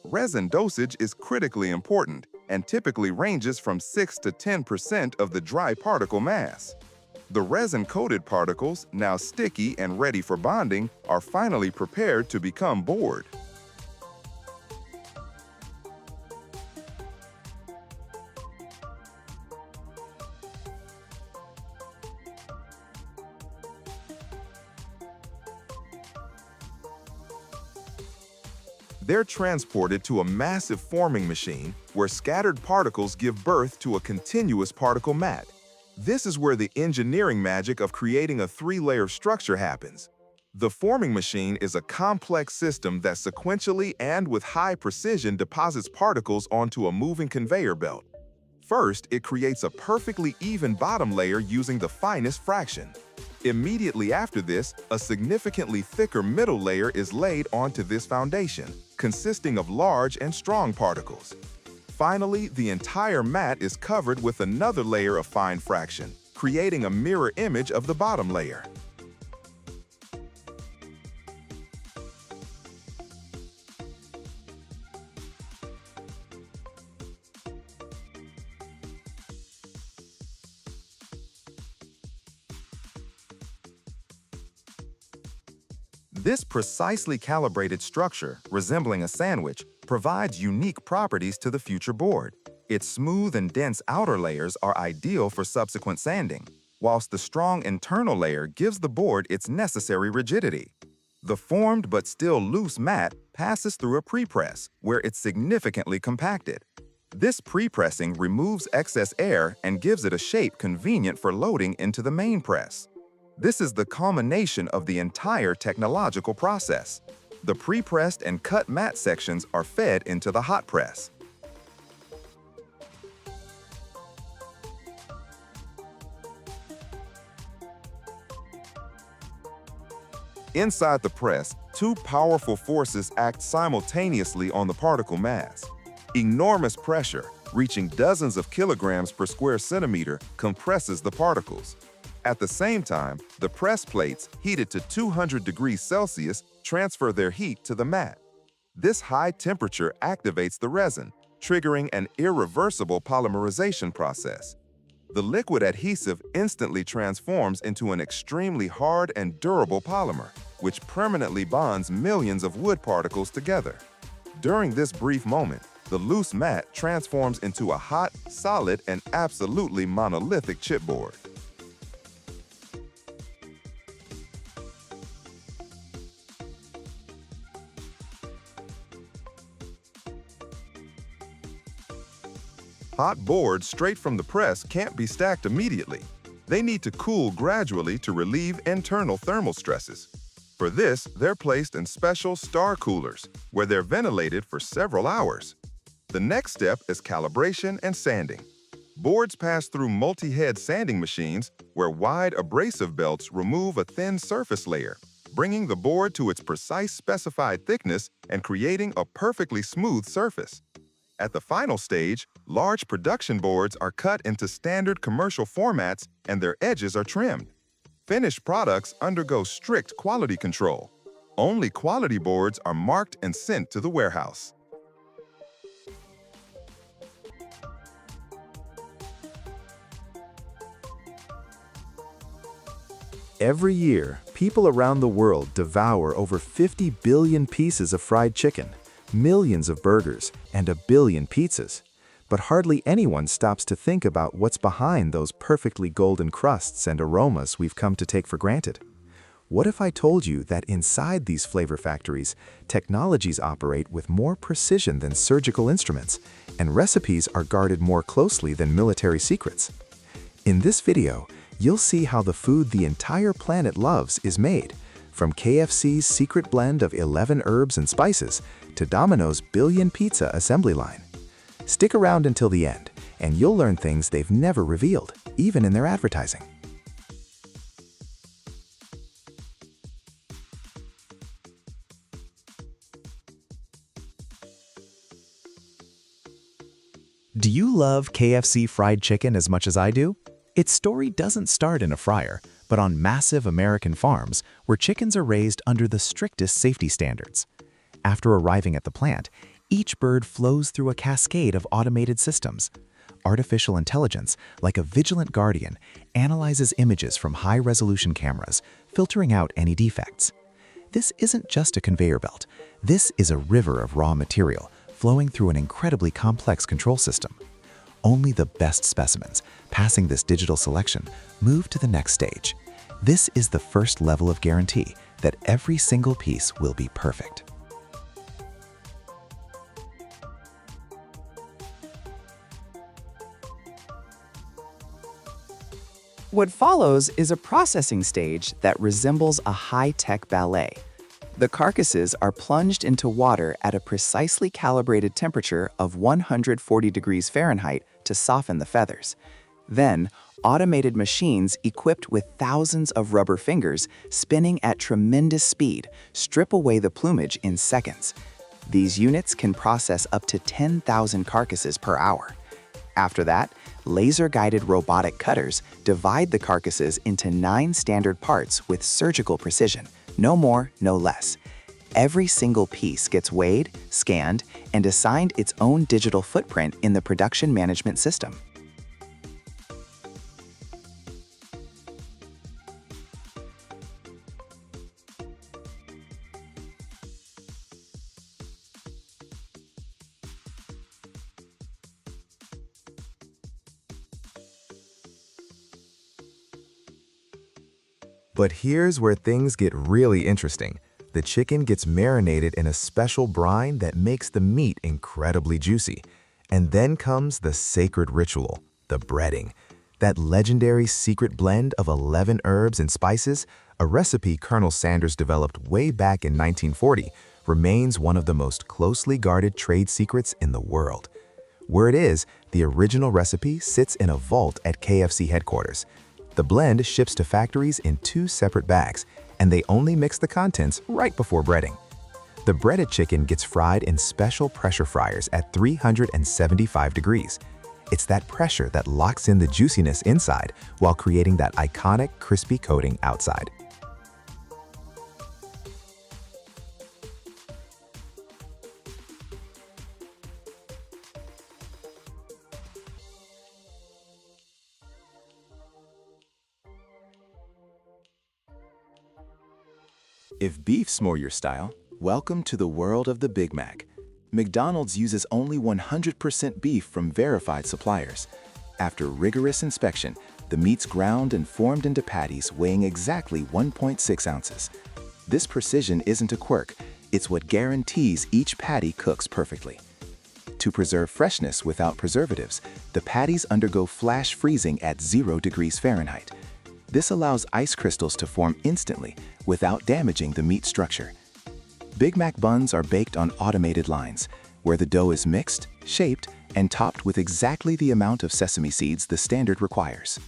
Resin dosage is critically important and typically ranges from 6 to 10% of the dry particle mass. The resin-coated particles, now sticky and ready for bonding, are finally prepared to become board. They're transported to a massive forming machine where scattered particles give birth to a continuous particle mat. This is where the engineering magic of creating a 3-layer structure happens. The forming machine is a complex system that sequentially and with high precision deposits particles onto a moving conveyor belt. First, it creates a perfectly even bottom layer using the finest fraction. Immediately after this, a significantly thicker middle layer is laid onto this foundation, consisting of large and strong particles. Finally, the entire mat is covered with another layer of fine fraction, creating a mirror image of the bottom layer. This precisely calibrated structure, resembling a sandwich, provides unique properties to the future board. Its smooth and dense outer layers are ideal for subsequent sanding, whilst the strong internal layer gives the board its necessary rigidity. The formed but still loose mat passes through a prepress, where it's significantly compacted. This pre-pressing removes excess air and gives it a shape convenient for loading into the main press. This is the culmination of the entire technological process. The pre-pressed and cut mat sections are fed into the hot press. Inside the press, two powerful forces act simultaneously on the particle mass. Enormous pressure, reaching dozens of kilograms per square centimeter, compresses the particles. At the same time, the press plates, heated to 200 degrees Celsius, transfer their heat to the mat. This high temperature activates the resin, triggering an irreversible polymerization process. The liquid adhesive instantly transforms into an extremely hard and durable polymer, which permanently bonds millions of wood particles together. During this brief moment, the loose mat transforms into a hot, solid, and absolutely monolithic chipboard. Hot boards straight from the press can't be stacked immediately. They need to cool gradually to relieve internal thermal stresses. For this, they're placed in special star coolers, where they're ventilated for several hours. The next step is calibration and sanding. Boards pass through multi-head sanding machines, where wide abrasive belts remove a thin surface layer, bringing the board to its precise specified thickness and creating a perfectly smooth surface. At the final stage, large production boards are cut into standard commercial formats and their edges are trimmed. Finished products undergo strict quality control. Only quality boards are marked and sent to the warehouse. Every year, people around the world devour over 50 billion pieces of fried chicken, millions of burgers, and a billion pizzas. But hardly anyone stops to think about what's behind those perfectly golden crusts and aromas we've come to take for granted. What if I told you that inside these flavor factories, technologies operate with more precision than surgical instruments, and recipes are guarded more closely than military secrets? In this video, you'll see how the food the entire planet loves is made, from KFC's secret blend of 11 herbs and spices to Domino's billion pizza assembly line. Stick around until the end, and you'll learn things they've never revealed, even in their advertising. Do you love KFC fried chicken as much as I do? Its story doesn't start in a fryer, but on massive American farms where chickens are raised under the strictest safety standards. After arriving at the plant, each bird flows through a cascade of automated systems. Artificial intelligence, like a vigilant guardian, analyzes images from high-resolution cameras, filtering out any defects. This isn't just a conveyor belt. This is a river of raw material flowing through an incredibly complex control system. Only the best specimens, passing this digital selection, move to the next stage. This is the first level of guarantee that every single piece will be perfect. What follows is a processing stage that resembles a high-tech ballet. The carcasses are plunged into water at a precisely calibrated temperature of 140 degrees Fahrenheit to soften the feathers. Then, automated machines equipped with thousands of rubber fingers spinning at tremendous speed strip away the plumage in seconds. These units can process up to 10,000 carcasses per hour. After that, laser-guided robotic cutters divide the carcasses into 9 standard parts with surgical precision, no more, no less. Every single piece gets weighed, scanned, and assigned its own digital footprint in the production management system. But here's where things get really interesting. The chicken gets marinated in a special brine that makes the meat incredibly juicy. And then comes the sacred ritual, the breading. That legendary secret blend of 11 herbs and spices, a recipe Colonel Sanders developed way back in 1940, remains one of the most closely guarded trade secrets in the world. Where it is, the original recipe sits in a vault at KFC headquarters. The blend ships to factories in 2 separate bags, and they only mix the contents right before breading. The breaded chicken gets fried in special pressure fryers at 375 degrees. It's that pressure that locks in the juiciness inside while creating that iconic crispy coating outside. If beef's more your style, welcome to the world of the Big Mac. McDonald's uses only 100% beef from verified suppliers. After rigorous inspection, the meat's ground and formed into patties weighing exactly 1.6 ounces. This precision isn't a quirk, it's what guarantees each patty cooks perfectly. To preserve freshness without preservatives, the patties undergo flash freezing at 0 degrees Fahrenheit. This allows ice crystals to form instantly without damaging the meat structure. Big Mac buns are baked on automated lines, where the dough is mixed, shaped, and topped with exactly the amount of sesame seeds the standard requires.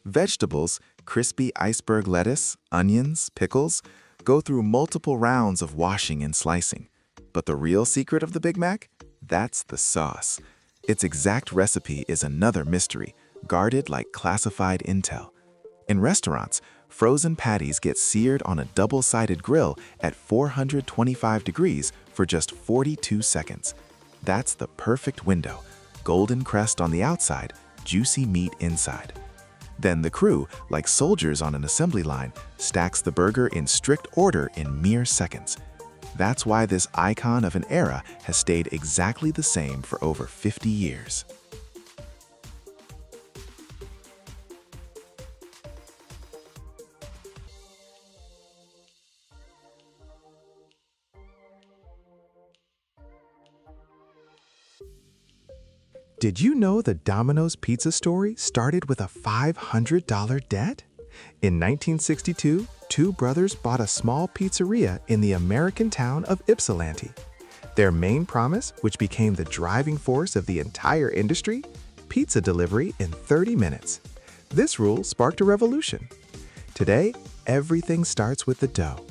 Vegetables, crispy iceberg lettuce, onions, pickles, go through multiple rounds of washing and slicing. But the real secret of the Big Mac? That's the sauce. Its exact recipe is another mystery, guarded like classified intel. In restaurants, frozen patties get seared on a double-sided grill at 425 degrees for just 42 seconds. That's the perfect window. Golden crust on the outside, juicy meat inside. Then the crew, like soldiers on an assembly line, stacks the burger in strict order in mere seconds. That's why this icon of an era has stayed exactly the same for over 50 years. Did you know the Domino's pizza story started with a $500 debt? In 1962, 2 brothers bought a small pizzeria in the American town of Ypsilanti. Their main promise, which became the driving force of the entire industry, pizza delivery in 30 minutes. This rule sparked a revolution. Today, everything starts with the dough.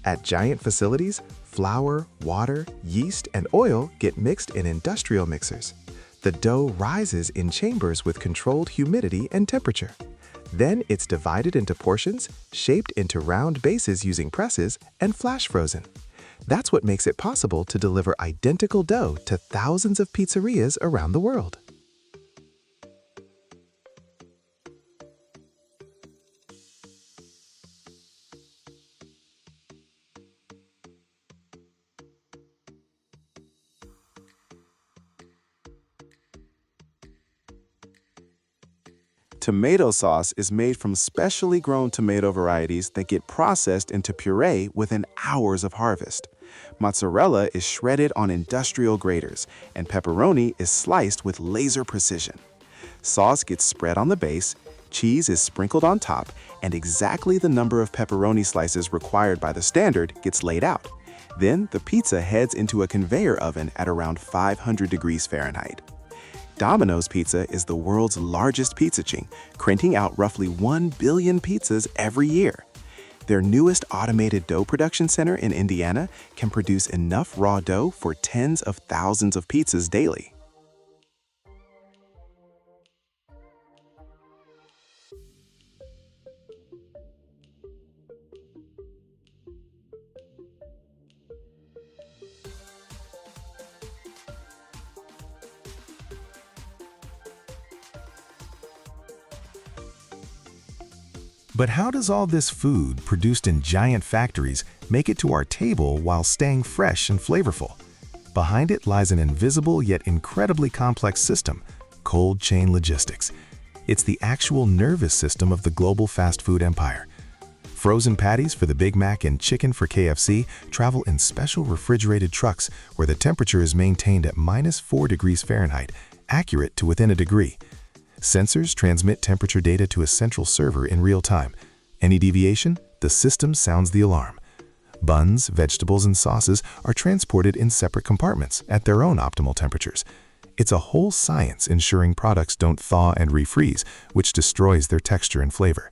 At giant facilities, flour, water, yeast, and oil get mixed in industrial mixers. The dough rises in chambers with controlled humidity and temperature. Then it's divided into portions, shaped into round bases using presses, and flash frozen. That's what makes it possible to deliver identical dough to thousands of pizzerias around the world. Tomato sauce is made from specially grown tomato varieties that get processed into puree within hours of harvest. Mozzarella is shredded on industrial graters, and pepperoni is sliced with laser precision. Sauce gets spread on the base, cheese is sprinkled on top, and exactly the number of pepperoni slices required by the standard gets laid out. Then the pizza heads into a conveyor oven at around 500 degrees Fahrenheit. Domino's Pizza is the world's largest pizza chain, cranking out roughly 1 billion pizzas every year. Their newest automated dough production center in Indiana can produce enough raw dough for tens of thousands of pizzas daily. But how does all this food produced in giant factories make it to our table while staying fresh and flavorful? Behind it lies an invisible yet incredibly complex system, cold chain logistics. It's the actual nervous system of the global fast food empire. Frozen patties for the Big Mac and chicken for KFC travel in special refrigerated trucks where the temperature is maintained at -4 degrees Fahrenheit, accurate to within a degree. Sensors transmit temperature data to a central server in real time. Any deviation, the system sounds the alarm. Buns, vegetables, and sauces are transported in separate compartments at their own optimal temperatures. It's a whole science ensuring products don't thaw and refreeze, which destroys their texture and flavor.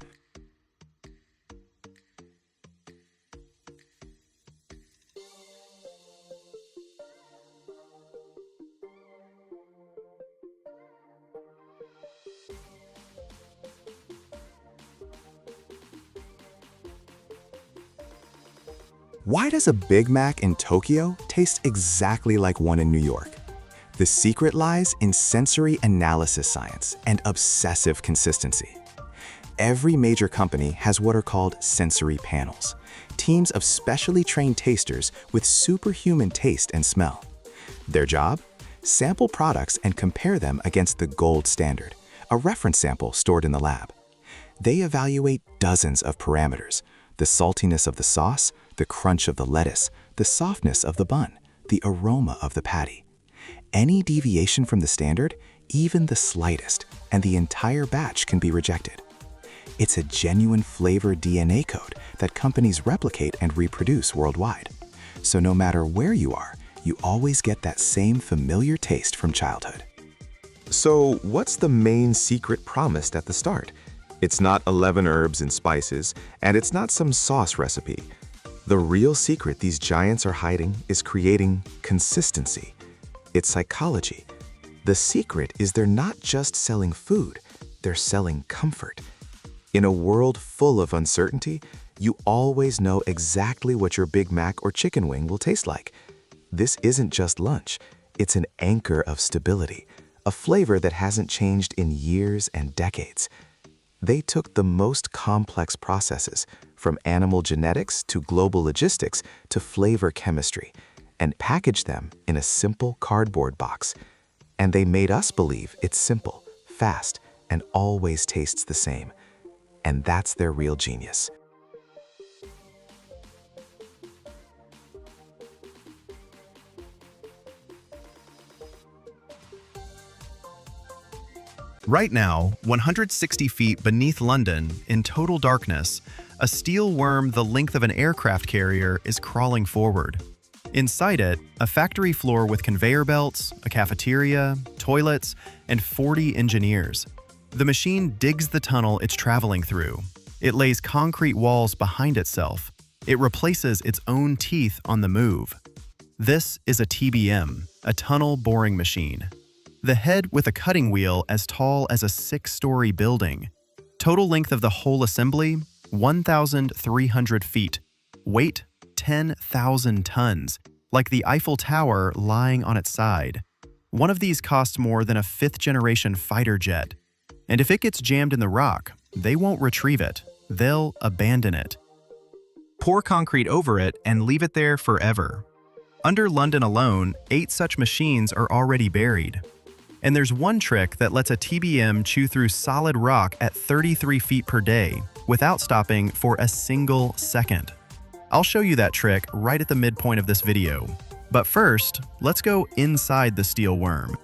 Why does a Big Mac in Tokyo taste exactly like one in New York? The secret lies in sensory analysis science and obsessive consistency. Every major company has what are called sensory panels, teams of specially trained tasters with superhuman taste and smell. Their job? Sample products and compare them against the gold standard, a reference sample stored in the lab. They evaluate dozens of parameters: the saltiness of the sauce, the crunch of the lettuce, the softness of the bun, the aroma of the patty. Any deviation from the standard, even the slightest, and the entire batch can be rejected. It's a genuine flavor DNA code that companies replicate and reproduce worldwide. So no matter where you are, you always get that same familiar taste from childhood. So what's the main secret promised at the start? It's not 11 herbs and spices, and it's not some sauce recipe. The real secret these giants are hiding is creating consistency. It's psychology. The secret is they're not just selling food, they're selling comfort. In a world full of uncertainty, you always know exactly what your Big Mac or chicken wing will taste like. This isn't just lunch, it's an anchor of stability, a flavor that hasn't changed in years and decades. They took the most complex processes, from animal genetics to global logistics to flavor chemistry, and packaged them in a simple cardboard box. And they made us believe it's simple, fast, and always tastes the same. And that's their real genius. Right now, 160 feet beneath London, in total darkness, a steel worm the length of an aircraft carrier is crawling forward. Inside it, a factory floor with conveyor belts, a cafeteria, toilets, and 40 engineers. The machine digs the tunnel it's traveling through. It lays concrete walls behind itself. It replaces its own teeth on the move. This is a TBM, a tunnel boring machine. The head with a cutting wheel as tall as a 6-story building. Total length of the whole assembly, 1,300 feet. Weight, 10,000 tons, like the Eiffel Tower lying on its side. One of these costs more than a 5th-generation fighter jet. And if it gets jammed in the rock, they won't retrieve it. They'll abandon it. Pour concrete over it and leave it there forever. Under London alone, 8 such machines are already buried. And there's one trick that lets a TBM chew through solid rock at 33 feet per day without stopping for a single second. I'll show you that trick right at the midpoint of this video. But first, let's go inside the steel worm.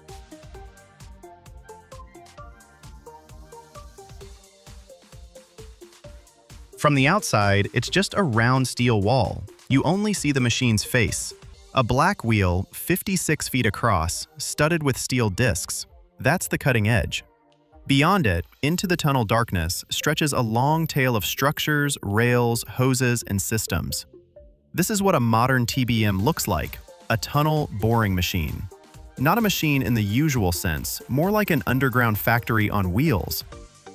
From the outside, it's just a round steel wall. You only see the machine's face. A black wheel, 56 feet across, studded with steel discs. That's the cutting edge. Beyond it, into the tunnel darkness, stretches a long tail of structures, rails, hoses, and systems. This is what a modern TBM looks like, a tunnel boring machine. Not a machine in the usual sense, more like an underground factory on wheels.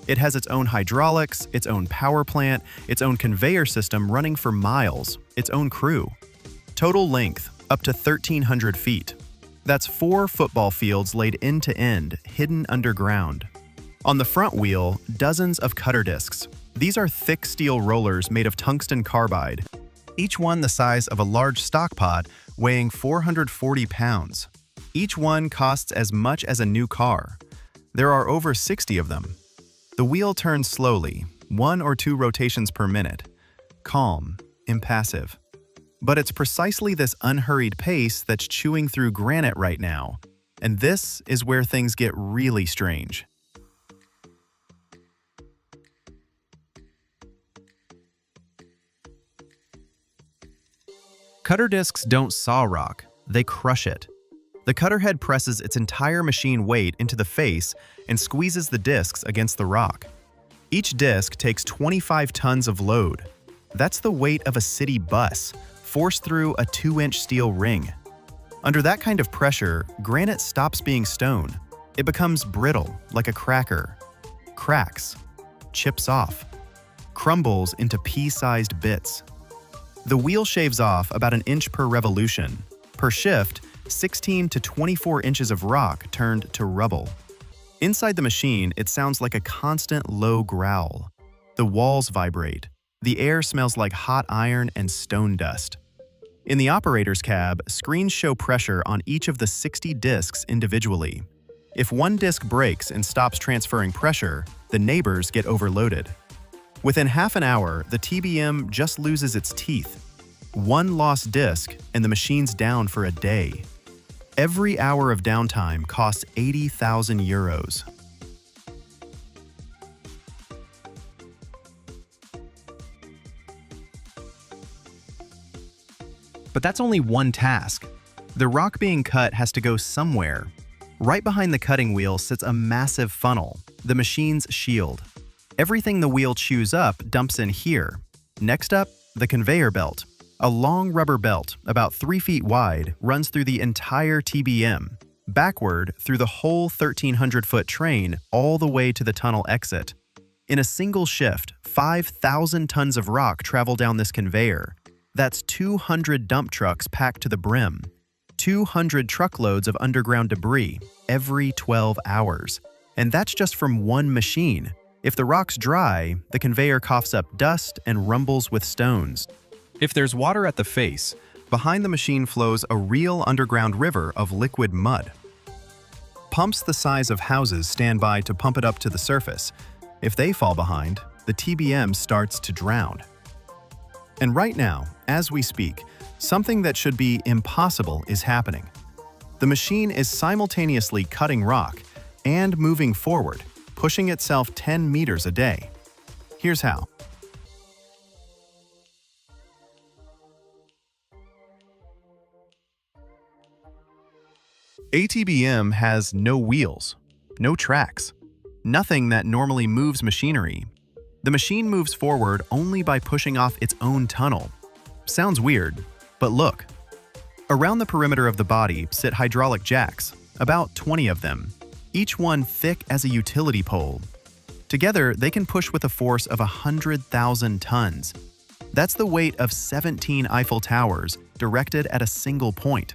It has its own hydraulics, its own power plant, its own conveyor system running for miles, its own crew. Total length, up to 1,300 feet. That's 4 football fields laid end to end, hidden underground. On the front wheel, dozens of cutter discs. These are thick steel rollers made of tungsten carbide. each one the size of a large stockpot weighing 440 pounds. Each one costs as much as a new car. There are over 60 of them. The wheel turns slowly, 1 or 2 rotations per minute. Calm, impassive. But it's precisely this unhurried pace that's chewing through granite right now. And this is where things get really strange. Cutter discs don't saw rock, they crush it. The cutter head presses its entire machine weight into the face and squeezes the discs against the rock. Each disc takes 25 tons of load. That's the weight of a city bus, forced through a 2-inch steel ring. Under that kind of pressure, granite stops being stone. It becomes brittle, like a cracker, cracks, chips off, crumbles into pea-sized bits. The wheel shaves off about an inch per revolution. Per shift, 16 to 24 inches of rock turned to rubble. Inside the machine, it sounds like a constant low growl. The walls vibrate. The air smells like hot iron and stone dust. In the operator's cab, screens show pressure on each of the 60 discs individually. If one disc breaks and stops transferring pressure, the neighbors get overloaded. Within half an hour, the TBM just loses its teeth. One lost disc and the machine's down for a day. Every hour of downtime costs 80,000 euros. But that's only one task. The rock being cut has to go somewhere. Right behind the cutting wheel sits a massive funnel, the machine's shield. Everything the wheel chews up dumps in here. Next up, the conveyor belt. A long rubber belt, about 3 feet wide, runs through the entire TBM, backward through the whole 1,300-foot train all the way to the tunnel exit. In a single shift, 5,000 tons of rock travel down this conveyor. That's 200 dump trucks packed to the brim. 200 truckloads of underground debris every 12 hours. And that's just from one machine. If the rock's dry, the conveyor coughs up dust and rumbles with stones. If there's water at the face, behind the machine flows a real underground river of liquid mud. Pumps the size of houses stand by to pump it up to the surface. If they fall behind, the TBM starts to drown. And right now, as we speak, something that should be impossible is happening. The machine is simultaneously cutting rock and moving forward, pushing itself 10 meters a day. Here's how. ATBM has no wheels, no tracks, nothing that normally moves machinery. The machine moves forward only by pushing off its own tunnel. Sounds weird, but look. Around the perimeter of the body sit hydraulic jacks, about 20 of them, each one thick as a utility pole. Together, they can push with a force of 100,000 tons. That's the weight of 17 Eiffel Towers directed at a single point.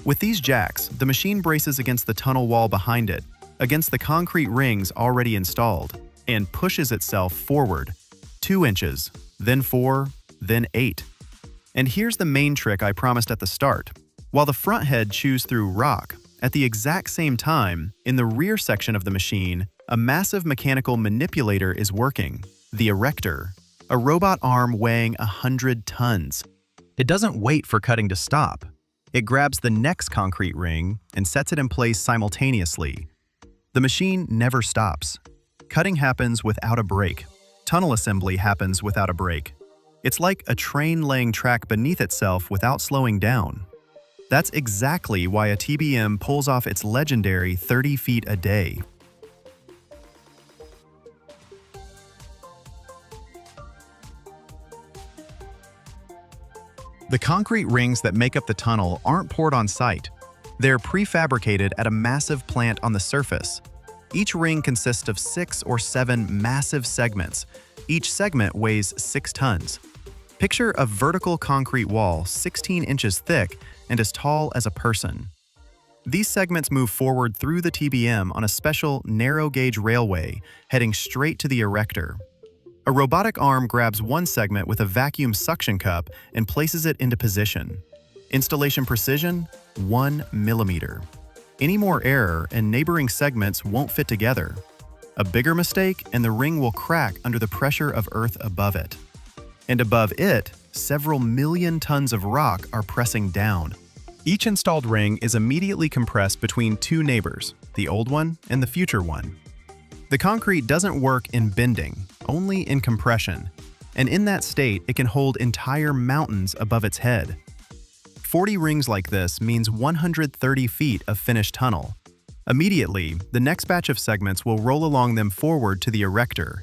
With these jacks, the machine braces against the tunnel wall behind it, against the concrete rings already installed, and pushes itself forward. 2 inches, then 4, then 8. And here's the main trick I promised at the start. While the front head chews through rock, at the exact same time, in the rear section of the machine, a massive mechanical manipulator is working, the erector, a robot arm weighing 100 tons. It doesn't wait for cutting to stop. It grabs the next concrete ring and sets it in place simultaneously. The machine never stops. Cutting happens without a break. Tunnel assembly happens without a break. It's like a train laying track beneath itself without slowing down. That's exactly why a TBM pulls off its legendary 30 feet a day. The concrete rings that make up the tunnel aren't poured on site. They're prefabricated at a massive plant on the surface. Each ring consists of 6 or 7 massive segments. Each segment weighs 6 tons. Picture a vertical concrete wall 16 inches thick and as tall as a person. These segments move forward through the TBM on a special narrow-gauge railway heading straight to the erector. A robotic arm grabs one segment with a vacuum suction cup and places it into position. Installation precision, 1 millimeter. Any more error and neighboring segments won't fit together. A bigger mistake and the ring will crack under the pressure of Earth above it. And above it, several million tons of rock are pressing down. Each installed ring is immediately compressed between two neighbors, the old one and the future one. The concrete doesn't work in bending, only in compression, and in that state it can hold entire mountains above its head. 40 rings like this means 130 feet of finished tunnel. Immediately, the next batch of segments will roll along them forward to the erector.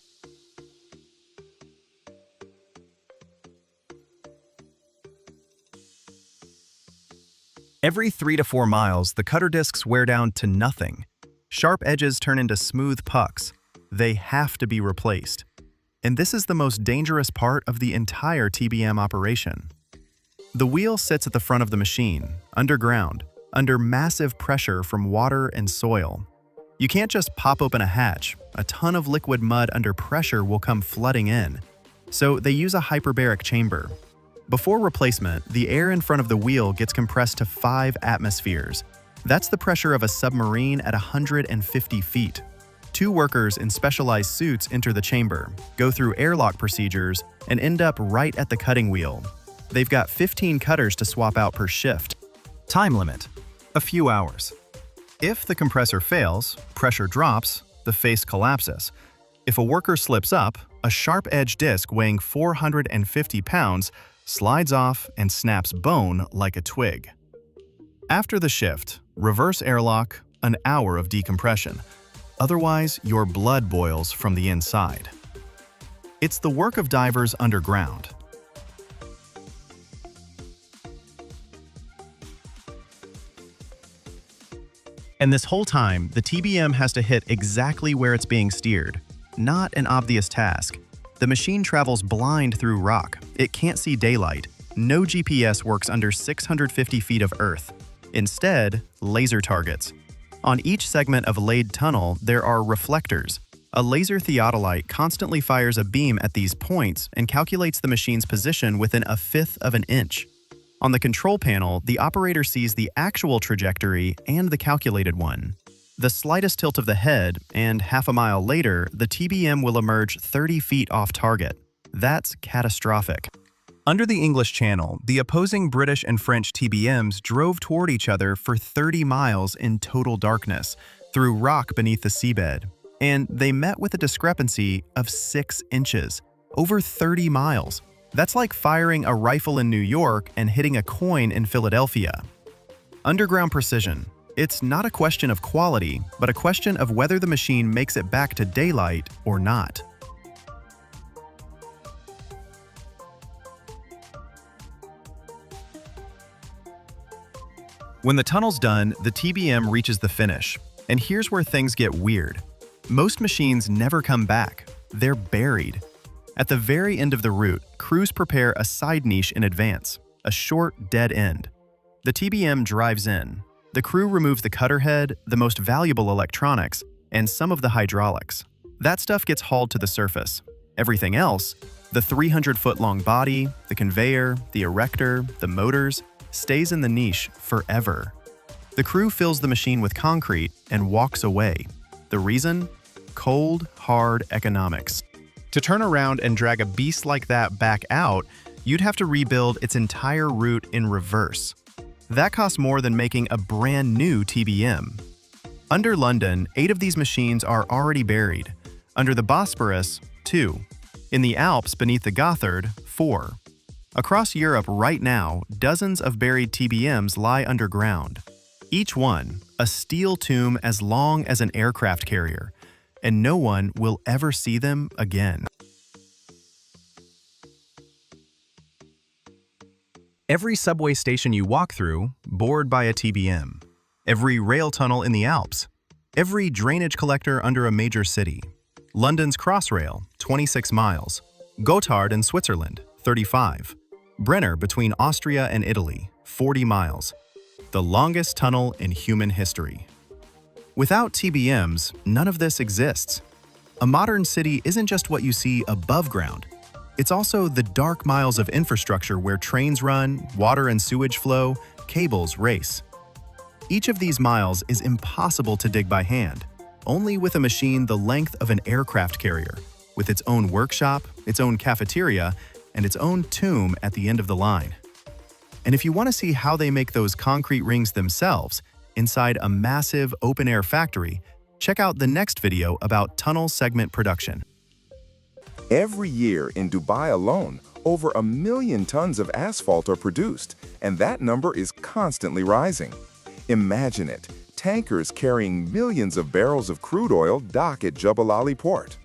Every 3 to 4 miles, the cutter discs wear down to nothing. Sharp edges turn into smooth pucks. They have to be replaced. And this is the most dangerous part of the entire TBM operation. The wheel sits at the front of the machine, underground, under massive pressure from water and soil. You can't just pop open a hatch. A ton of liquid mud under pressure will come flooding in. So they use a hyperbaric chamber. Before replacement, the air in front of the wheel gets compressed to 5 atmospheres. That's the pressure of a submarine at 150 feet. 2 workers in specialized suits enter the chamber, go through airlock procedures, and end up right at the cutting wheel. They've got 15 cutters to swap out per shift. Time limit: a few hours. If the compressor fails, pressure drops, the face collapses. If a worker slips up, a sharp-edged disc weighing 450 pounds slides off and snaps bone like a twig. After the shift, reverse airlock, an hour of decompression. Otherwise, your blood boils from the inside. It's the work of divers underground. And this whole time, the TBM has to hit exactly where it's being steered. Not an obvious task. The machine travels blind through rock. It can't see daylight. No GPS works under 650 feet of Earth. Instead, laser targets. On each segment of laid tunnel, there are reflectors. A laser theodolite constantly fires a beam at these points and calculates the machine's position within 1/5 of an inch. On the control panel, the operator sees the actual trajectory and the calculated one. The slightest tilt of the head, and half a mile later, the TBM will emerge 30 feet off target. That's catastrophic. Under the English Channel, the opposing British and French TBMs drove toward each other for 30 miles in total darkness, through rock beneath the seabed. And they met with a discrepancy of 6 inches, over 30 miles. That's like firing a rifle in New York and hitting a coin in Philadelphia. Underground precision. It's not a question of quality, but a question of whether the machine makes it back to daylight or not. When the tunnel's done, the TBM reaches the finish. And here's where things get weird. Most machines never come back. They're buried. At the very end of the route, crews prepare a side niche in advance, a short, dead end. The TBM drives in. The crew removes the cutter head, the most valuable electronics, and some of the hydraulics. That stuff gets hauled to the surface. Everything else, the 300-foot-long body, the conveyor, the erector, the motors, stays in the niche forever. The crew fills the machine with concrete and walks away. The reason? Cold, hard economics. To turn around and drag a beast like that back out, you'd have to rebuild its entire route in reverse. That costs more than making a brand new TBM. Under London, 8 of these machines are already buried. Under the Bosporus, 2. In the Alps beneath the Gothard, 4. Across Europe right now, dozens of buried TBMs lie underground. Each one, a steel tomb as long as an aircraft carrier, and no one will ever see them again. Every subway station you walk through, bored by a TBM. Every rail tunnel in the Alps. Every drainage collector under a major city. London's Crossrail, 26 miles. Gotthard in Switzerland, 35. Brenner between Austria and Italy, 40 miles. The longest tunnel in human history. Without TBMs, none of this exists. A modern city isn't just what you see above ground. It's also the dark miles of infrastructure where trains run, water and sewage flow, cables race. Each of these miles is impossible to dig by hand, only with a machine the length of an aircraft carrier, with its own workshop, its own cafeteria, and its own tomb at the end of the line. And if you want to see how they make those concrete rings themselves, inside a massive open-air factory, check out the next video about tunnel segment production. Every year in Dubai alone, over 1 million tons of asphalt are produced, and that number is constantly rising. Imagine it, tankers carrying millions of barrels of crude oil dock at Jebel Ali port.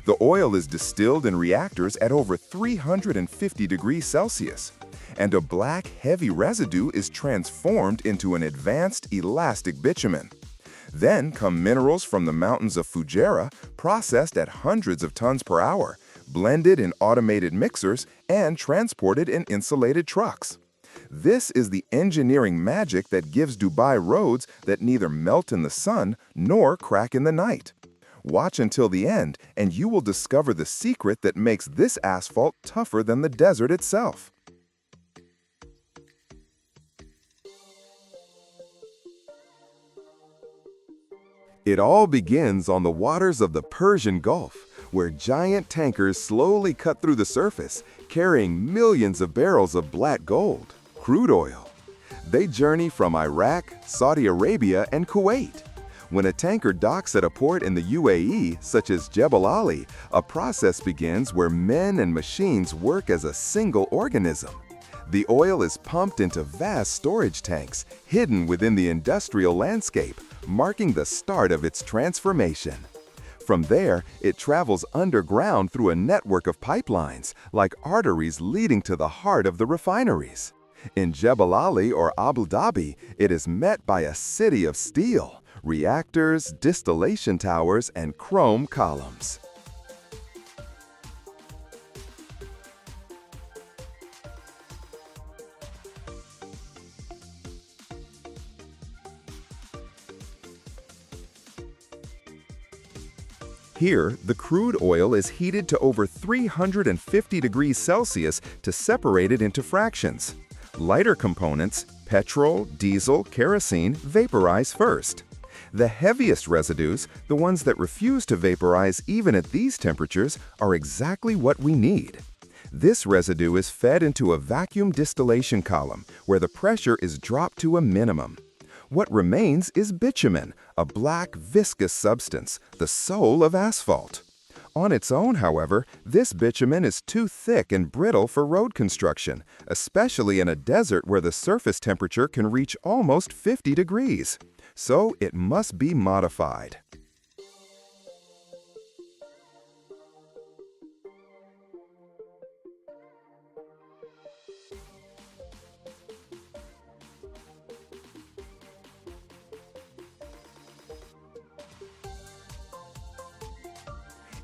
The oil is distilled in reactors at over 350 degrees Celsius, and a black, heavy residue is transformed into an advanced, elastic bitumen. Then come minerals from the mountains of Fujairah, processed at hundreds of tons per hour, blended in automated mixers, and transported in insulated trucks. This is the engineering magic that gives Dubai roads that neither melt in the sun nor crack in the night. Watch until the end, and you will discover the secret that makes this asphalt tougher than the desert itself. It all begins on the waters of the Persian Gulf, where giant tankers slowly cut through the surface, carrying millions of barrels of black gold, crude oil. They journey from Iraq, Saudi Arabia, and Kuwait. When a tanker docks at a port in the UAE, such as Jebel Ali, a process begins where men and machines work as a single organism. The oil is pumped into vast storage tanks, hidden within the industrial landscape, marking the start of its transformation. From there, it travels underground through a network of pipelines, like arteries leading to the heart of the refineries. In Jebel Ali or Abu Dhabi, it is met by a city of steel, reactors, distillation towers, and chrome columns. Here, the crude oil is heated to over 350 degrees Celsius to separate it into fractions. Lighter components, petrol, diesel, kerosene, vaporize first. The heaviest residues, the ones that refuse to vaporize even at these temperatures, are exactly what we need. This residue is fed into a vacuum distillation column, where the pressure is dropped to a minimum. What remains is bitumen, a black, viscous substance, the soul of asphalt. On its own, however, this bitumen is too thick and brittle for road construction, especially in a desert where the surface temperature can reach almost 50 degrees. So it must be modified.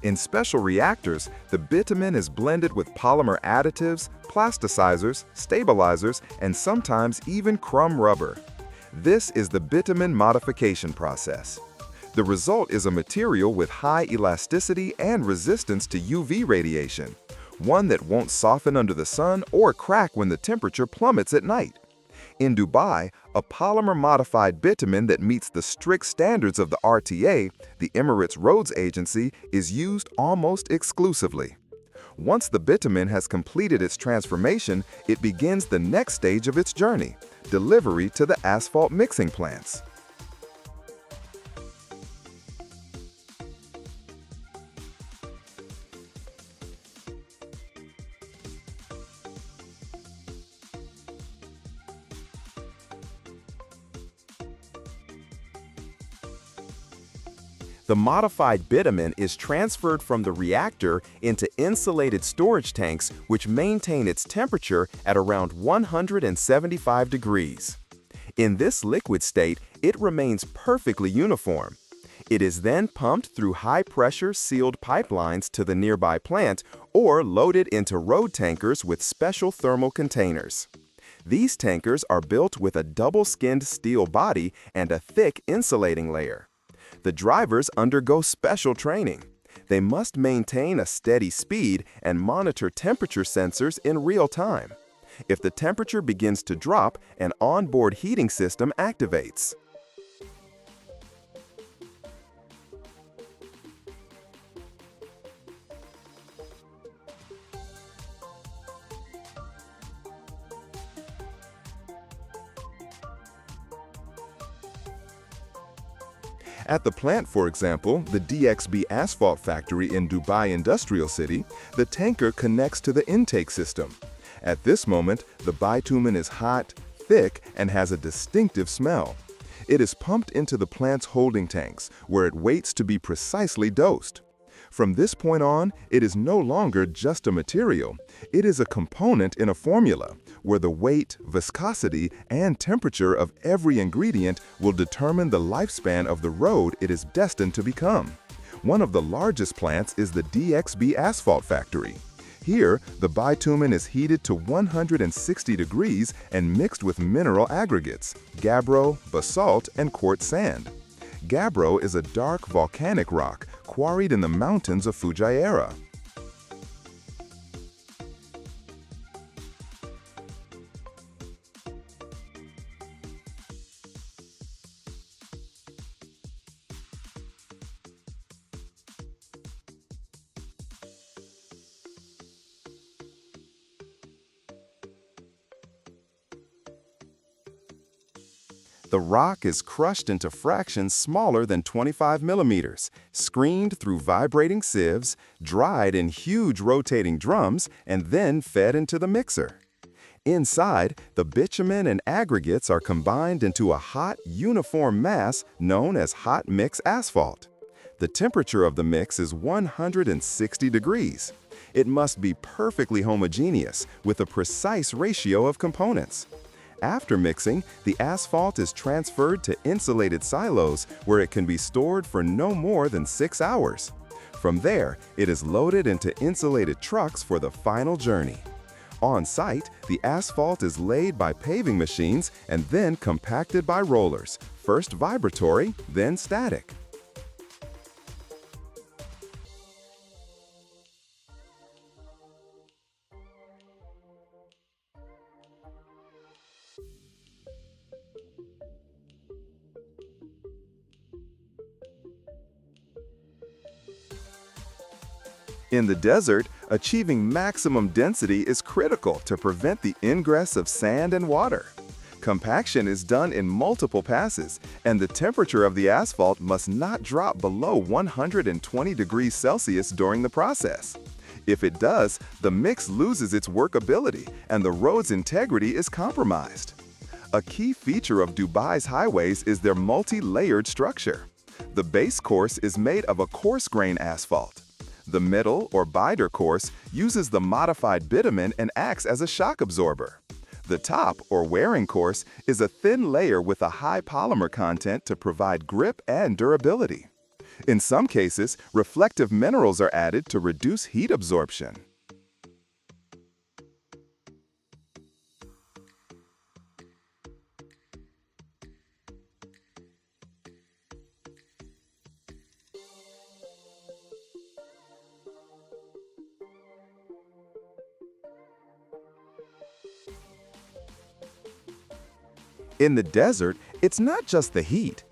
In special reactors, the bitumen is blended with polymer additives, plasticizers, stabilizers, and sometimes even crumb rubber. This is the bitumen modification process. The result is a material with high elasticity and resistance to UV radiation, one that won't soften under the sun or crack when the temperature plummets at night. In Dubai, a polymer-modified bitumen that meets the strict standards of the RTA, the Emirates Roads Agency, is used almost exclusively. Once the bitumen has completed its transformation, it begins the next stage of its journey, delivery to the asphalt mixing plants. The modified bitumen is transferred from the reactor into insulated storage tanks which maintain its temperature at around 175 degrees. In this liquid state, it remains perfectly uniform. It is then pumped through high-pressure sealed pipelines to the nearby plant or loaded into road tankers with special thermal containers. These tankers are built with a double-skinned steel body and a thick insulating layer. The drivers undergo special training. They must maintain a steady speed and monitor temperature sensors in real time. If the temperature begins to drop, an onboard heating system activates. At the plant, for example, the DXB asphalt factory in Dubai Industrial City, the tanker connects to the intake system. At this moment, the bitumen is hot, thick, and has a distinctive smell. It is pumped into the plant's holding tanks, where it waits to be precisely dosed. From this point on, it is no longer just a material. It is a component in a formula, where the weight, viscosity, and temperature of every ingredient will determine the lifespan of the road it is destined to become. One of the largest plants is the DXB asphalt factory. Here, the bitumen is heated to 160 degrees and mixed with mineral aggregates, gabbro, basalt, and quartz sand. Gabbro is a dark volcanic rock quarried in the mountains of Fujairah. The rock is crushed into fractions smaller than 25 millimeters, screened through vibrating sieves, dried in huge rotating drums, and then fed into the mixer. Inside, the bitumen and aggregates are combined into a hot, uniform mass known as hot mix asphalt. The temperature of the mix is 160 degrees. It must be perfectly homogeneous, with a precise ratio of components. After mixing, the asphalt is transferred to insulated silos where it can be stored for no more than 6 hours. From there, it is loaded into insulated trucks for the final journey. On site, the asphalt is laid by paving machines and then compacted by rollers, first vibratory, then static. In the desert, achieving maximum density is critical to prevent the ingress of sand and water. Compaction is done in multiple passes, and the temperature of the asphalt must not drop below 120 degrees Celsius during the process. If it does, the mix loses its workability and the road's integrity is compromised. A key feature of Dubai's highways is their multi-layered structure. The base course is made of a coarse-grain asphalt. The middle, or binder course, uses the modified bitumen and acts as a shock absorber. The top, or wearing course, is a thin layer with a high polymer content to provide grip and durability. In some cases, reflective minerals are added to reduce heat absorption. In the desert, it's not just the heat.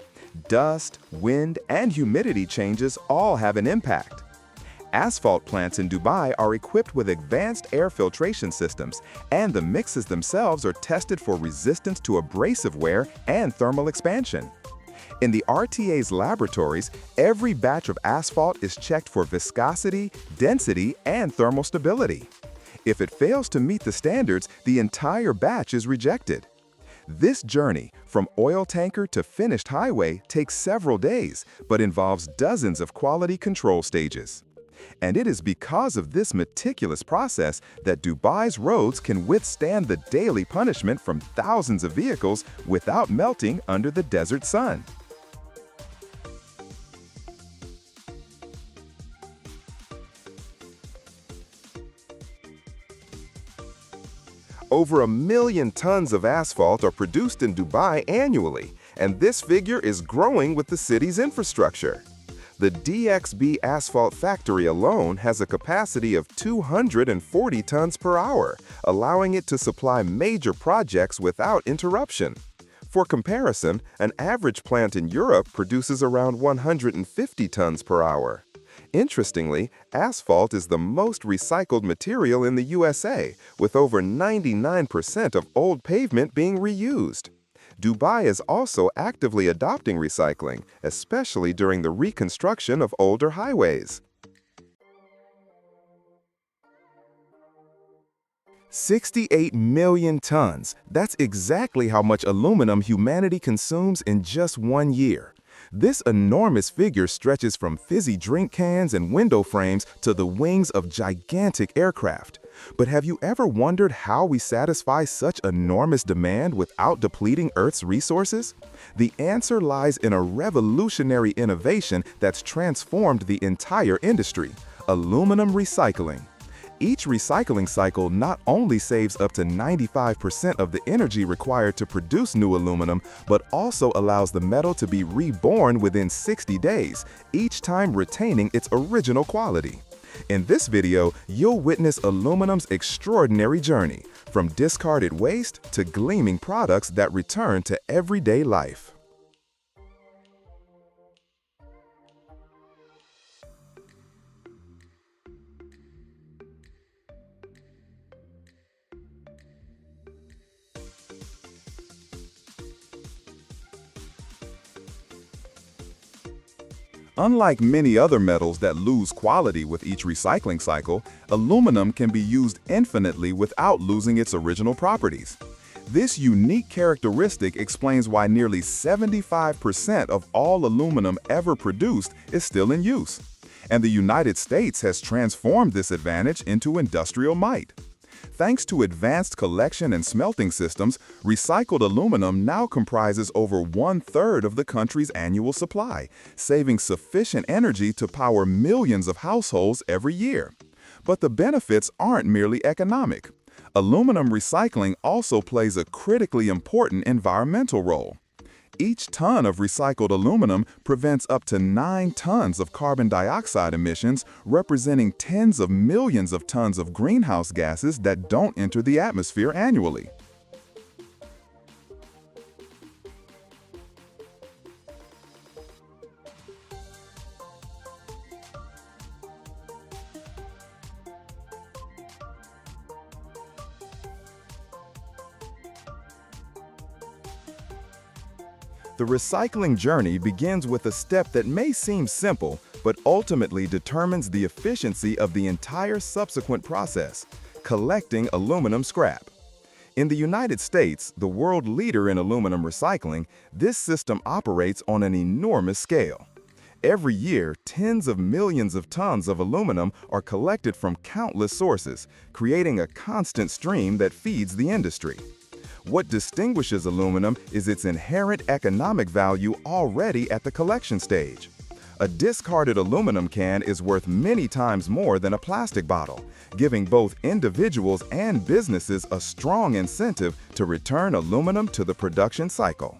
Dust, wind, and humidity changes all have an impact. Asphalt plants in Dubai are equipped with advanced air filtration systems, and the mixes themselves are tested for resistance to abrasive wear and thermal expansion. In the RTA's laboratories, every batch of asphalt is checked for viscosity, density, and thermal stability. If it fails to meet the standards, the entire batch is rejected. This journey, from oil tanker to finished highway, takes several days, but involves dozens of quality control stages. And it is because of this meticulous process that Dubai's roads can withstand the daily punishment from thousands of vehicles without melting under the desert sun. Over 1 million tons of asphalt are produced in Dubai annually, and this figure is growing with the city's infrastructure. The DXB asphalt factory alone has a capacity of 240 tons per hour, allowing it to supply major projects without interruption. For comparison, an average plant in Europe produces around 150 tons per hour. Interestingly, asphalt is the most recycled material in the USA, with over 99% of old pavement being reused. Dubai is also actively adopting recycling, especially during the reconstruction of older highways. 68 million tons. That's exactly how much aluminum humanity consumes in just 1 year. This enormous figure stretches from fizzy drink cans and window frames to the wings of gigantic aircraft. But have you ever wondered how we satisfy such enormous demand without depleting Earth's resources? The answer lies in a revolutionary innovation that's transformed the entire industry: aluminum recycling. Each recycling cycle not only saves up to 95% of the energy required to produce new aluminum, but also allows the metal to be reborn within 60 days, each time retaining its original quality. In this video, you'll witness aluminum's extraordinary journey, from discarded waste to gleaming products that return to everyday life. Unlike many other metals that lose quality with each recycling cycle, aluminum can be used infinitely without losing its original properties. This unique characteristic explains why nearly 75% of all aluminum ever produced is still in use. And the United States has transformed this advantage into industrial might. Thanks to advanced collection and smelting systems, recycled aluminum now comprises over 1/3 of the country's annual supply, saving sufficient energy to power millions of households every year. But the benefits aren't merely economic. Aluminum recycling also plays a critically important environmental role. Each ton of recycled aluminum prevents up to 9 tons of carbon dioxide emissions, representing tens of millions of tons of greenhouse gases that don't enter the atmosphere annually. The recycling journey begins with a step that may seem simple, but ultimately determines the efficiency of the entire subsequent process: collecting aluminum scrap. In the United States, the world leader in aluminum recycling, this system operates on an enormous scale. Every year, tens of millions of tons of aluminum are collected from countless sources, creating a constant stream that feeds the industry. What distinguishes aluminum is its inherent economic value already at the collection stage. A discarded aluminum can is worth many times more than a plastic bottle, giving both individuals and businesses a strong incentive to return aluminum to the production cycle.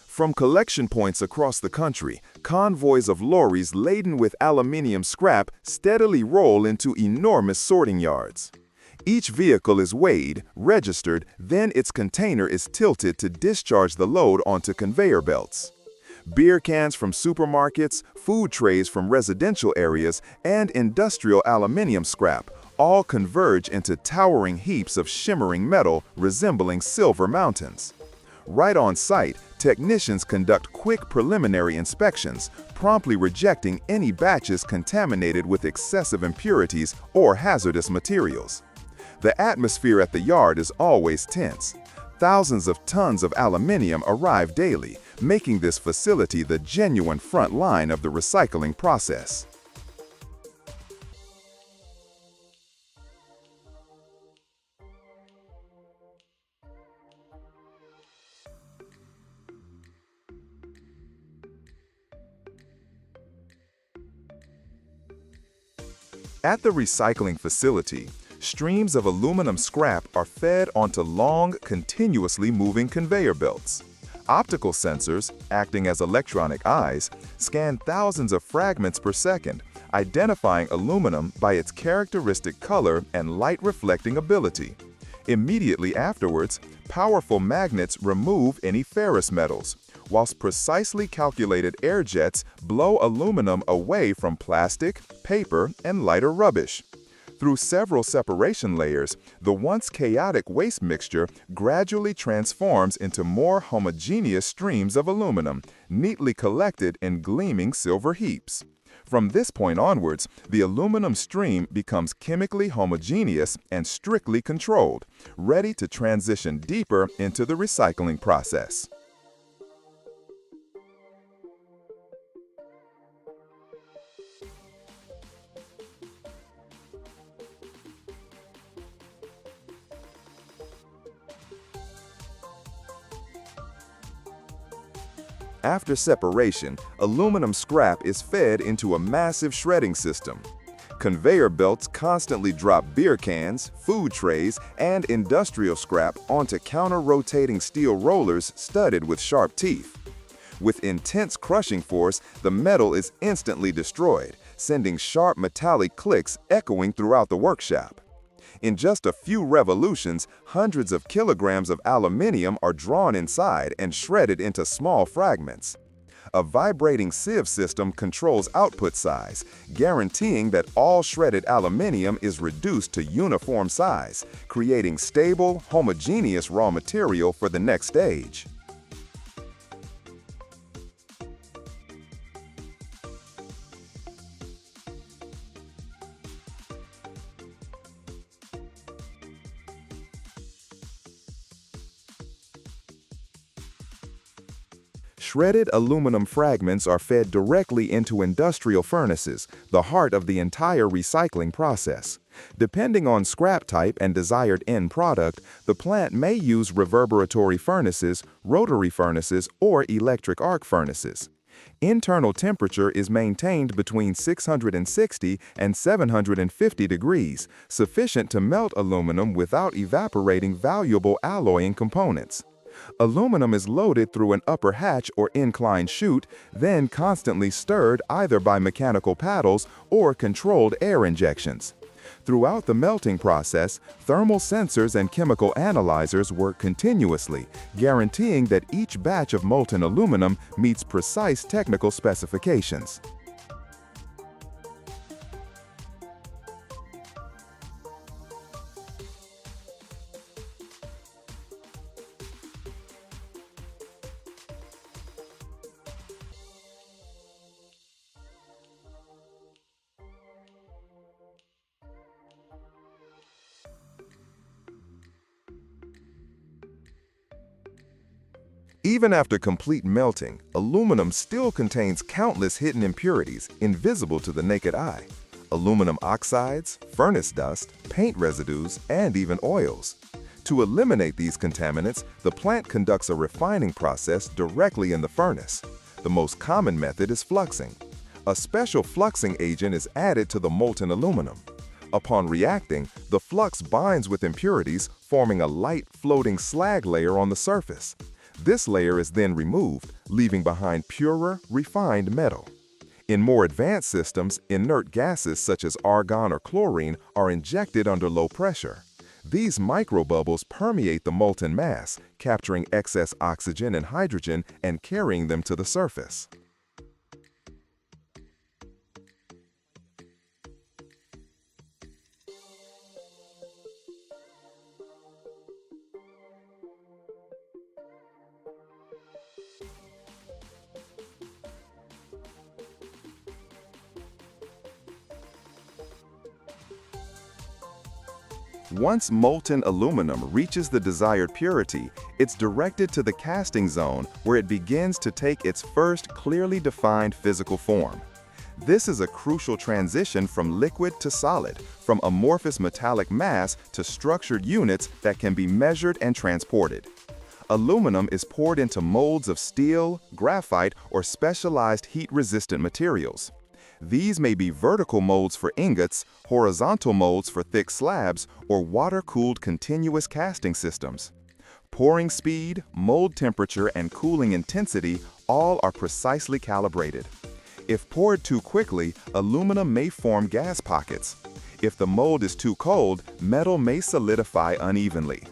From collection points across the country, convoys of lorries laden with aluminium scrap steadily roll into enormous sorting yards. Each vehicle is weighed, registered, then its container is tilted to discharge the load onto conveyor belts. Beer cans from supermarkets, food trays from residential areas, and industrial aluminium scrap all converge into towering heaps of shimmering metal resembling silver mountains. Right on site, technicians conduct quick preliminary inspections, promptly rejecting any batches contaminated with excessive impurities or hazardous materials. The atmosphere at the yard is always tense. Thousands of tons of aluminium arrive daily, making this facility the genuine front line of the recycling process. At the recycling facility, streams of aluminum scrap are fed onto long, continuously moving conveyor belts. Optical sensors, acting as electronic eyes, scan thousands of fragments per second, identifying aluminum by its characteristic color and light-reflecting ability. Immediately afterwards, powerful magnets remove any ferrous metals, whilst precisely calculated air jets blow aluminum away from plastic, paper, and lighter rubbish. Through several separation layers, the once chaotic waste mixture gradually transforms into more homogeneous streams of aluminum, neatly collected in gleaming silver heaps. From this point onwards, the aluminum stream becomes chemically homogeneous and strictly controlled, ready to transition deeper into the recycling process. After separation, aluminum scrap is fed into a massive shredding system. Conveyor belts constantly drop beer cans, food trays, and industrial scrap onto counter-rotating steel rollers studded with sharp teeth. With intense crushing force, the metal is instantly destroyed, sending sharp metallic clicks echoing throughout the workshop. In just a few revolutions, hundreds of kilograms of aluminium are drawn inside and shredded into small fragments. A vibrating sieve system controls output size, guaranteeing that all shredded aluminium is reduced to uniform size, creating stable, homogeneous raw material for the next stage. Shredded aluminum fragments are fed directly into industrial furnaces, the heart of the entire recycling process. Depending on scrap type and desired end product, the plant may use reverberatory furnaces, rotary furnaces, or electric arc furnaces. Internal temperature is maintained between 660 and 750 degrees, sufficient to melt aluminum without evaporating valuable alloying components. Aluminum is loaded through an upper hatch or incline chute, then constantly stirred either by mechanical paddles or controlled air injections. Throughout the melting process, thermal sensors and chemical analyzers work continuously, guaranteeing that each batch of molten aluminum meets precise technical specifications. Even after complete melting, aluminum still contains countless hidden impurities invisible to the naked eye. Aluminum oxides, furnace dust, paint residues, and even oils. To eliminate these contaminants, the plant conducts a refining process directly in the furnace. The most common method is fluxing. A special fluxing agent is added to the molten aluminum. Upon reacting, the flux binds with impurities, forming a light floating slag layer on the surface. This layer is then removed, leaving behind purer, refined metal. In more advanced systems, inert gases such as argon or chlorine are injected under low pressure. These microbubbles permeate the molten mass, capturing excess oxygen and hydrogen and carrying them to the surface. Once molten aluminum reaches the desired purity, it's directed to the casting zone where it begins to take its first clearly defined physical form. This is a crucial transition from liquid to solid, from amorphous metallic mass to structured units that can be measured and transported. Aluminum is poured into molds of steel, graphite, or specialized heat-resistant materials. These may be vertical molds for ingots, horizontal molds for thick slabs, or water-cooled continuous casting systems. Pouring speed, mold temperature, and cooling intensity all are precisely calibrated. If poured too quickly, aluminum may form gas pockets. If the mold is too cold, metal may solidify unevenly.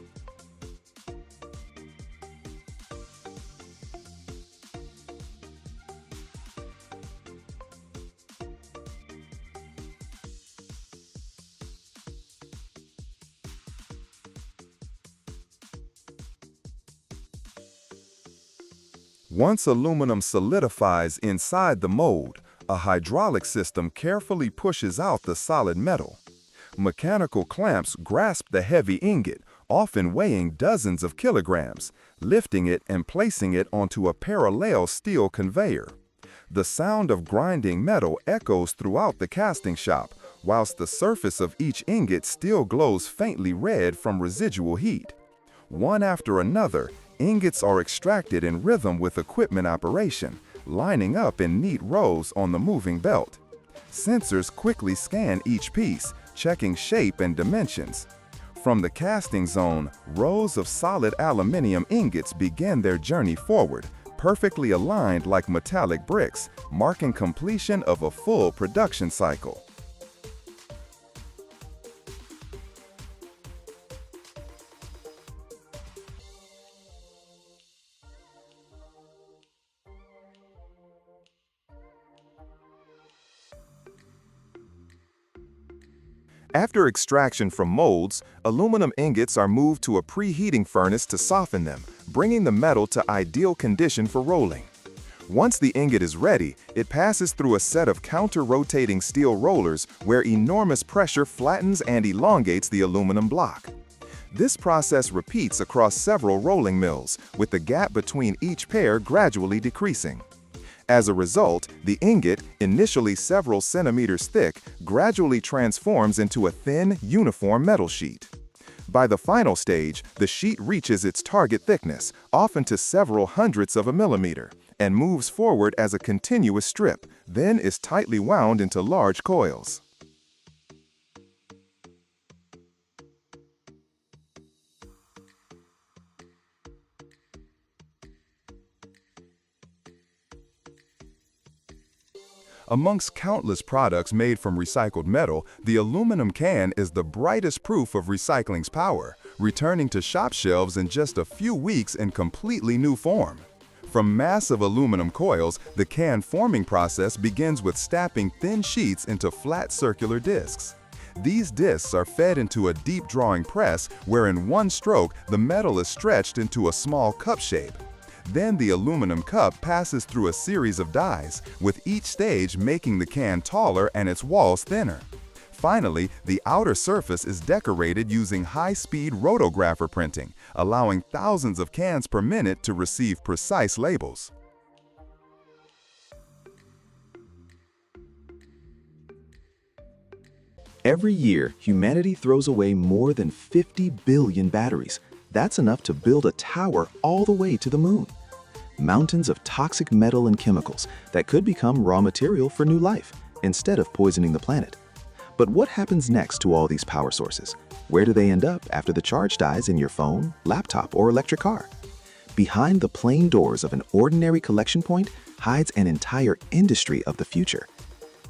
Once aluminum solidifies inside the mold, a hydraulic system carefully pushes out the solid metal. Mechanical clamps grasp the heavy ingot, often weighing dozens of kilograms, lifting it and placing it onto a parallel steel conveyor. The sound of grinding metal echoes throughout the casting shop, whilst the surface of each ingot still glows faintly red from residual heat. One after another, ingots are extracted in rhythm with equipment operation, lining up in neat rows on the moving belt. Sensors quickly scan each piece, checking shape and dimensions. From the casting zone, rows of solid aluminum ingots begin their journey forward, perfectly aligned like metallic bricks, marking completion of a full production cycle. After extraction from molds, aluminum ingots are moved to a preheating furnace to soften them, bringing the metal to ideal condition for rolling. Once the ingot is ready, it passes through a set of counter-rotating steel rollers where enormous pressure flattens and elongates the aluminum block. This process repeats across several rolling mills, with the gap between each pair gradually decreasing. As a result, the ingot, initially several centimeters thick, gradually transforms into a thin, uniform metal sheet. By the final stage, the sheet reaches its target thickness, often to several hundredths of a millimeter, and moves forward as a continuous strip, then is tightly wound into large coils. Amongst countless products made from recycled metal, the aluminum can is the brightest proof of recycling's power, returning to shop shelves in just a few weeks in completely new form. From massive aluminum coils, the can forming process begins with stamping thin sheets into flat circular discs. These discs are fed into a deep drawing press where in one stroke the metal is stretched into a small cup shape. Then the aluminum cup passes through a series of dies, with each stage making the can taller and its walls thinner. Finally, the outer surface is decorated using high-speed rotographer printing, allowing thousands of cans per minute to receive precise labels. Every year, humanity throws away more than 50 billion batteries. That's enough to build a tower all the way to the moon. Mountains of toxic metal and chemicals that could become raw material for new life, instead of poisoning the planet. But what happens next to all these power sources? Where do they end up after the charge dies in your phone, laptop, or electric car? Behind the plain doors of an ordinary collection point hides an entire industry of the future.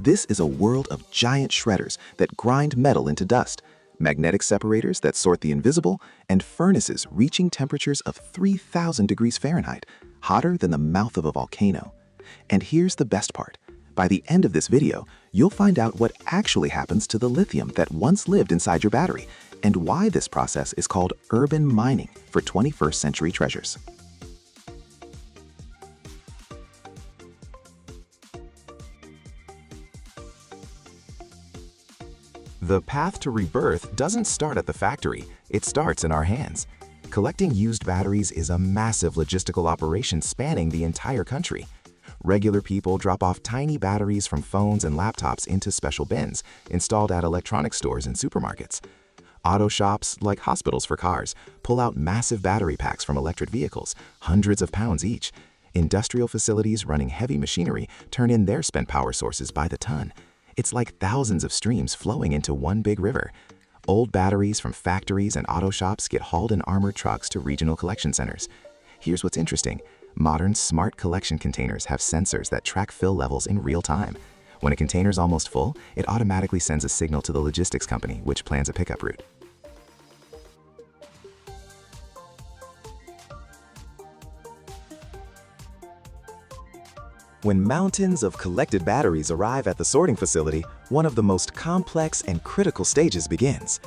This is a world of giant shredders that grind metal into dust, magnetic separators that sort the invisible, and furnaces reaching temperatures of 3,000 degrees Fahrenheit, hotter than the mouth of a volcano. And here's the best part. By the end of this video, you'll find out what actually happens to the lithium that once lived inside your battery, and why this process is called urban mining for 21st century treasures. The path to rebirth doesn't start at the factory, it starts in our hands. Collecting used batteries is a massive logistical operation spanning the entire country. Regular people drop off tiny batteries from phones and laptops into special bins installed at electronics stores and supermarkets. Auto shops, like hospitals for cars, pull out massive battery packs from electric vehicles, hundreds of pounds each. Industrial facilities running heavy machinery turn in their spent power sources by the ton. It's like thousands of streams flowing into one big river. Old batteries from factories and auto shops get hauled in armored trucks to regional collection centers. Here's what's interesting. Modern smart collection containers have sensors that track fill levels in real time. When a container's almost full, it automatically sends a signal to the logistics company, which plans a pickup route. When mountains of collected batteries arrive at the sorting facility, one of the most complex and critical stages begins.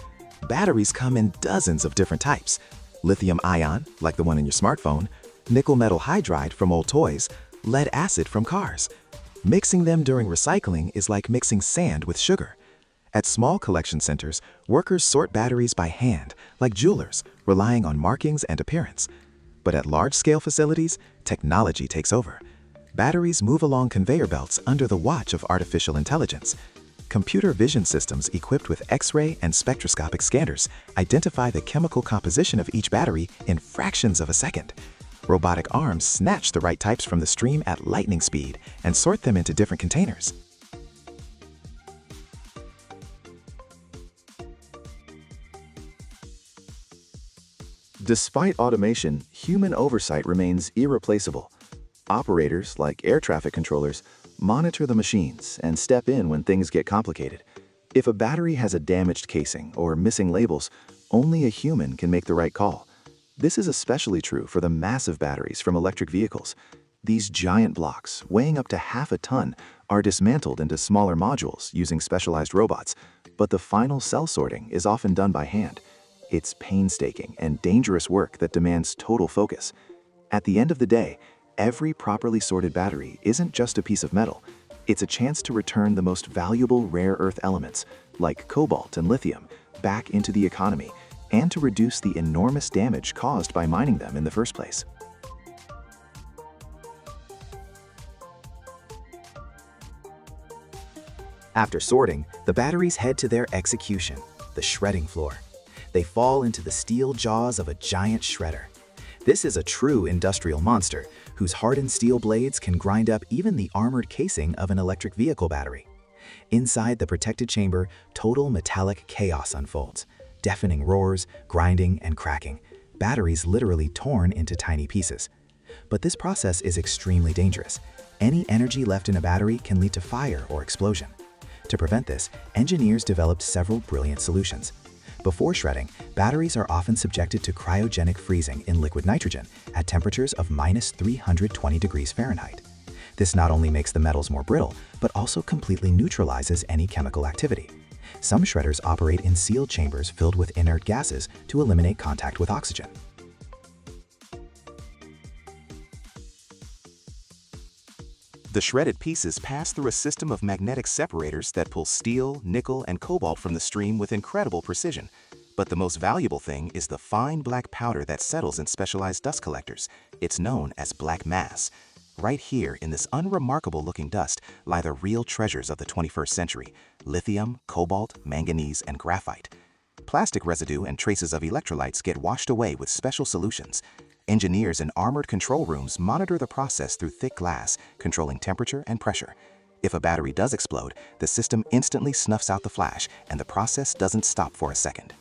Batteries come in dozens of different types. Lithium-ion, like the one in your smartphone, nickel metal hydride from old toys, lead acid from cars. Mixing them during recycling is like mixing sand with sugar. At small collection centers, workers sort batteries by hand, like jewelers, relying on markings and appearance. But at large-scale facilities, technology takes over. Batteries move along conveyor belts under the watch of artificial intelligence. Computer vision systems equipped with X-ray and spectroscopic scanners identify the chemical composition of each battery in fractions of a second. Robotic arms snatch the right types from the stream at lightning speed and sort them into different containers. Despite automation, human oversight remains irreplaceable. Operators, like air traffic controllers, monitor the machines and step in when things get complicated. If a battery has a damaged casing or missing labels, only a human can make the right call. This is especially true for the massive batteries from electric vehicles. These giant blocks, weighing up to half a ton, are dismantled into smaller modules using specialized robots, but the final cell sorting is often done by hand. It's painstaking and dangerous work that demands total focus. At the end of the day, every properly sorted battery isn't just a piece of metal. It's a chance to return the most valuable rare earth elements, like cobalt and lithium, back into the economy, and to reduce the enormous damage caused by mining them in the first place. After sorting, the batteries head to their execution, the shredding floor. They fall into the steel jaws of a giant shredder. This is a true industrial monster, whose hardened steel blades can grind up even the armored casing of an electric vehicle battery. Inside the protected chamber, total metallic chaos unfolds. Deafening roars, grinding, and cracking. Batteries literally torn into tiny pieces. But this process is extremely dangerous. Any energy left in a battery can lead to fire or explosion. To prevent this, engineers developed several brilliant solutions. Before shredding, batteries are often subjected to cryogenic freezing in liquid nitrogen at temperatures of -320 degrees Fahrenheit. This not only makes the metals more brittle, but also completely neutralizes any chemical activity. Some shredders operate in sealed chambers filled with inert gases to eliminate contact with oxygen. The shredded pieces pass through a system of magnetic separators that pull steel, nickel, and cobalt from the stream with incredible precision. But the most valuable thing is the fine black powder that settles in specialized dust collectors. It's known as black mass. Right here in this unremarkable-looking dust lie the real treasures of the 21st century: lithium, cobalt, manganese, and graphite. Plastic residue and traces of electrolytes get washed away with special solutions. Engineers in armored control rooms monitor the process through thick glass, controlling temperature and pressure. If a battery does explode, the system instantly snuffs out the flash, and the process doesn't stop for a second.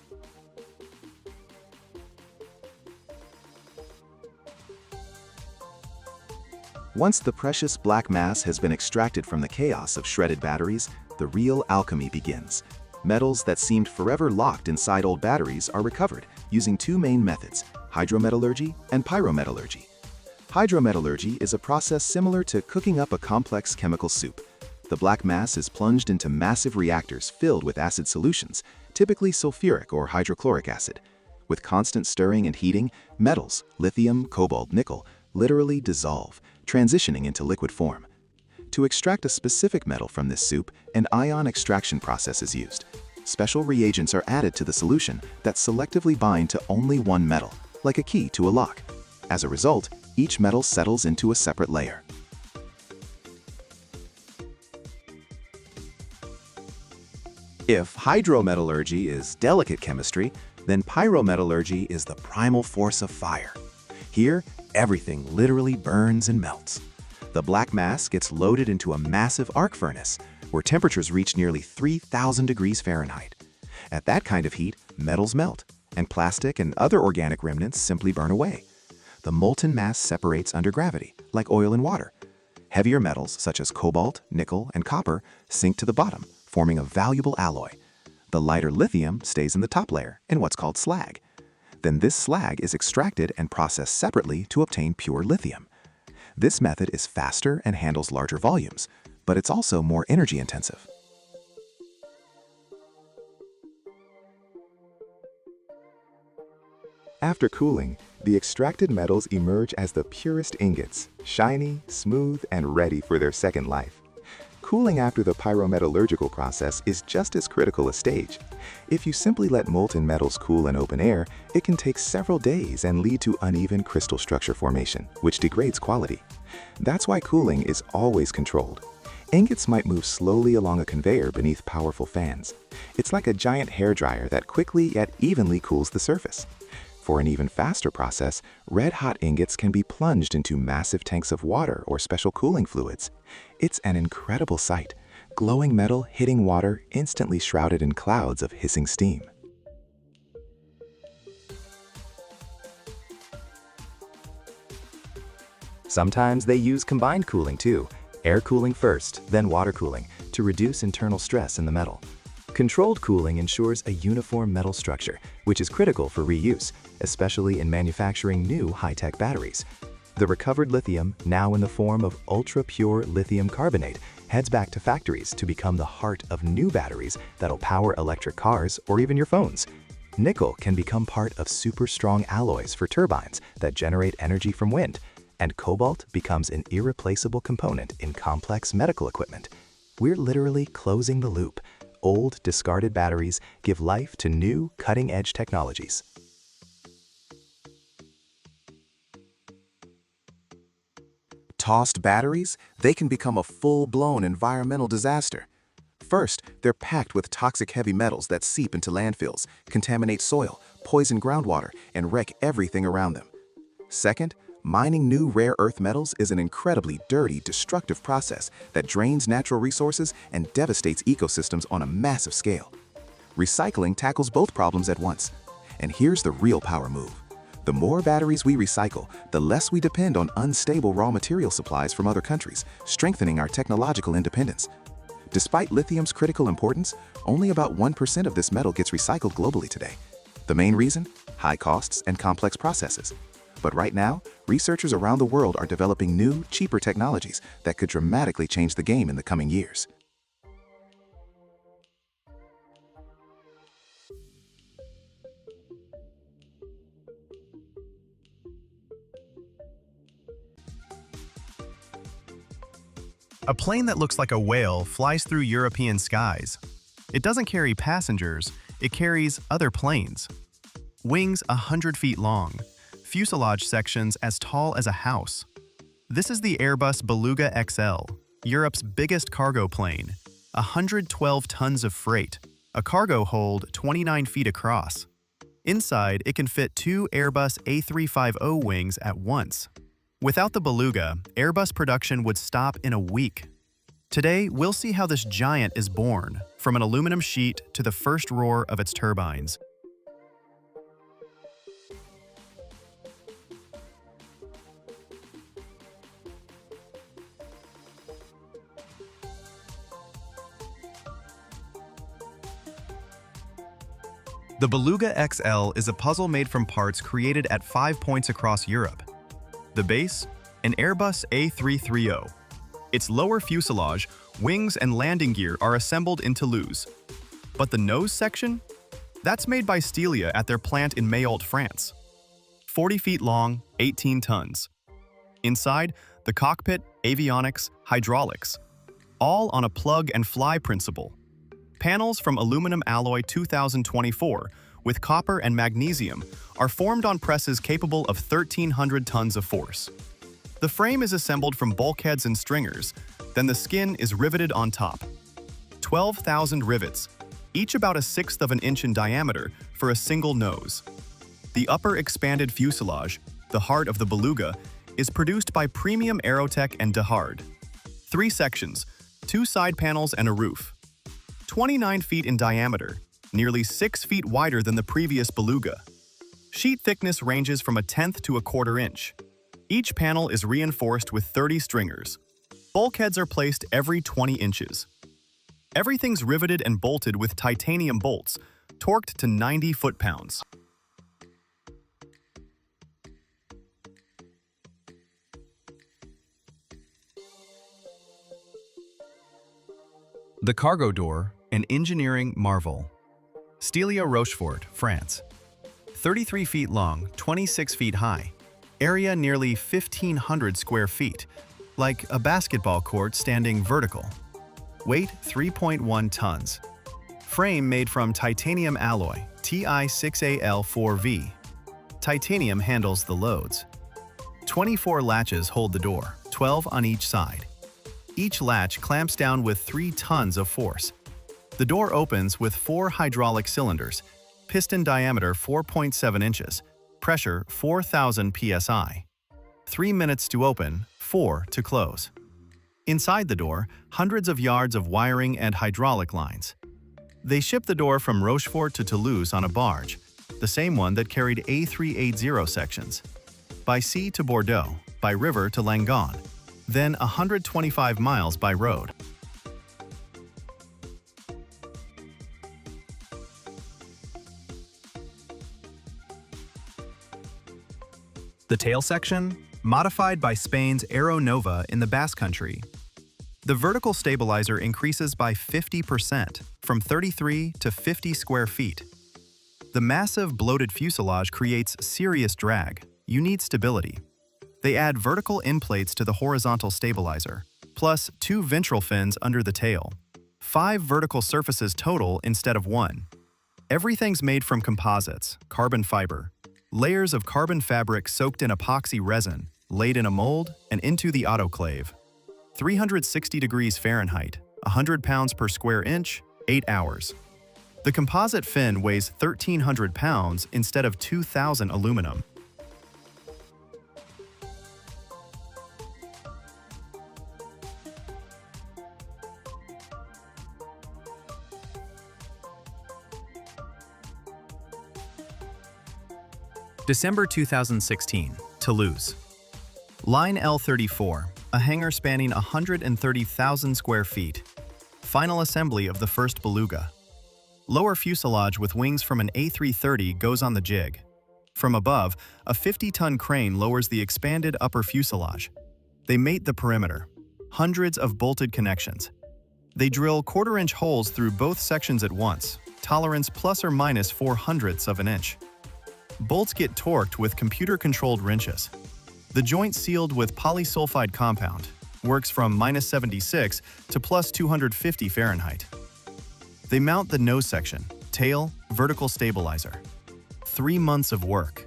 Once the precious black mass has been extracted from the chaos of shredded batteries, the real alchemy begins. Metals that seemed forever locked inside old batteries are recovered using two main methods: hydrometallurgy and pyrometallurgy. Hydrometallurgy is a process similar to cooking up a complex chemical soup. The black mass is plunged into massive reactors filled with acid solutions, typically sulfuric or hydrochloric acid. With constant stirring and heating, metals, lithium, cobalt, nickel, literally dissolve, transitioning into liquid form. To extract a specific metal from this soup, an ion extraction process is used. Special reagents are added to the solution that selectively bind to only one metal, like a key to a lock. As a result, each metal settles into a separate layer. If hydrometallurgy is delicate chemistry, then pyrometallurgy is the primal force of fire. Here, everything literally burns and melts. The black mass gets loaded into a massive arc furnace, where temperatures reach nearly 3,000 degrees Fahrenheit. At that kind of heat, metals melt, and plastic and other organic remnants simply burn away. The molten mass separates under gravity, like oil and water. Heavier metals, such as cobalt, nickel, and copper, sink to the bottom, forming a valuable alloy. The lighter lithium stays in the top layer, in what's called slag. Then this slag is extracted and processed separately to obtain pure lithium. This method is faster and handles larger volumes, but it's also more energy intensive. After cooling, the extracted metals emerge as the purest ingots, shiny, smooth, and ready for their second life. Cooling after the pyrometallurgical process is just as critical a stage. If you simply let molten metals cool in open air, it can take several days and lead to uneven crystal structure formation, which degrades quality. That's why cooling is always controlled. Ingots might move slowly along a conveyor beneath powerful fans. It's like a giant hairdryer that quickly yet evenly cools the surface. For an even faster process, red-hot ingots can be plunged into massive tanks of water or special cooling fluids. It's an incredible sight, glowing metal hitting water instantly shrouded in clouds of hissing steam. Sometimes they use combined cooling too, air cooling first, then water cooling, to reduce internal stress in the metal. Controlled cooling ensures a uniform metal structure, which is critical for reuse, especially in manufacturing new high-tech batteries. The recovered lithium, now in the form of ultra-pure lithium carbonate, heads back to factories to become the heart of new batteries that'll power electric cars or even your phones. Nickel can become part of super-strong alloys for turbines that generate energy from wind, and cobalt becomes an irreplaceable component in complex medical equipment. We're literally closing the loop. Old, discarded batteries give life to new, cutting-edge technologies. Tossed batteries, they can become a full-blown environmental disaster. First, they're packed with toxic heavy metals that seep into landfills, contaminate soil, poison groundwater, and wreck everything around them. Second, mining new rare earth metals is an incredibly dirty, destructive process that drains natural resources and devastates ecosystems on a massive scale. Recycling tackles both problems at once. And here's the real power move. The more batteries we recycle, the less we depend on unstable raw material supplies from other countries, strengthening our technological independence. Despite lithium's critical importance, only about 1% of this metal gets recycled globally today. The main reason? High costs and complex processes. But right now, researchers around the world are developing new, cheaper technologies that could dramatically change the game in the coming years. A plane that looks like a whale flies through European skies. It doesn't carry passengers, it carries other planes. Wings 100 feet long. Fuselage sections as tall as a house. This is the Airbus Beluga XL, Europe's biggest cargo plane, 112 tons of freight, a cargo hold 29 feet across. Inside, it can fit 2 Airbus A350 wings at once. Without the Beluga, Airbus production would stop in a week. Today, we'll see how this giant is born, from an aluminum sheet to the first roar of its turbines. The Beluga XL is a puzzle made from parts created at 5 points across Europe. The base, an Airbus A330. Its lower fuselage, wings, and landing gear are assembled in Toulouse. But the nose section? That's made by Stelia at their plant in Mayotte, France. 40 feet long, 18 tons. Inside, the cockpit, avionics, hydraulics, all on a plug-and-fly principle. Panels from aluminum alloy 2024 with copper and magnesium are formed on presses capable of 1,300 tons of force. The frame is assembled from bulkheads and stringers, then the skin is riveted on top. 12,000 rivets, each about 1/6 of an inch in diameter for a single nose. The upper expanded fuselage, the heart of the beluga, is produced by Premium Aerotech and DeHard. 3 sections, 2 side panels and a roof. 29 feet in diameter, nearly 6 feet wider than the previous beluga. Sheet thickness ranges from 1/10 to 1/4 inch. Each panel is reinforced with 30 stringers. Bulkheads are placed every 20 inches. Everything's riveted and bolted with titanium bolts, torqued to 90 foot-pounds. The cargo door, an engineering marvel. Stelia Rochefort, France. 33 feet long, 26 feet high. Area nearly 1,500 square feet, like a basketball court standing vertical. Weight 3.1 tons. Frame made from titanium alloy, Ti6Al4V. Titanium handles the loads. 24 latches hold the door, 12 on each side. Each latch clamps down with 3 tons of force. The door opens with 4 hydraulic cylinders, piston diameter 4.7 inches, pressure 4,000 psi. 3 minutes to open, 4 to close. Inside the door, hundreds of yards of wiring and hydraulic lines. They shipped the door from Rochefort to Toulouse on a barge, the same one that carried A380 sections. By sea to Bordeaux, by river to Langon, then 125 miles by road. The tail section, modified by Spain's Aeronova in the Basque Country. The vertical stabilizer increases by 50%, from 33 to 50 square feet. The massive bloated fuselage creates serious drag. You need stability. They add vertical end plates to the horizontal stabilizer, plus 2 ventral fins under the tail. 5 vertical surfaces total instead of 1. Everything's made from composites, carbon fiber, layers of carbon fabric soaked in epoxy resin, laid in a mold and into the autoclave. 360 degrees Fahrenheit, 100 pounds per square inch, 8 hours. The composite fin weighs 1,300 pounds instead of 2,000 aluminum. December 2016, Toulouse. Line L34, a hangar spanning 130,000 square feet. Final assembly of the first beluga. Lower fuselage with wings from an A330 goes on the jig. From above, a 50-ton crane lowers the expanded upper fuselage. They mate the perimeter. Hundreds of bolted connections. They drill quarter-inch holes through both sections at once, tolerance plus or minus 0.04 of an inch. Bolts get torqued with computer-controlled wrenches. The joint sealed with polysulfide compound works from -76 to +250 Fahrenheit. They mount the nose section, tail, vertical stabilizer. 3 months of work.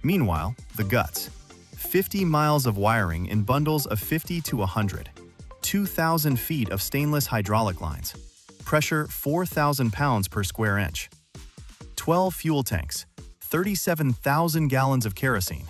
Meanwhile, the guts. 50 miles of wiring in bundles of 50 to 100. 2,000 feet of stainless hydraulic lines. Pressure 4,000 pounds per square inch. 12 fuel tanks. 37,000 gallons of kerosene.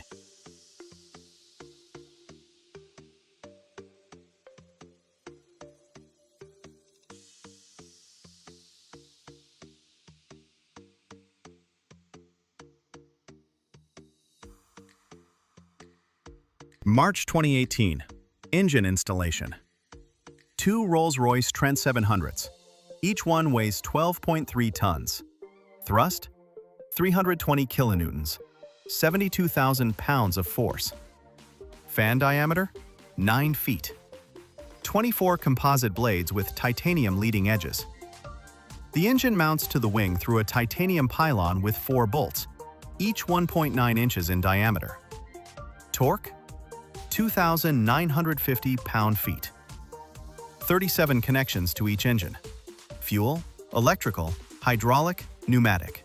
March 2018. Engine installation. 2 Rolls-Royce Trent 700s. Each one weighs 12.3 tons. Thrust? 320 kilonewtons, 72,000 pounds of force. Fan diameter, 9 feet. 24 composite blades with titanium leading edges. The engine mounts to the wing through a titanium pylon with 4 bolts, each 1.9 inches in diameter. Torque, 2,950 pound-feet. 37 connections to each engine. Fuel, electrical, hydraulic, pneumatic.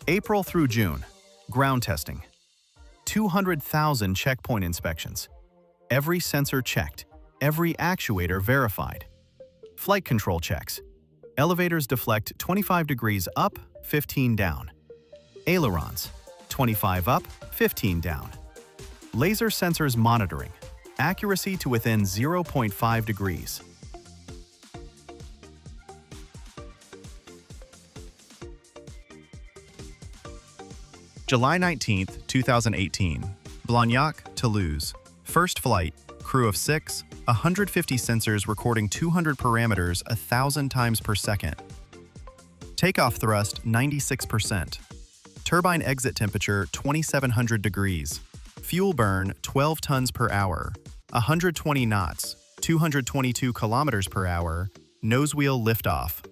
April through June, ground testing. 200,000 checkpoint inspections. Every sensor checked, every actuator verified. Flight control checks. Elevators deflect 25 degrees up, 15 down. Ailerons, 25 up, 15 down. Laser sensors monitoring. Accuracy to within 0.5 degrees. July 19, 2018. Blagnac, Toulouse. First flight. Crew of 6. 150 sensors recording 200 parameters 1,000 times per second. Takeoff thrust 96%. Turbine exit temperature 2,700 degrees. Fuel burn 12 tons per hour. 120 knots, 222 kilometers per hour. Nose wheel liftoff.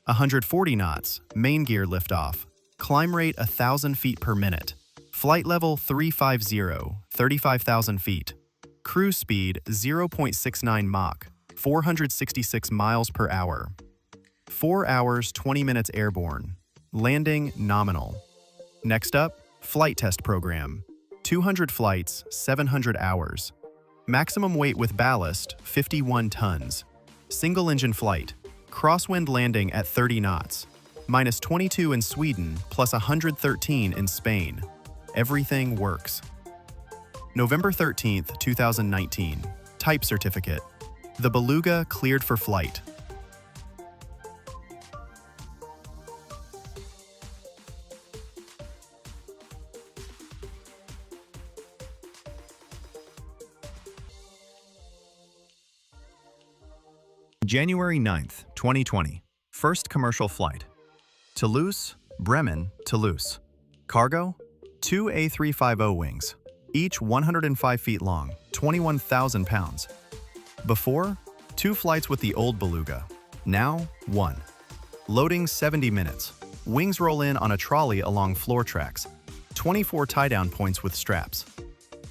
140 knots, main gear liftoff. Climb rate 1,000 feet per minute. Flight level 350, 35,000 feet. Cruise speed 0.69 Mach, 466 miles per hour. 4 hours, 20 minutes airborne. Landing nominal. Next up, flight test program. 200 flights, 700 hours. Maximum weight with ballast, 51 tons. Single engine flight. Crosswind landing at 30 knots. Minus 22 in Sweden, plus 113 in Spain. Everything works. November 13, 2019. Type certificate. The Beluga cleared for flight. January 9, 2020. First commercial flight. Toulouse, Bremen, Toulouse. Cargo, 2 A350 wings, each 105 feet long, 21,000 pounds. Before, 2 flights with the old Beluga. Now, 1. Loading 70 minutes. Wings roll in on a trolley along floor tracks. 24 tie-down points with straps.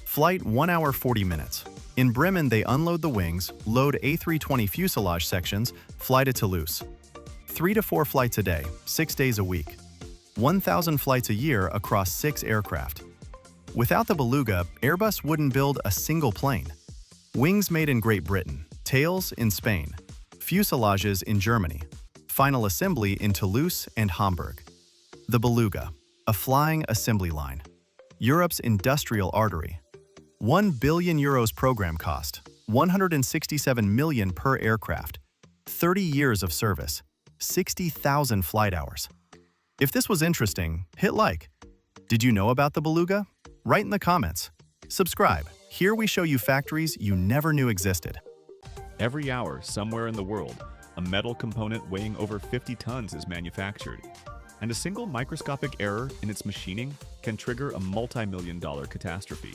Flight 1 hour 40 minutes. In Bremen, they unload the wings, load A320 fuselage sections, fly to Toulouse. 3 to 4 flights a day, 6 days a week. 1,000 flights a year across 6 aircraft. Without the Beluga, Airbus wouldn't build a single plane. Wings made in Great Britain, tails in Spain, fuselages in Germany, final assembly in Toulouse and Hamburg. The Beluga, a flying assembly line. Europe's industrial artery. 1 billion euros program cost, 167 million per aircraft, 30 years of service, 60,000 flight hours. If this was interesting, hit like. Did you know about the Beluga? Write in the comments. Subscribe. Here we show you factories you never knew existed. Every hour, somewhere in the world, a metal component weighing over 50 tons is manufactured, and a single microscopic error in its machining can trigger a multi-million-dollar catastrophe.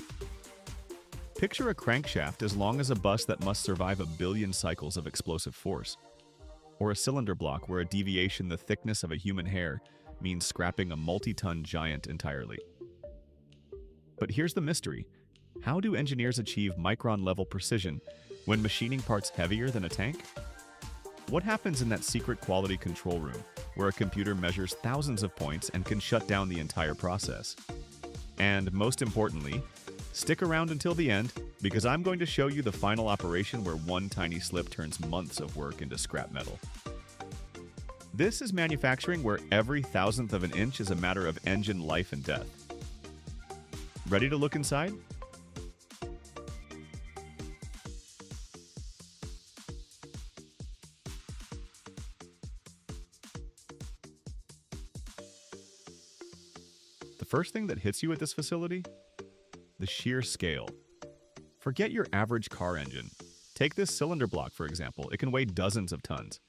Picture a crankshaft as long as a bus that must survive 1 billion cycles of explosive force, or a cylinder block where a deviation the thickness of a human hair means scrapping a multi-ton giant entirely. But here's the mystery. How do engineers achieve micron-level precision when machining parts heavier than a tank? What happens in that secret quality control room where a computer measures thousands of points and can shut down the entire process? And most importantly, stick around until the end, because I'm going to show you the final operation where one tiny slip turns months of work into scrap metal. This is manufacturing where every thousandth of an inch is a matter of engine life and death. Ready to look inside? The first thing that hits you at this facility? The sheer scale. Forget your average car engine. Take this cylinder block, for example. It can weigh dozens of tons.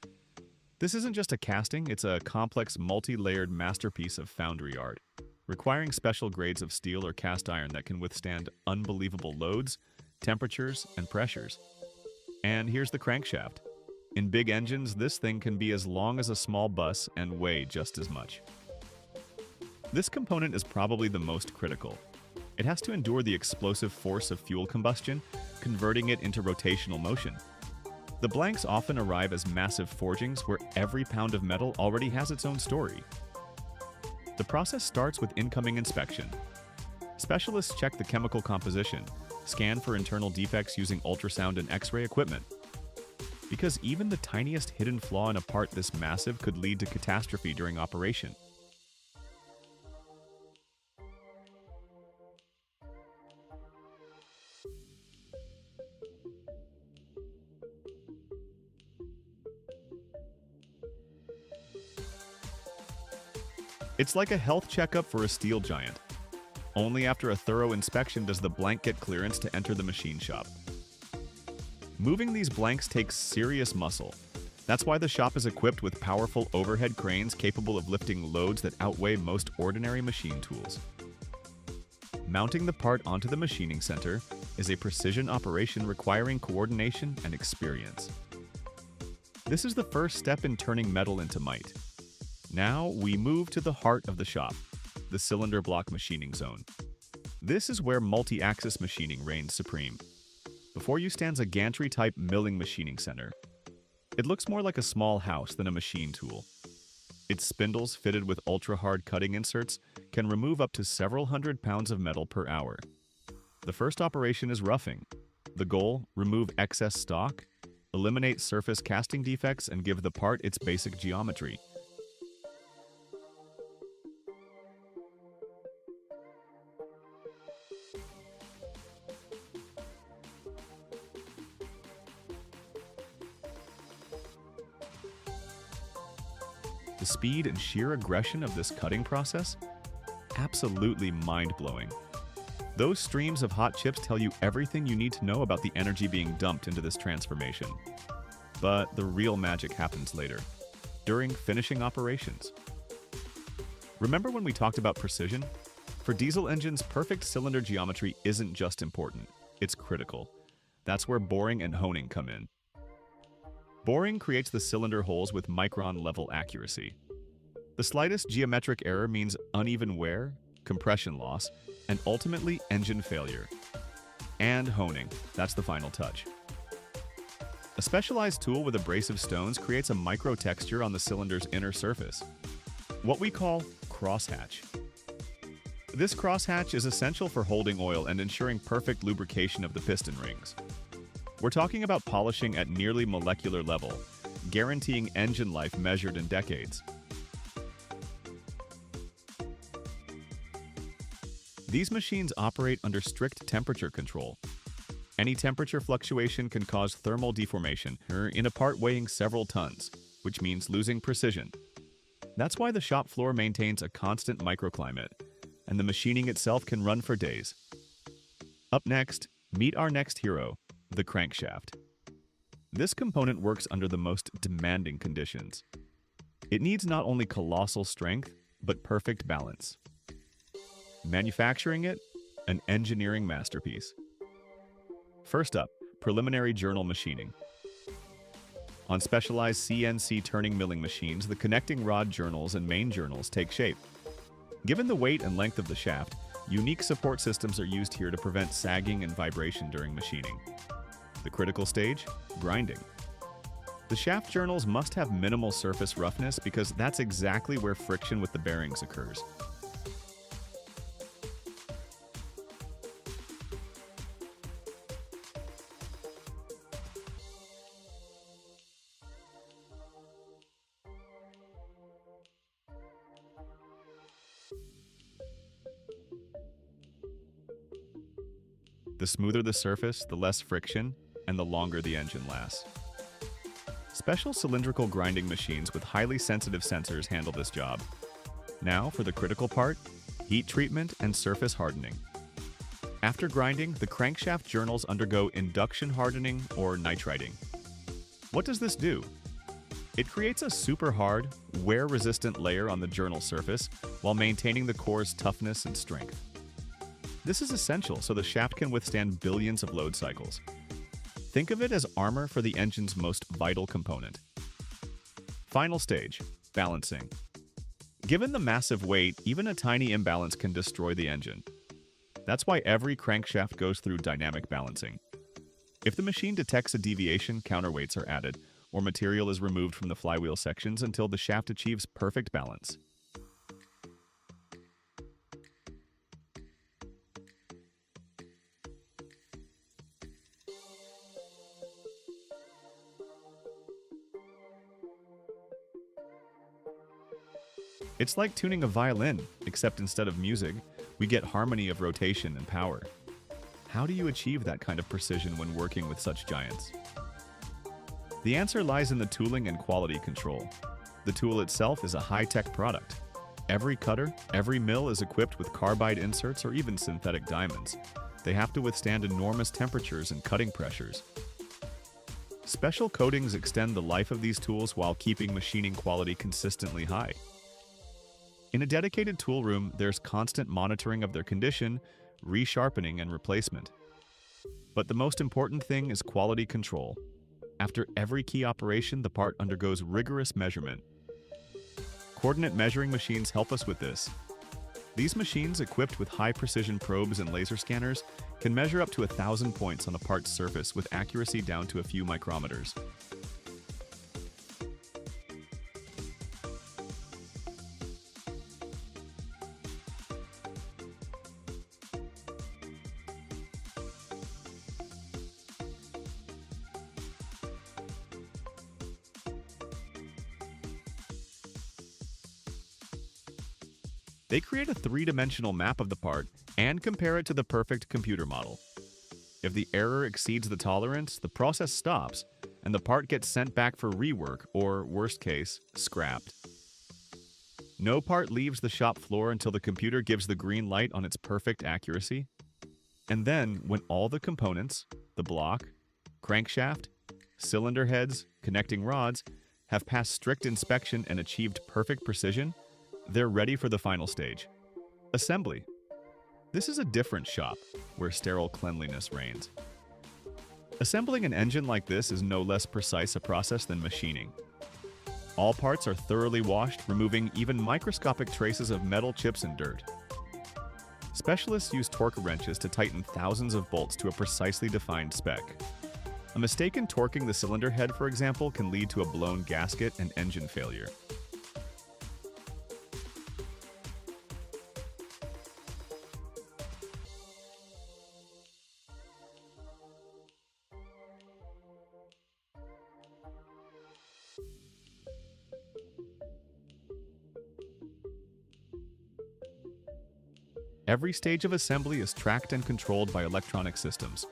This isn't just a casting, it's a complex, multi-layered masterpiece of foundry art, requiring special grades of steel or cast iron that can withstand unbelievable loads, temperatures, and pressures. And here's the crankshaft. In big engines, this thing can be as long as a small bus and weigh just as much. This component is probably the most critical. It has to endure the explosive force of fuel combustion, converting it into rotational motion. The blanks often arrive as massive forgings where every pound of metal already has its own story. The process starts with incoming inspection. Specialists check the chemical composition, scan for internal defects using ultrasound and X-ray equipment. Because even the tiniest hidden flaw in a part this massive could lead to catastrophe during operation. It's like a health checkup for a steel giant. Only after a thorough inspection does the blank get clearance to enter the machine shop. Moving these blanks takes serious muscle. That's why the shop is equipped with powerful overhead cranes capable of lifting loads that outweigh most ordinary machine tools. Mounting the part onto the machining center is a precision operation requiring coordination and experience. This is the first step in turning metal into might. Now we move to the heart of the shop, the cylinder block machining zone. This is where multi-axis machining reigns supreme. Before you stands a gantry-type milling machining center. It looks more like a small house than a machine tool. Its spindles, fitted with ultra-hard cutting inserts, can remove up to several hundred pounds of metal per hour. The first operation is roughing. The goal, remove excess stock, eliminate surface casting defects, and give the part its basic geometry. The speed and sheer aggression of this cutting process? Absolutely mind-blowing. Those streams of hot chips tell you everything you need to know about the energy being dumped into this transformation. But the real magic happens later, during finishing operations. Remember when we talked about precision? For diesel engines, perfect cylinder geometry isn't just important, it's critical. That's where boring and honing come in. Boring creates the cylinder holes with micron-level accuracy. The slightest geometric error means uneven wear, compression loss, and ultimately engine failure. And honing, that's the final touch. A specialized tool with abrasive stones creates a micro-texture on the cylinder's inner surface, what we call crosshatch. This crosshatch is essential for holding oil and ensuring perfect lubrication of the piston rings. We're talking about polishing at nearly molecular level, guaranteeing engine life measured in decades. These machines operate under strict temperature control. Any temperature fluctuation can cause thermal deformation in a part weighing several tons, which means losing precision. That's why the shop floor maintains a constant microclimate, and the machining itself can run for days. Up next, meet our next hero, the crankshaft. This component works under the most demanding conditions. It needs not only colossal strength, but perfect balance. Manufacturing it, an engineering masterpiece. First up, preliminary journal machining. On specialized CNC turning milling machines, the connecting rod journals and main journals take shape. Given the weight and length of the shaft, unique support systems are used here to prevent sagging and vibration during machining. The critical stage, grinding. The shaft journals must have minimal surface roughness because that's exactly where friction with the bearings occurs. The smoother the surface, the less friction, and the longer the engine lasts. Special cylindrical grinding machines with highly sensitive sensors handle this job. Now, for the critical part, heat treatment and surface hardening. After grinding, the crankshaft journals undergo induction hardening or nitriting. What does this do? It creates a super hard, wear-resistant layer on the journal surface while maintaining the core's toughness and strength. This is essential so the shaft can withstand billions of load cycles. Think of it as armor for the engine's most vital component. Final stage, balancing. Given the massive weight, even a tiny imbalance can destroy the engine. That's why every crankshaft goes through dynamic balancing. If the machine detects a deviation, counterweights are added, or material is removed from the flywheel sections until the shaft achieves perfect balance. It's like tuning a violin, except instead of music, we get harmony of rotation and power. How do you achieve that kind of precision when working with such giants? The answer lies in the tooling and quality control. The tool itself is a high-tech product. Every cutter, every mill is equipped with carbide inserts or even synthetic diamonds. They have to withstand enormous temperatures and cutting pressures. Special coatings extend the life of these tools while keeping machining quality consistently high. In a dedicated tool room, there's constant monitoring of their condition, resharpening, and replacement. But the most important thing is quality control. After every key operation, the part undergoes rigorous measurement. Coordinate measuring machines help us with this. These machines, equipped with high-precision probes and laser scanners, can measure up to 1,000 points on a part's surface with accuracy down to a few micrometers. They create a three-dimensional map of the part and compare it to the perfect computer model. If the error exceeds the tolerance, the process stops, and the part gets sent back for rework or, worst case, scrapped. No part leaves the shop floor until the computer gives the green light on its perfect accuracy. And then, when all the components, the block, crankshaft, cylinder heads, connecting rods, have passed strict inspection and achieved perfect precision, they're ready for the final stage. Assembly. This is a different shop, where sterile cleanliness reigns. Assembling an engine like this is no less precise a process than machining. All parts are thoroughly washed, removing even microscopic traces of metal chips and dirt. Specialists use torque wrenches to tighten thousands of bolts to a precisely defined spec. A mistake in torquing the cylinder head, for example, can lead to a blown gasket and engine failure. Every stage of assembly is tracked and controlled by electronic systems.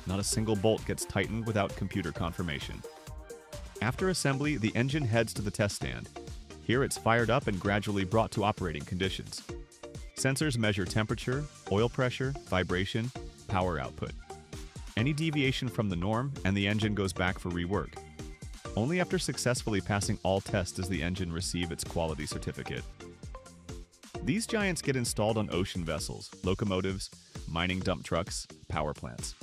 Not a single bolt gets tightened without computer confirmation. After assembly, the engine heads to the test stand. Here it's fired up and gradually brought to operating conditions. Sensors measure temperature, oil pressure, vibration, power output. Any deviation from the norm, and the engine goes back for rework. Only after successfully passing all tests does the engine receive its quality certificate. These giants get installed on ocean vessels, locomotives, mining dump trucks, power plants.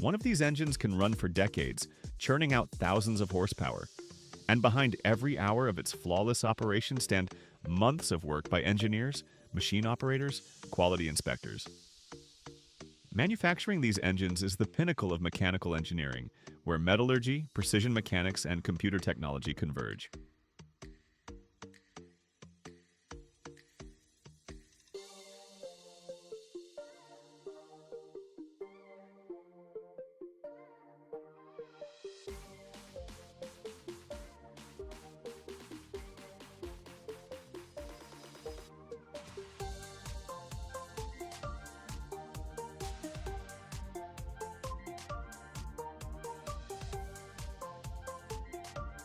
One of these engines can run for decades, churning out thousands of horsepower. And behind every hour of its flawless operation stand months of work by engineers, machine operators, quality inspectors. Manufacturing these engines is the pinnacle of mechanical engineering, where metallurgy, precision mechanics, and computer technology converge.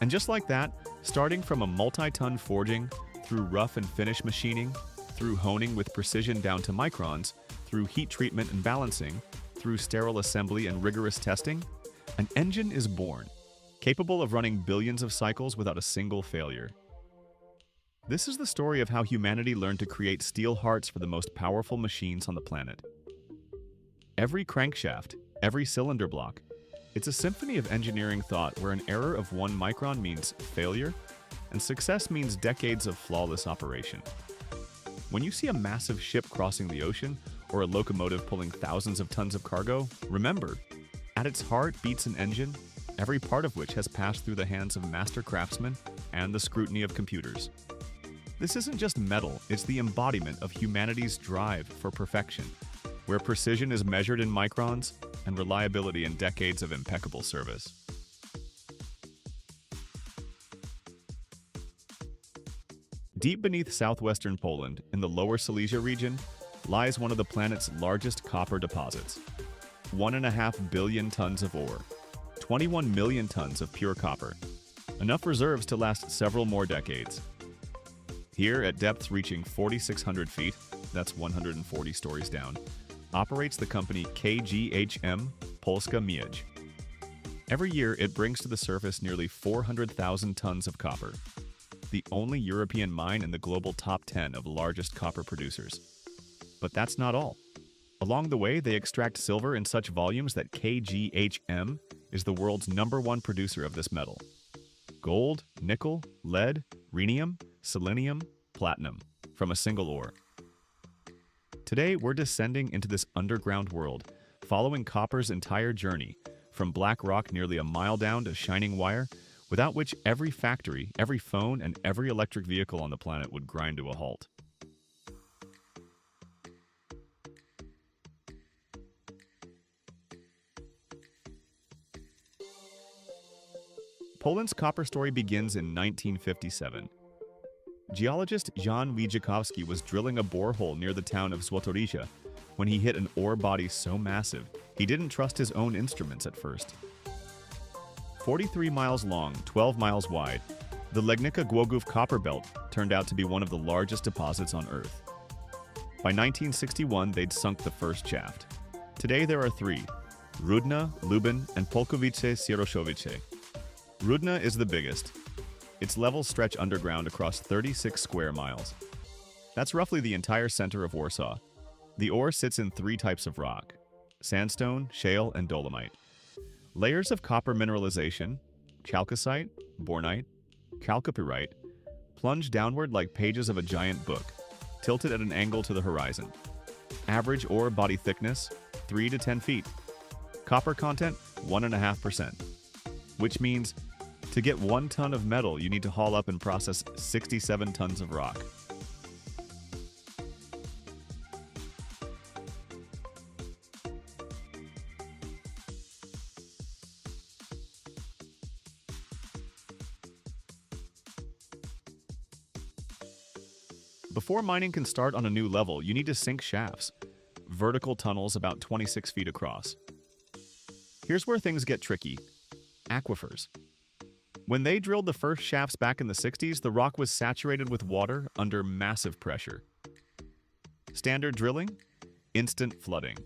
And just like that, starting from a multi-ton forging, through rough and finish machining, through honing with precision down to microns, through heat treatment and balancing, through sterile assembly and rigorous testing, an engine is born, capable of running billions of cycles without a single failure. This is the story of how humanity learned to create steel hearts for the most powerful machines on the planet. Every crankshaft, every cylinder block, it's a symphony of engineering thought where an error of 1 micron means failure, and success means decades of flawless operation. When you see a massive ship crossing the ocean, or a locomotive pulling thousands of tons of cargo, remember, at its heart beats an engine, every part of which has passed through the hands of master craftsmen and the scrutiny of computers. This isn't just metal, it's the embodiment of humanity's drive for perfection, where precision is measured in microns and reliability in decades of impeccable service. Deep beneath southwestern Poland, in the Lower Silesia region, lies one of the planet's largest copper deposits. 1.5 billion tons of ore, 21 million tons of pure copper, enough reserves to last several more decades. Here, at depths reaching 4,600 feet, that's 140 stories down, operates the company KGHM Polska Miedź. Every year, it brings to the surface nearly 400,000 tons of copper, the only European mine in the global top 10 of largest copper producers. But that's not all. Along the way, they extract silver in such volumes that KGHM is the world's #1 producer of this metal. Gold, nickel, lead, rhenium, selenium, platinum from a single ore. Today, we're descending into this underground world, following copper's entire journey, from black rock nearly a mile down to shining wire, without which every factory, every phone, and every electric vehicle on the planet would grind to a halt. Poland's copper story begins in 1957. Geologist Jan Wojciechowski was drilling a borehole near the town of Złotorysia when he hit an ore body so massive he didn't trust his own instruments at first. 43 miles long, 12 miles wide, the Legnica Głogów copper belt turned out to be one of the largest deposits on Earth. By 1961, they'd sunk the first shaft. Today there are 3, Rudna, Lubin, and Polkowice-Sieroszowice. Rudna is the biggest. Its levels stretch underground across 36 square miles. That's roughly the entire center of Warsaw. The ore sits in 3 types of rock: sandstone, shale, and dolomite. Layers of copper mineralization, chalcocite, bornite, chalcopyrite, plunge downward like pages of a giant book, tilted at an angle to the horizon. Average ore body thickness, 3 to 10 feet. Copper content, 1.5%. Which means, to get 1 ton of metal, you need to haul up and process 67 tons of rock. Before mining can start on a new level, you need to sink shafts, vertical tunnels about 26 feet across. Here's where things get tricky: aquifers. When they drilled the first shafts back in the 60s, the rock was saturated with water under massive pressure. Standard drilling? Instant flooding.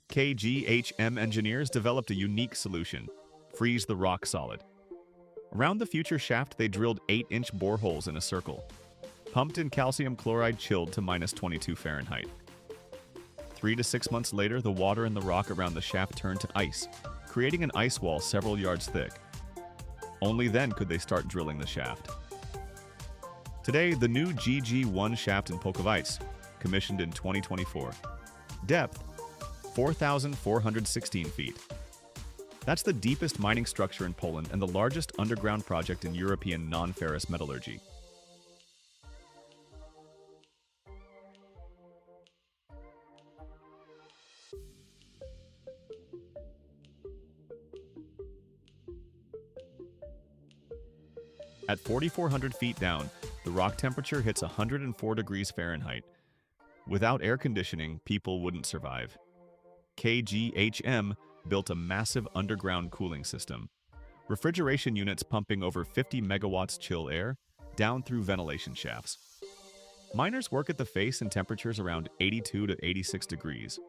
KGHM engineers developed a unique solution: freeze the rock solid. Around the future shaft, they drilled 8-inch boreholes in a circle, pumped in calcium chloride chilled to -22 Fahrenheit. 3 to 6 months later, the water in the rock around the shaft turned to ice, creating an ice wall several yards thick. Only then could they start drilling the shaft. Today, the new GG1 shaft in Polkowice, commissioned in 2024. Depth, 4,416 feet. That's the deepest mining structure in Poland and the largest underground project in European non-ferrous metallurgy. At 4,400 feet down, the rock temperature hits 104 degrees Fahrenheit. Without air conditioning, people wouldn't survive. KGHM built a massive underground cooling system. Refrigeration units pumping over 50 megawatts chill air down through ventilation shafts. Miners work at the face in temperatures around 82 to 86 degrees.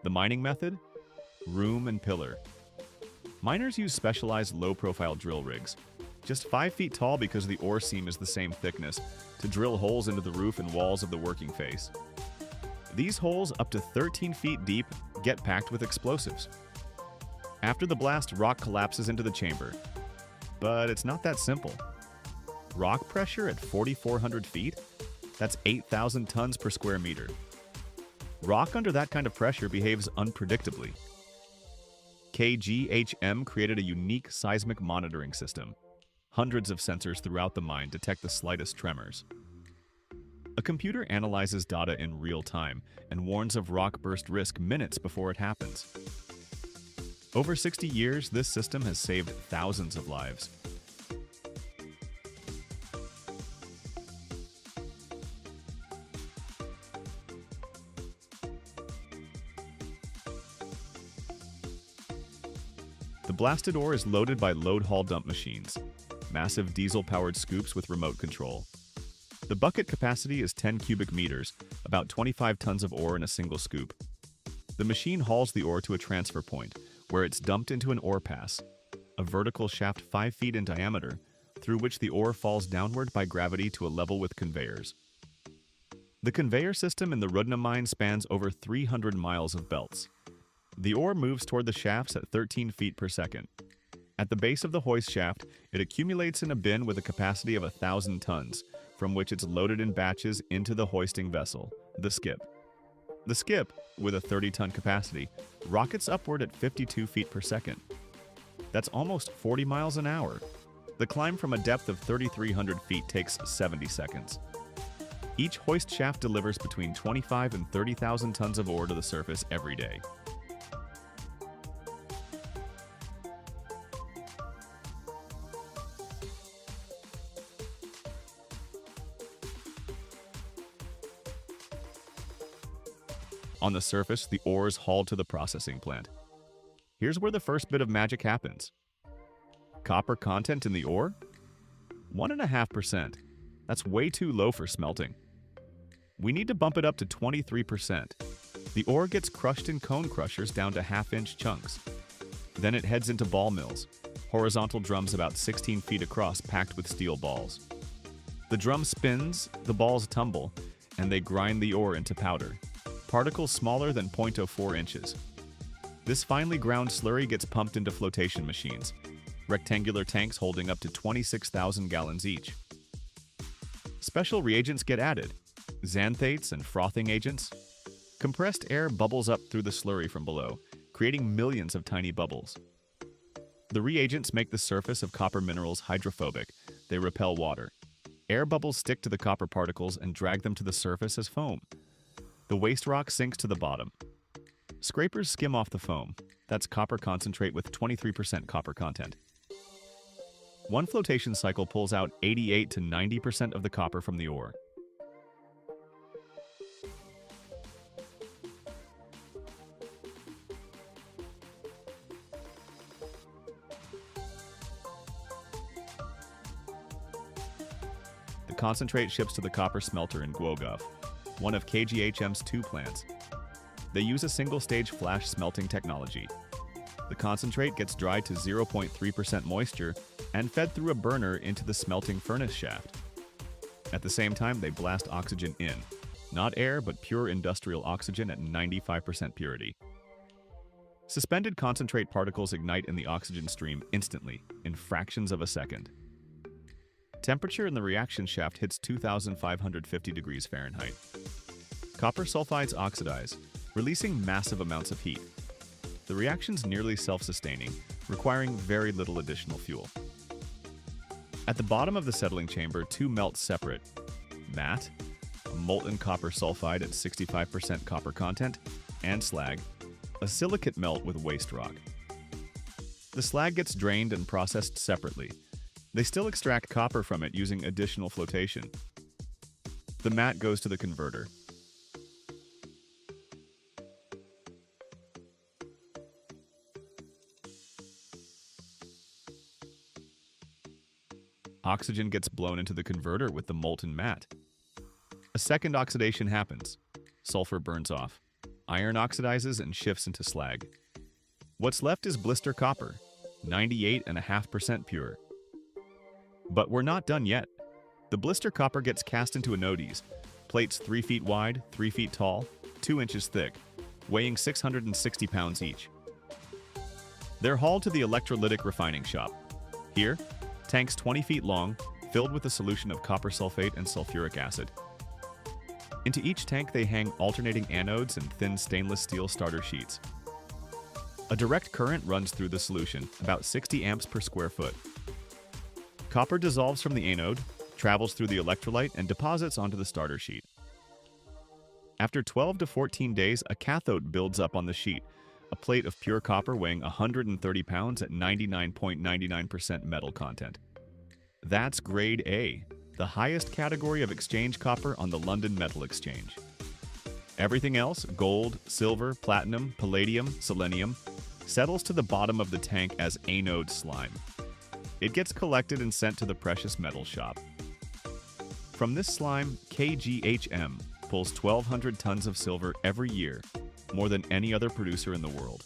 The mining method? Room and pillar. Miners use specialized low-profile drill rigs, just 5 feet tall because the ore seam is the same thickness, to drill holes into the roof and walls of the working face. These holes, up to 13 feet deep, get packed with explosives. After the blast, rock collapses into the chamber. But it's not that simple. Rock pressure at 4,400 feet? That's 8,000 tons per square meter. Rock under that kind of pressure behaves unpredictably. KGHM created a unique seismic monitoring system. Hundreds of sensors throughout the mine detect the slightest tremors. A computer analyzes data in real time and warns of rock burst risk minutes before it happens. Over 60 years, this system has saved thousands of lives. The blasted ore is loaded by load haul dump machines. massive diesel-powered scoops with remote control. The bucket capacity is 10 cubic meters, about 25 tons of ore in a single scoop. The machine hauls the ore to a transfer point, where it's dumped into an ore pass, a vertical shaft 5 feet in diameter, through which the ore falls downward by gravity to a level with conveyors. The conveyor system in the Rhenium mine spans over 300 miles of belts. The ore moves toward the shafts at 13 feet per second. At the base of the hoist shaft, it accumulates in a bin with a capacity of 1,000 tons, from which it's loaded in batches into the hoisting vessel, the skip. The skip, with a 30-ton capacity, rockets upward at 52 feet per second. That's almost 40 miles an hour. The climb from a depth of 3,300 feet takes 70 seconds. Each hoist shaft delivers between 25 and 30,000 tons of ore to the surface every day. On the surface, the ore is hauled to the processing plant. Here's where the first bit of magic happens. Copper content in the ore? 1.5%. That's way too low for smelting. We need to bump it up to 23%. The ore gets crushed in cone crushers down to half-inch chunks. Then it heads into ball mills, horizontal drums about 16 feet across packed with steel balls. The drum spins, the balls tumble, and they grind the ore into powder, particles smaller than 0.04 inches. This finely ground slurry gets pumped into flotation machines, rectangular tanks holding up to 26,000 gallons each. Special reagents get added, xanthates and frothing agents. Compressed air bubbles up through the slurry from below, creating millions of tiny bubbles. The reagents make the surface of copper minerals hydrophobic. They repel water. Air bubbles stick to the copper particles and drag them to the surface as foam. The waste rock sinks to the bottom. Scrapers skim off the foam. That's copper concentrate with 23% copper content. One flotation cycle pulls out 88 to 90% of the copper from the ore. The concentrate ships to the copper smelter in Głogów, one of KGHM's 2 plants. They use a single-stage flash smelting technology. The concentrate gets dried to 0.3% moisture and fed through a burner into the smelting furnace shaft. At the same time, they blast oxygen in. Not air, but pure industrial oxygen at 95% purity. Suspended concentrate particles ignite in the oxygen stream instantly, in fractions of a second. Temperature in the reaction shaft hits 2,550 degrees Fahrenheit. Copper sulfides oxidize, releasing massive amounts of heat. The reaction's nearly self-sustaining, requiring very little additional fuel. At the bottom of the settling chamber, 2 melts separate. Matte, a molten copper sulfide at 65% copper content, and slag, a silicate melt with waste rock. The slag gets drained and processed separately. They still extract copper from it using additional flotation. The matte goes to the converter. Oxygen gets blown into the converter with the molten matte. A second oxidation happens. Sulfur burns off. Iron oxidizes and shifts into slag. What's left is blister copper, 98.5% pure. But we're not done yet. The blister copper gets cast into anodes, plates 3 feet wide, 3 feet tall, 2 inches thick, weighing 660 pounds each. They're hauled to the electrolytic refining shop. Here, tanks 20 feet long, filled with a solution of copper sulfate and sulfuric acid. Into each tank they hang alternating anodes and thin stainless steel starter sheets. A direct current runs through the solution, about 60 amps per square foot. Copper dissolves from the anode, travels through the electrolyte, and deposits onto the starter sheet. After 12 to 14 days, a cathode builds up on the sheet, a plate of pure copper weighing 130 pounds at 99.99% metal content. That's grade A, the highest category of exchange copper on the London Metal Exchange. Everything else, gold, silver, platinum, palladium, selenium, settles to the bottom of the tank as anode slime. It gets collected and sent to the precious metal shop. From this slime, KGHM pulls 1,200 tons of silver every year, more than any other producer in the world.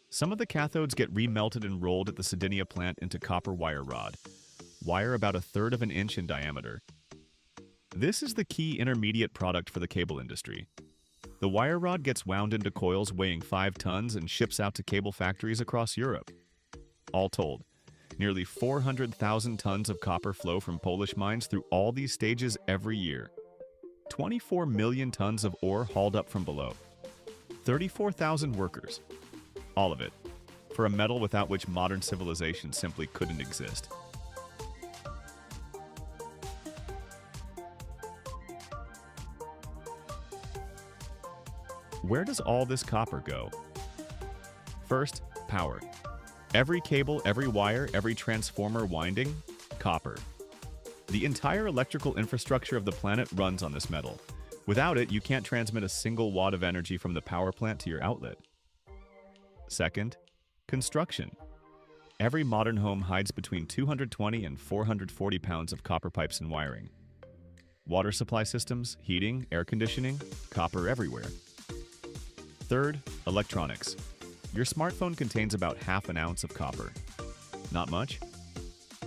Some of the cathodes get remelted and rolled at the Sardinia plant into copper wire rod, wire about 1/3 of an inch in diameter. This is the key intermediate product for the cable industry. The wire rod gets wound into coils weighing 5 tons and ships out to cable factories across Europe. All told, nearly 400,000 tons of copper flow from Polish mines through all these stages every year. 24 million tons of ore hauled up from below. 34,000 workers. All of it, for a metal without which modern civilization simply couldn't exist. Where does all this copper go? First, power. Every cable, every wire, every transformer winding, copper. The entire electrical infrastructure of the planet runs on this metal. Without it, you can't transmit a single watt of energy from the power plant to your outlet. Second, construction. Every modern home hides between 220 and 440 pounds of copper pipes and wiring. Water supply systems, heating, air conditioning, copper everywhere. Third, electronics. Your smartphone contains about 1/2 ounce of copper. Not much,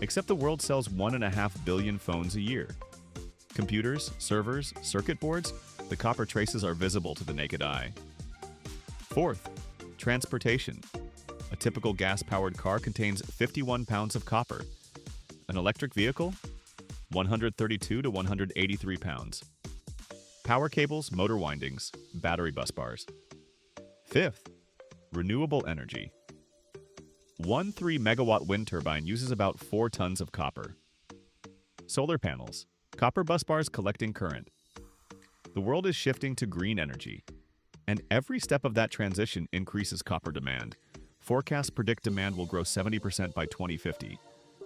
except the world sells 1.5 billion phones a year. Computers, servers, circuit boards, the copper traces are visible to the naked eye. Fourth, transportation. A typical gas-powered car contains 51 pounds of copper. An electric vehicle? 132 to 183 pounds. Power cables, motor windings, battery bus bars. Fifth, renewable energy. One 3-megawatt wind turbine uses about 4 tons of copper. Solar panels, copper bus bars collecting current. The world is shifting to green energy, and every step of that transition increases copper demand. Forecasts predict demand will grow 70% by 2050,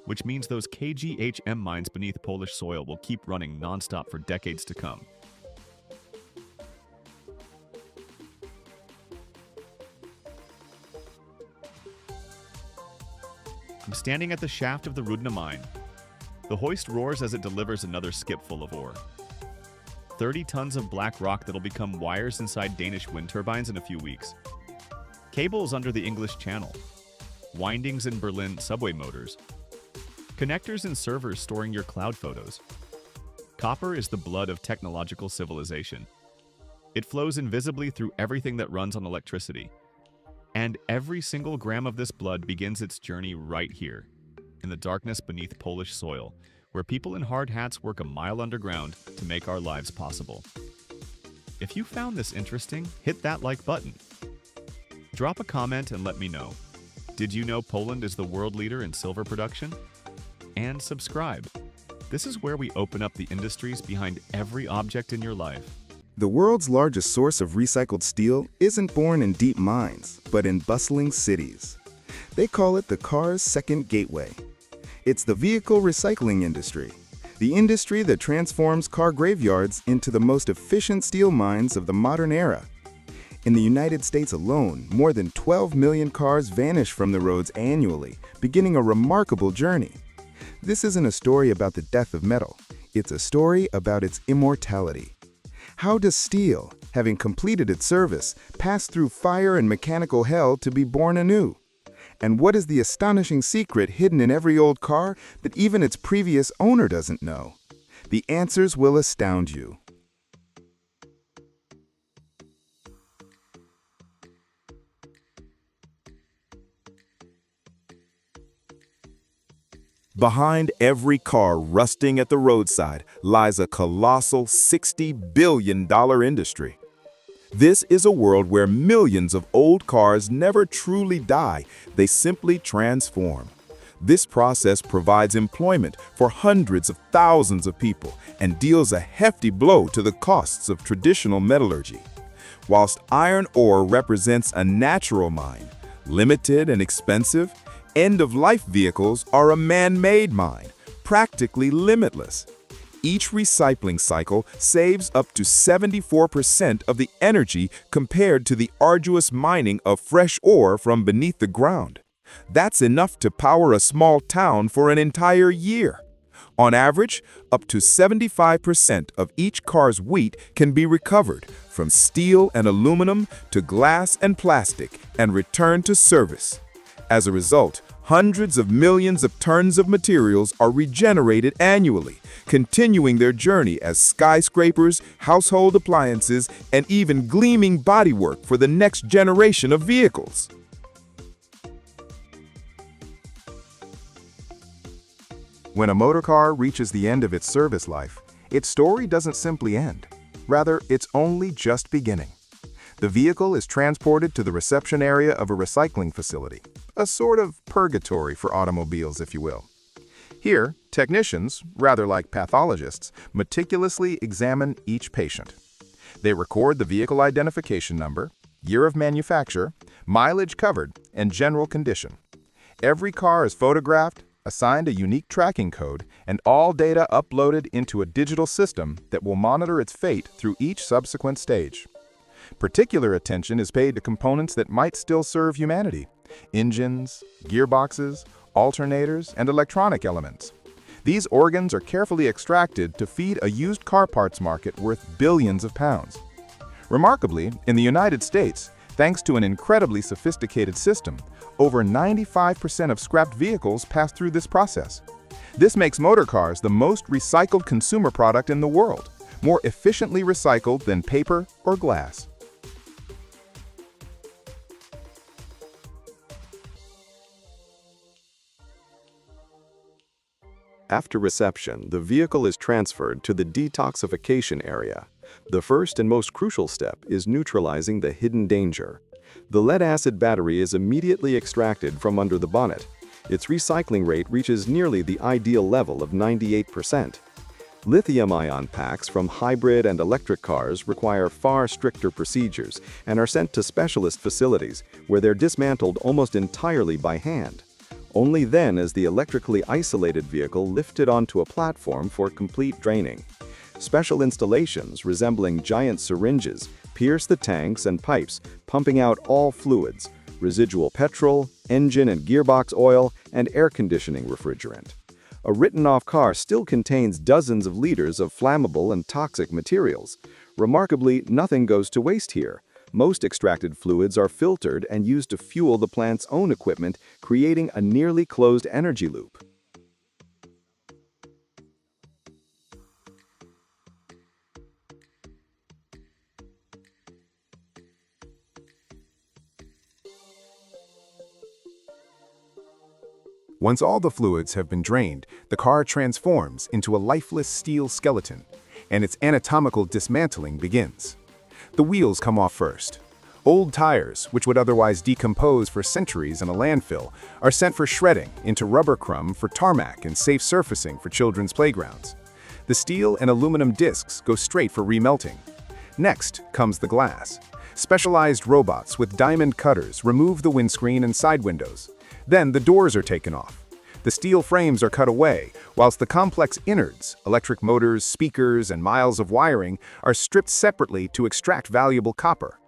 which means those KGHM mines beneath Polish soil will keep running non-stop for decades to come. I'm standing at the shaft of the Rhenium mine. The hoist roars as it delivers another skip full of ore. 30 tons of black rock that'll become wires inside Danish wind turbines in a few weeks. Cables under the English Channel. Windings in Berlin subway motors. Connectors and servers storing your cloud photos. Copper is the blood of technological civilization. It flows invisibly through everything that runs on electricity. And every single gram of this blood begins its journey right here, in the darkness beneath Polish soil, where people in hard hats work a mile underground to make our lives possible. If you found this interesting, hit that like button. Drop a comment and let me know. Did you know Poland is the world leader in silver production? And subscribe. This is where we open up the industries behind every object in your life. The world's largest source of recycled steel isn't born in deep mines, but in bustling cities. They call it the car's second gateway. It's the vehicle recycling industry, the industry that transforms car graveyards into the most efficient steel mines of the modern era. In the United States alone, more than 12 million cars vanish from the roads annually, beginning a remarkable journey. This isn't a story about the death of metal. It's a story about its immortality. How does steel, having completed its service, pass through fire and mechanical hell to be born anew? And what is the astonishing secret hidden in every old car that even its previous owner doesn't know? The answers will astound you. Behind every car rusting at the roadside lies a colossal $60 billion industry. This is a world where millions of old cars never truly die, they simply transform. This process provides employment for hundreds of thousands of people and deals a hefty blow to the costs of traditional metallurgy. Whilst iron ore represents a natural mine, limited and expensive, end-of-life vehicles are a man-made mine, practically limitless. Each recycling cycle saves up to 74% of the energy compared to the arduous mining of fresh ore from beneath the ground. That's enough to power a small town for an entire year. On average, up to 75% of each car's wheat can be recovered, from steel and aluminum to glass and plastic, and returned to service. As a result, hundreds of millions of tons of materials are regenerated annually, continuing their journey as skyscrapers, household appliances, and even gleaming bodywork for the next generation of vehicles. When a motor car reaches the end of its service life, its story doesn't simply end. Rather, it's only just beginning. The vehicle is transported to the reception area of a recycling facility, a sort of purgatory for automobiles, if you will. Here, technicians, rather like pathologists, meticulously examine each patient. They record the vehicle identification number, year of manufacture, mileage covered, and general condition. Every car is photographed, assigned a unique tracking code, and all data uploaded into a digital system that will monitor its fate through each subsequent stage. Particular attention is paid to components that might still serve humanity: engines, gearboxes, alternators, and electronic elements. These organs are carefully extracted to feed a used car parts market worth billions of pounds. Remarkably, in the United States, thanks to an incredibly sophisticated system, over 95% of scrapped vehicles pass through this process. This makes motor cars the most recycled consumer product in the world, more efficiently recycled than paper or glass. After reception, the vehicle is transferred to the detoxification area. The first and most crucial step is neutralizing the hidden danger. The lead-acid battery is immediately extracted from under the bonnet. Its recycling rate reaches nearly the ideal level of 98%. Lithium-ion packs from hybrid and electric cars require far stricter procedures and are sent to specialist facilities, where they're dismantled almost entirely by hand. Only then is the electrically isolated vehicle lifted onto a platform for complete draining. Special installations resembling giant syringes pierce the tanks and pipes, pumping out all fluids: residual petrol, engine and gearbox oil, and air conditioning refrigerant. A written-off car still contains dozens of liters of flammable and toxic materials. Remarkably, nothing goes to waste here. Most extracted fluids are filtered and used to fuel the plant's own equipment, creating a nearly closed energy loop. Once all the fluids have been drained, the car transforms into a lifeless steel skeleton, and its anatomical dismantling begins. The wheels come off first. Old tires, which would otherwise decompose for centuries in a landfill, are sent for shredding into rubber crumb for tarmac and safe surfacing for children's playgrounds. The steel and aluminum discs go straight for remelting. Next comes the glass. Specialized robots with diamond cutters remove the windscreen and side windows. Then the doors are taken off. The steel frames are cut away, whilst the complex innards, electric motors, speakers, and miles of wiring, are stripped separately to extract valuable copper.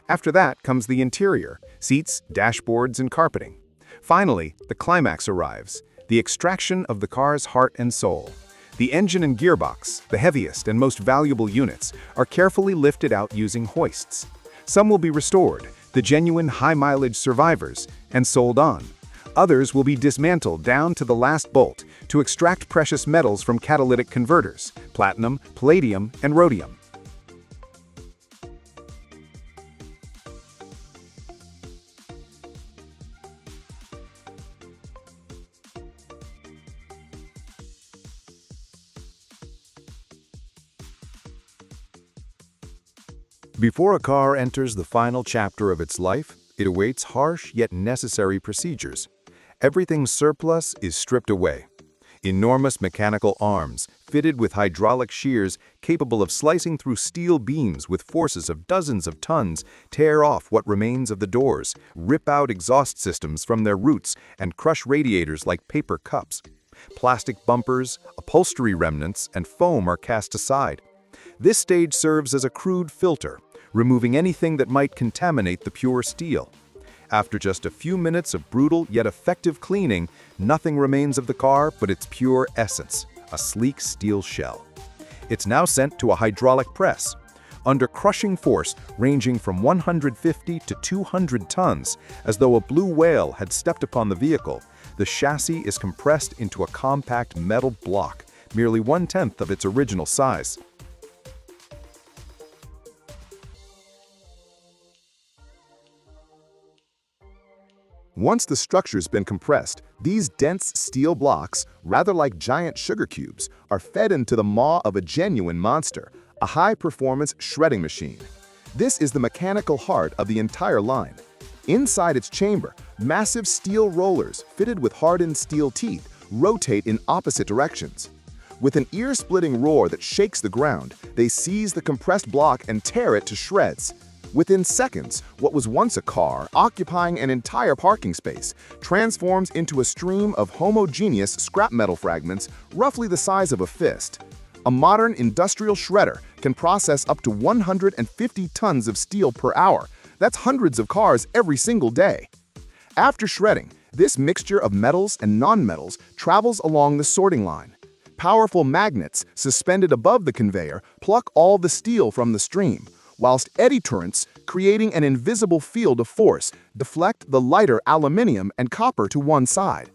After that comes the interior: seats, dashboards, and carpeting. Finally, the climax arrives: the extraction of the car's heart and soul. The engine and gearbox, the heaviest and most valuable units, are carefully lifted out using hoists. Some will be restored, the genuine high-mileage survivors, and sold on. Others will be dismantled down to the last bolt to extract precious metals from catalytic converters: platinum, palladium, and rhodium. Before a car enters the final chapter of its life, it awaits harsh yet necessary procedures. Everything surplus is stripped away. Enormous mechanical arms, fitted with hydraulic shears capable of slicing through steel beams with forces of dozens of tons, tear off what remains of the doors, rip out exhaust systems from their roots, and crush radiators like paper cups. Plastic bumpers, upholstery remnants, and foam are cast aside. This stage serves as a crude filter, removing anything that might contaminate the pure steel. After just a few minutes of brutal yet effective cleaning, nothing remains of the car but its pure essence, a sleek steel shell. It's now sent to a hydraulic press. Under crushing force ranging from 150 to 200 tons, as though a blue whale had stepped upon the vehicle, the chassis is compressed into a compact metal block, merely 1/10 of its original size. Once the structure's been compressed, these dense steel blocks, rather like giant sugar cubes, are fed into the maw of a genuine monster, a high-performance shredding machine. This is the mechanical heart of the entire line. Inside its chamber, massive steel rollers fitted with hardened steel teeth rotate in opposite directions. With an ear-splitting roar that shakes the ground, they seize the compressed block and tear it to shreds. Within seconds, what was once a car occupying an entire parking space transforms into a stream of homogeneous scrap metal fragments roughly the size of a fist. A modern industrial shredder can process up to 150 tons of steel per hour. That's hundreds of cars every single day. After shredding, this mixture of metals and non-metals travels along the sorting line. Powerful magnets suspended above the conveyor pluck all the steel from the stream, whilst eddy currents, creating an invisible field of force, deflect the lighter aluminum and copper to one side.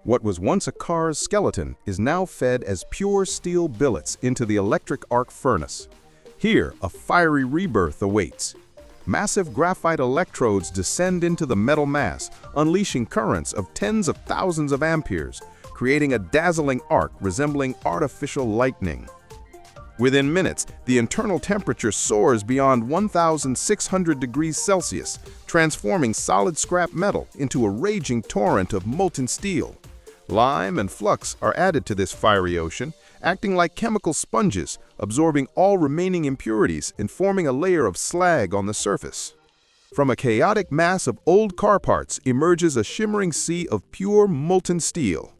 What was once a car's skeleton is now fed as pure steel billets into the electric arc furnace. Here, a fiery rebirth awaits. Massive graphite electrodes descend into the metal mass, unleashing currents of tens of thousands of amperes, creating a dazzling arc resembling artificial lightning. Within minutes, the internal temperature soars beyond 1,600 degrees Celsius, transforming solid scrap metal into a raging torrent of molten steel. Lime and flux are added to this fiery ocean, acting like chemical sponges, absorbing all remaining impurities and forming a layer of slag on the surface. From a chaotic mass of old car parts emerges a shimmering sea of pure molten steel.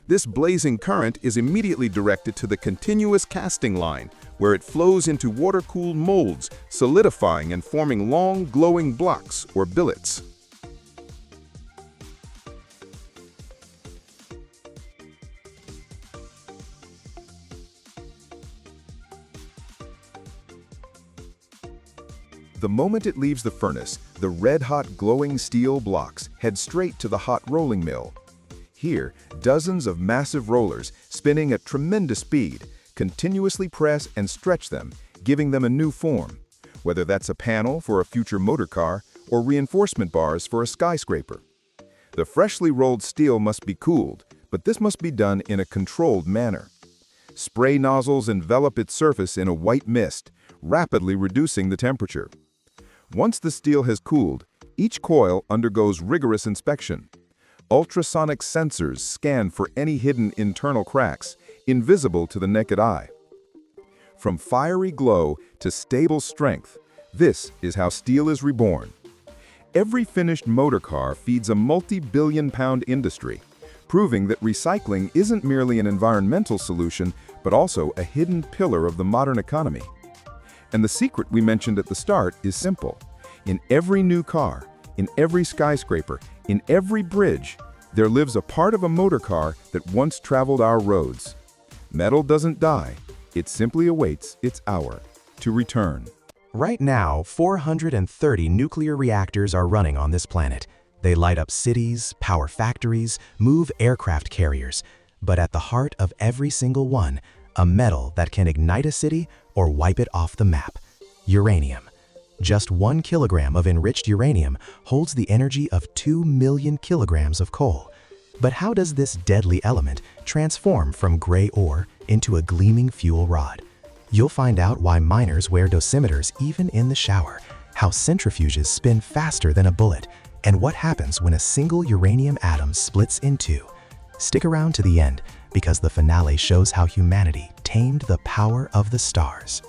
This blazing current is immediately directed to the continuous casting line, where it flows into water-cooled molds, solidifying and forming long, glowing blocks or billets. The moment it leaves the furnace, the red-hot glowing steel blocks head straight to the hot rolling mill. Here, dozens of massive rollers, spinning at tremendous speed, continuously press and stretch them, giving them a new form, whether that's a panel for a future motor car or reinforcement bars for a skyscraper. The freshly rolled steel must be cooled, but this must be done in a controlled manner. Spray nozzles envelop its surface in a white mist, rapidly reducing the temperature. Once the steel has cooled, each coil undergoes rigorous inspection. Ultrasonic sensors scan for any hidden internal cracks, invisible to the naked eye. From fiery glow to stable strength, this is how steel is reborn. Every finished motor car feeds a multi-billion-pound industry, proving that recycling isn't merely an environmental solution, but also a hidden pillar of the modern economy. And the secret we mentioned at the start is simple. In every new car, in every skyscraper, in every bridge, there lives a part of a motor car that once traveled our roads. Metal doesn't die, it simply awaits its hour to return. Right now, 430 nuclear reactors are running on this planet. They light up cities, power factories, move aircraft carriers. But at the heart of every single one, a metal that can ignite a city or wipe it off the map: uranium. Just 1 kilogram of enriched uranium holds the energy of 2 million kilograms of coal. But how does this deadly element transform from gray ore into a gleaming fuel rod? You'll find out why miners wear dosimeters even in the shower, how centrifuges spin faster than a bullet, and what happens when a single uranium atom splits in two. Stick around to the end, because the finale shows how humanity tamed the power of the stars.